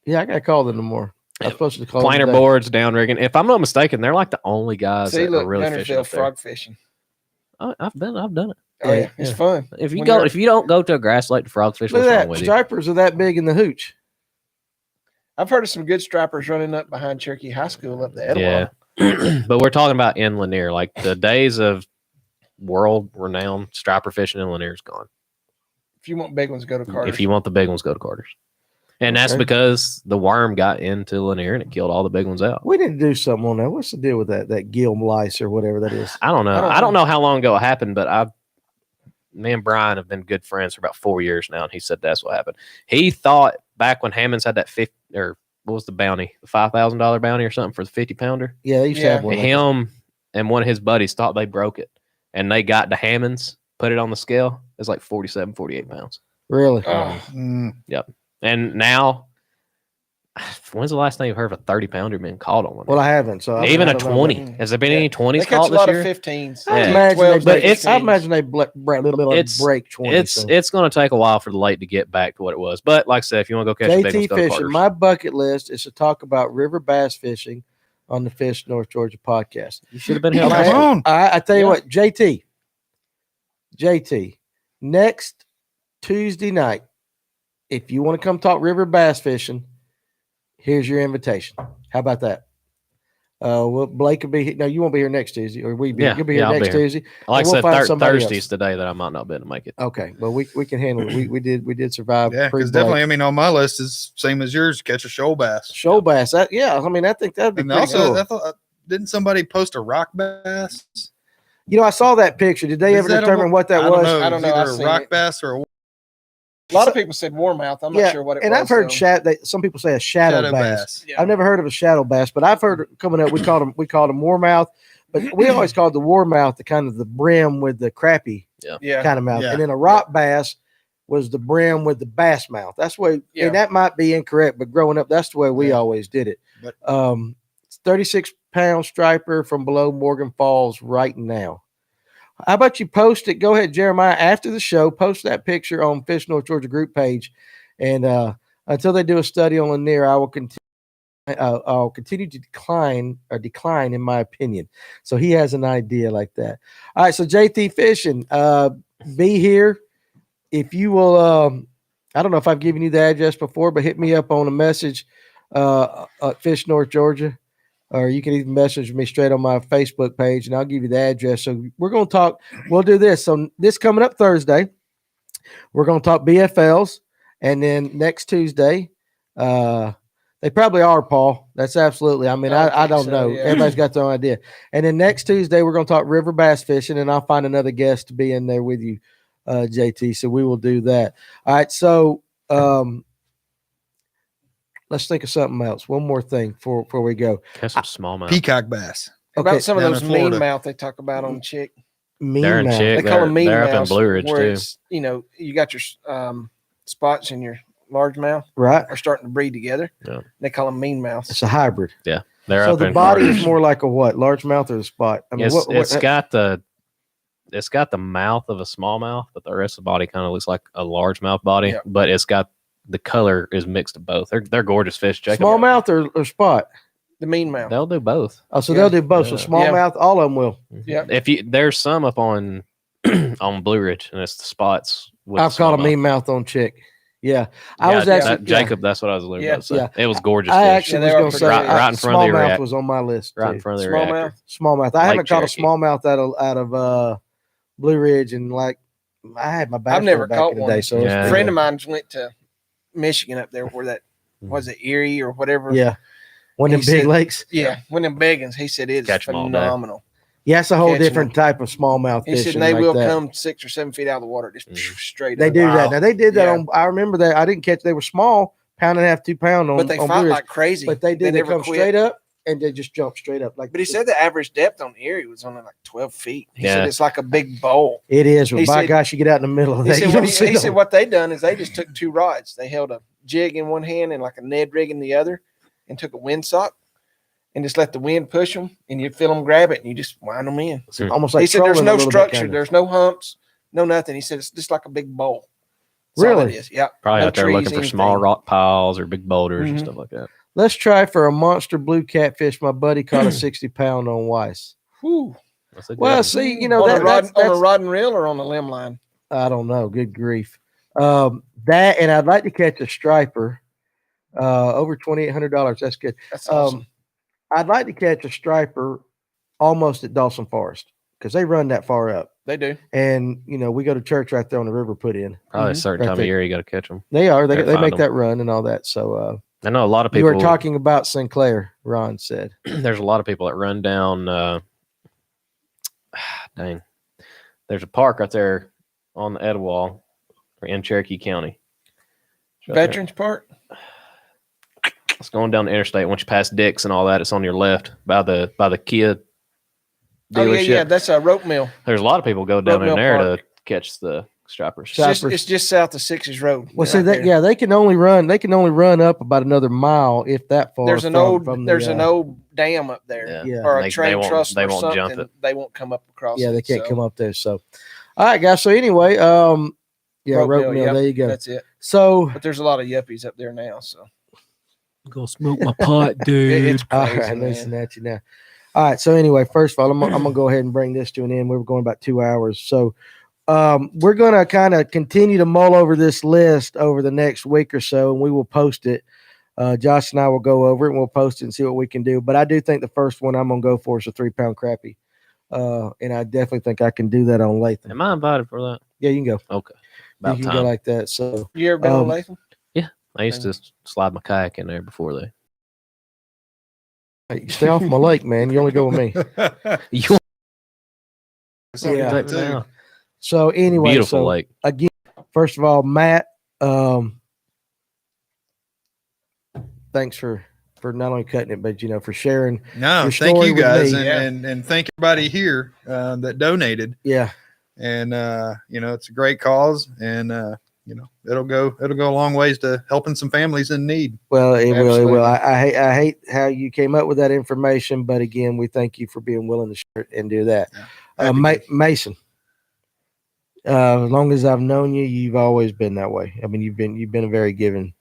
Yeah, I got called in the more. I'm supposed to call Planer them today. boards, down rigging. If I'm not mistaken, they're like the only guys See, that look, are really fishing Gunnersville up there. frog fishing. I've done it. Oh, Yeah, yeah, it's yeah. fun. If you When go, they're- if you don't go to a grass lake to frog fish, Look what's wrong at with that. you? Stripers are that big in the hooch. I've heard of some good strappers running up behind Cherokee High School up the Etowah. Yeah. But we're talking about in Lanier. Like the days of world renowned striper fishing in Lanier is gone. If you want big ones, go to Carter's. If you want the big ones, go to Carter's. And that's Okay. because the worm got into Lanier and it killed all the big ones out. We need to do something on that. What's the deal with that gill lice or whatever that is? I don't know. I don't I don't know. know how long ago it happened, but me and Brian have been good friends for about 4 years now, and he said that's what happened. He thought back when Hammonds had that 50 or what was the bounty, the $5,000 bounty or something for the 50 pounder. Yeah, they used to Yeah. have one. like Him and one of his buddies thought they broke it, and they got to Hammonds, put it on the scale. It's like 47, 48 pounds. that. Really? Oh, Mm, And now, when's the last time you heard of a 30 pounder being caught on one? Well, I haven't. So Even I a don't know. 20. Mm. Has there been Yeah. any they 20s catch caught a this lot year? of 15s. I Yeah. imagine 12s, they, but it's- I imagine they It's- break 20. It's going to take a while for the lake to get back to what it was. But like I said, if you want to go catch a big JT ones, go to fishing. Carter's. My bucket list is to talk about river bass fishing on the Fish North Georgia podcast. You should have been here Come last come week. on. I tell you Yeah. what, JT, next Tuesday night, if you want to come talk river bass fishing, here's your invitation. How about that? Well, Blake will be here. No, you won't be here next Tuesday, or we be. Yeah, You'll be here yeah, I'll be next here. Tuesday. Like we'll I find said, somebody else. Thursdays today that I might not be able to make it. Okay, well we can handle it. We did survive. Yeah, because definitely, I mean, on my list is same as yours. Catch a shoal bass. shoal bass. I mean, I think that'd be And pretty also, cool. I thought, didn't somebody post a rock bass? You know, I saw that picture. Did they Is ever that a determine wa- what that I was? don't know. I don't It was know. I've either a seen rock it. bass or a A lot of people said warmouth. I'm not sure what it and was. I've heard though. some people say a shadow, shadow bass. bass. Yeah. I've never heard of a shadow bass, but I've heard coming up. We called them warmouth, but we always called the warmouth the kind of the brim with the crappy Yeah. kind of mouth, Yeah. and then a rock bass was the brim with the bass mouth. That's the way, Yeah. and that might be incorrect, but growing up, that's the way we Yeah. always did it. But- 36-pound striper from below Morgan Falls right now. How about you post it? Go ahead, Jeremiah. After the show, post that picture on Fish North Georgia group page, and until they do a study on Lanier, I will continue. I'll continue to decline in my opinion. So he has an idea like that. All right. So JT Fishing, be here. If you will, I don't know if I've given you the address before, but hit me up on a message at Fish North Georgia, or you can even message me straight on my Facebook page and I'll give you the address. So we're going to talk, we'll do this. So this coming up Thursday, we're going to talk BFLs. And then next Tuesday, they probably are, Paul. That's absolutely. I mean, I think don't so, know. yeah. Everybody's got their own idea. And then next Tuesday, we're going to talk river bass fishing, and I'll find another guest to be in there with you, JT. So we will do that. All right. So let's think of something else. One more thing before we go. Catch some smallmouth. Peacock bass. About some of down those in mean Florida. mouth they talk about on Chick. Mean They're in mouth. Chick. They call them mean They're up in mouths, Blue Ridge where too. it's, you got your spots in your largemouth Right. are starting to breed together. Yeah. They call them mean mouths. It's a hybrid. They're So up the in body Florida. is more like a what? Largemouth or the spot? I mean, It's got the mouth of a smallmouth, but the rest of the body kind of looks like a largemouth body. Yeah. But it's got the color is mixed of both. They're gorgeous fish. Jacob. smallmouth or spot? The mean mouth. They'll do both. Oh, so Yeah. they'll do both. So Yeah. smallmouth, all of them will. Yeah. If you there's some up on on Blue Ridge, and it's the spots. With I've the caught a smallmouth. mean mouth on Chick. Yeah. I Yeah, was that- actually Jacob. That's what I was literally Yeah. about to say. Yeah. It was gorgeous. I fish. actually Yeah, was they going are to say pretty- right in front of the smallmouth react- was on my list. right too. in front of the Smallmouth. reactor. Smallmouth. I Lake haven't caught a Cherokee. smallmouth out of Blue Ridge, and like I had my back never back caught in the one. day. So it was Yeah. A pretty friend good. of mine went to Michigan up there where that was it Erie or whatever. Yeah. One of He them big said- lakes. Yeah. When them biggins, he said it's Catch 'em all day. phenomenal. Yeah, it's a whole catching different type of smallmouth He fishing. said they like will that. come 6 or 7 feet out of the water, just Mhm. straight They up. do Wow. that. Now they did that Yeah. on. I remember that. I didn't catch. They were small, pound and a half, 2 pound on. But they on fight blues, like crazy. but they did. They never come quit. straight up and they just jump straight up. Like. But he said the average depth on Erie was only like 12 feet. He Yeah. said it's like a big bowl. It is. But He by said- gosh, you get out in the middle of He that. said, you don't see he said them. what they done is they just took 2 rods. They held a jig in one hand and like a Ned rig in the other, and took a windsock and just let the wind push them, and you feel them grab it, and you just wind them in. It's almost like He said there's trolling a no little bit, structure, kind of. there's no humps, no nothing. He said it's just like a big bowl. That's all Really? it is. Yeah. Probably No out there trees, looking for small anything. rock piles or big boulders and Mhm. stuff like that. Let's try for a monster blue catfish. My buddy caught a 60 pound on Weiss. Whew. That's a good Well, one. see, you know on, that, a rod, that's on a rod and reel or on a limb line. I don't know. Good grief. That and I'd like to catch a striper. Over $2,800. That's good. That's awesome. I'd like to catch a striper almost at Dawson Forest because they run that far up. They do. And you know, we go to church right there on the river put in. Probably a certain Right time there. of year you got to catch them. They are. They Gotta make find 'em. that run and all that. So I know a lot of you people. were talking about Sinclair, Ron said. There's a lot of people that run down. Dang, there's a park right there on the Etowah or in Cherokee County. It's right there. Veterans Park. It's going down the interstate. Once you pass Dick's and all that, it's on your left by the Kia Oh dealership. yeah. That's a rope mill. There's a lot of people go down Road in Mill there Park. to catch the stripers. It's just south of Sixes Road. Well, right see that there. yeah, they can only run up about another mile if that far. There's an old dam up there. Yeah. Or a They train won't- truss they or won't jump something. it. They won't come up across. Yeah, it, they can't so. come up there. So all right, guys. So anyway, yeah, Rope rope mill, mill. yep, There you go. That's it. So But there's a lot of yuppies up there now. So Go smoke my pot, dude. it's all crazy, right, man. listen at you now. All right. So anyway, first of all, I'm gonna go ahead and bring this to an end. We were going about 2 hours. So we're gonna kind of continue to mull over this list over the next week or so, and we will post it. Josh and I will go over it and we'll post it and see what we can do. But I do think the first one I'm gonna go for is a 3 pound crappie. And I definitely think I can do that on Latham. Am I invited for that? Yeah, you can go. Okay. You About can go time. like that. So You ever been on Um, Latham? I used to slide my kayak in there before they. hey, stay off my lake, man. You only go with me. You Yeah. take me down. So anyway, Beautiful so lake. again, first of all, Matt, thanks for not only cutting it, but for sharing. No, Your thank story you with guys, me. and thank everybody here that donated. Yeah. And it's a great cause, and it'll go a long ways to helping some families in need. Well, it will. It Absolutely. will. I hate how you came up with that information, but again, we thank you for being willing to share it and do that. Happy to. Mason, as long as I've known you, you've always been that way. I mean, you've been a very giving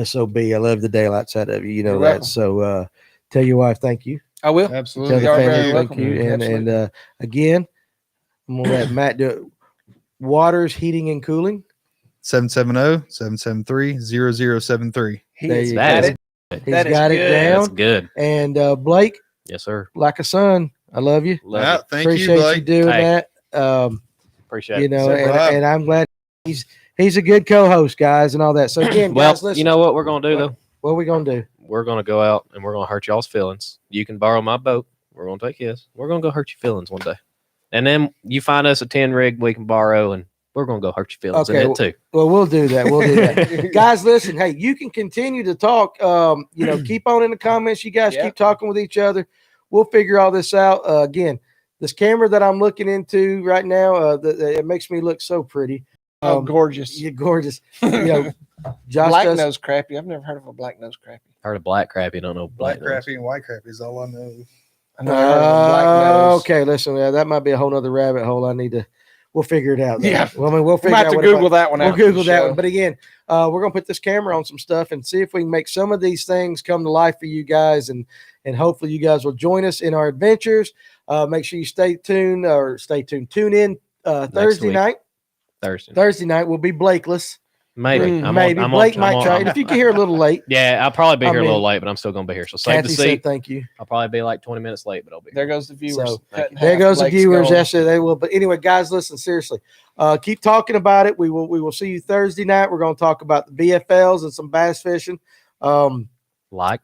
SOB. I love the daylight out of you. You know You're that. welcome. So tell your wife thank you. I will. Tell Absolutely. the You're family very thank welcome. you. And Absolutely. again, I'm gonna let Matt do it. Waters Heating and Cooling. 770-773-0073. He There has you got go. it. He's That is got it good. That's down. good. And Blake, Yes, sir. like a son, I love you. Love Yeah, it. thank Appreciate you, you Blake. doing Hey. that. Appreciate You it. know, Super up. and I'm glad he's a good co-host, guys, and all that. So again, Well, guys, listen. you know what we're gonna do though? what are we gonna do? We're gonna go out and we're gonna hurt y'all's feelings. You can borrow my boat. We're gonna take his. We're gonna go hurt your feelings one day, and then you find us a 10 rig we can borrow, and we're gonna go hurt your feelings Okay, in it too. Well, we'll do that. We'll do that. Guys, listen, hey, you can continue to talk. Keep on in the comments. You guys Yeah. keep talking with each other. We'll figure all this out. Again, this camera that I'm looking into right now, it makes me look so pretty. Oh, gorgeous. You're gorgeous. Josh Black does. nose crappie. I've never heard of a black nose crappie. Heard of black crappie? Don't know Black nose. crappie and white crappie is all I know. I've never heard of a black nose. Okay, listen, that might be a whole nother rabbit hole. We'll figure it out. though. Yeah. Well, I mean, we'll We'll figure have out to what Google that one We'll out. Google for that show. one. But again, we're gonna put this camera on some stuff and see if we can make some of these things come to life for you guys, and hopefully you guys will join us in our adventures. Make sure you stay tuned. Tune in Thursday week. night. Thursday. Thursday night will be Blakeless. Maybe. Maybe Blake might try it. If you can hear a little late. Yeah, I'll probably be I here a little mean, late, but I'm still gonna be here. So save Kathy the said seat. thank you. I'll probably be like 20 minutes late, but I'll be here. There goes the viewers. So, Cut in There half. goes the Blake's viewers. gone. Yes, they will. But anyway, guys, listen, seriously. Keep talking about it. We will see you Thursday night. We're going to talk about the BFLs and some bass fishing. Like,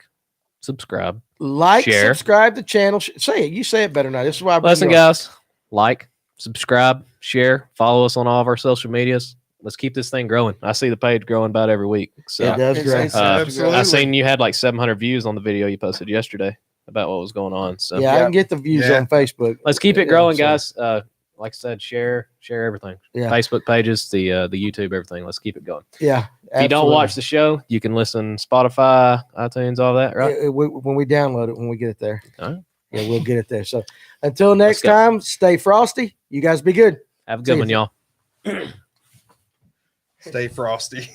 subscribe. Like, Share. subscribe to the channel. Say it. You say it better now. This is why I bring Listen, you on. guys, like, subscribe, share, follow us on all of our social medias. Let's keep this thing growing. I see the page growing about every week. So It does It's- grow. it's- Absolutely. I seen you had like 700 views on the video you posted yesterday about what was going on. So Yeah, I can get the views Yeah. on Facebook. let's keep it Yeah, growing, so- guys. Like I said, share everything. Yeah. Facebook pages, the YouTube, everything. Let's keep it going. Yeah. If you don't watch the show, you can listen Spotify, iTunes, all that, right? when we download it, when we get it there. All right. Yeah, we'll get it there. So until next go. time, stay frosty. You guys be good. Have a good See one, you. y'all. Stay frosty.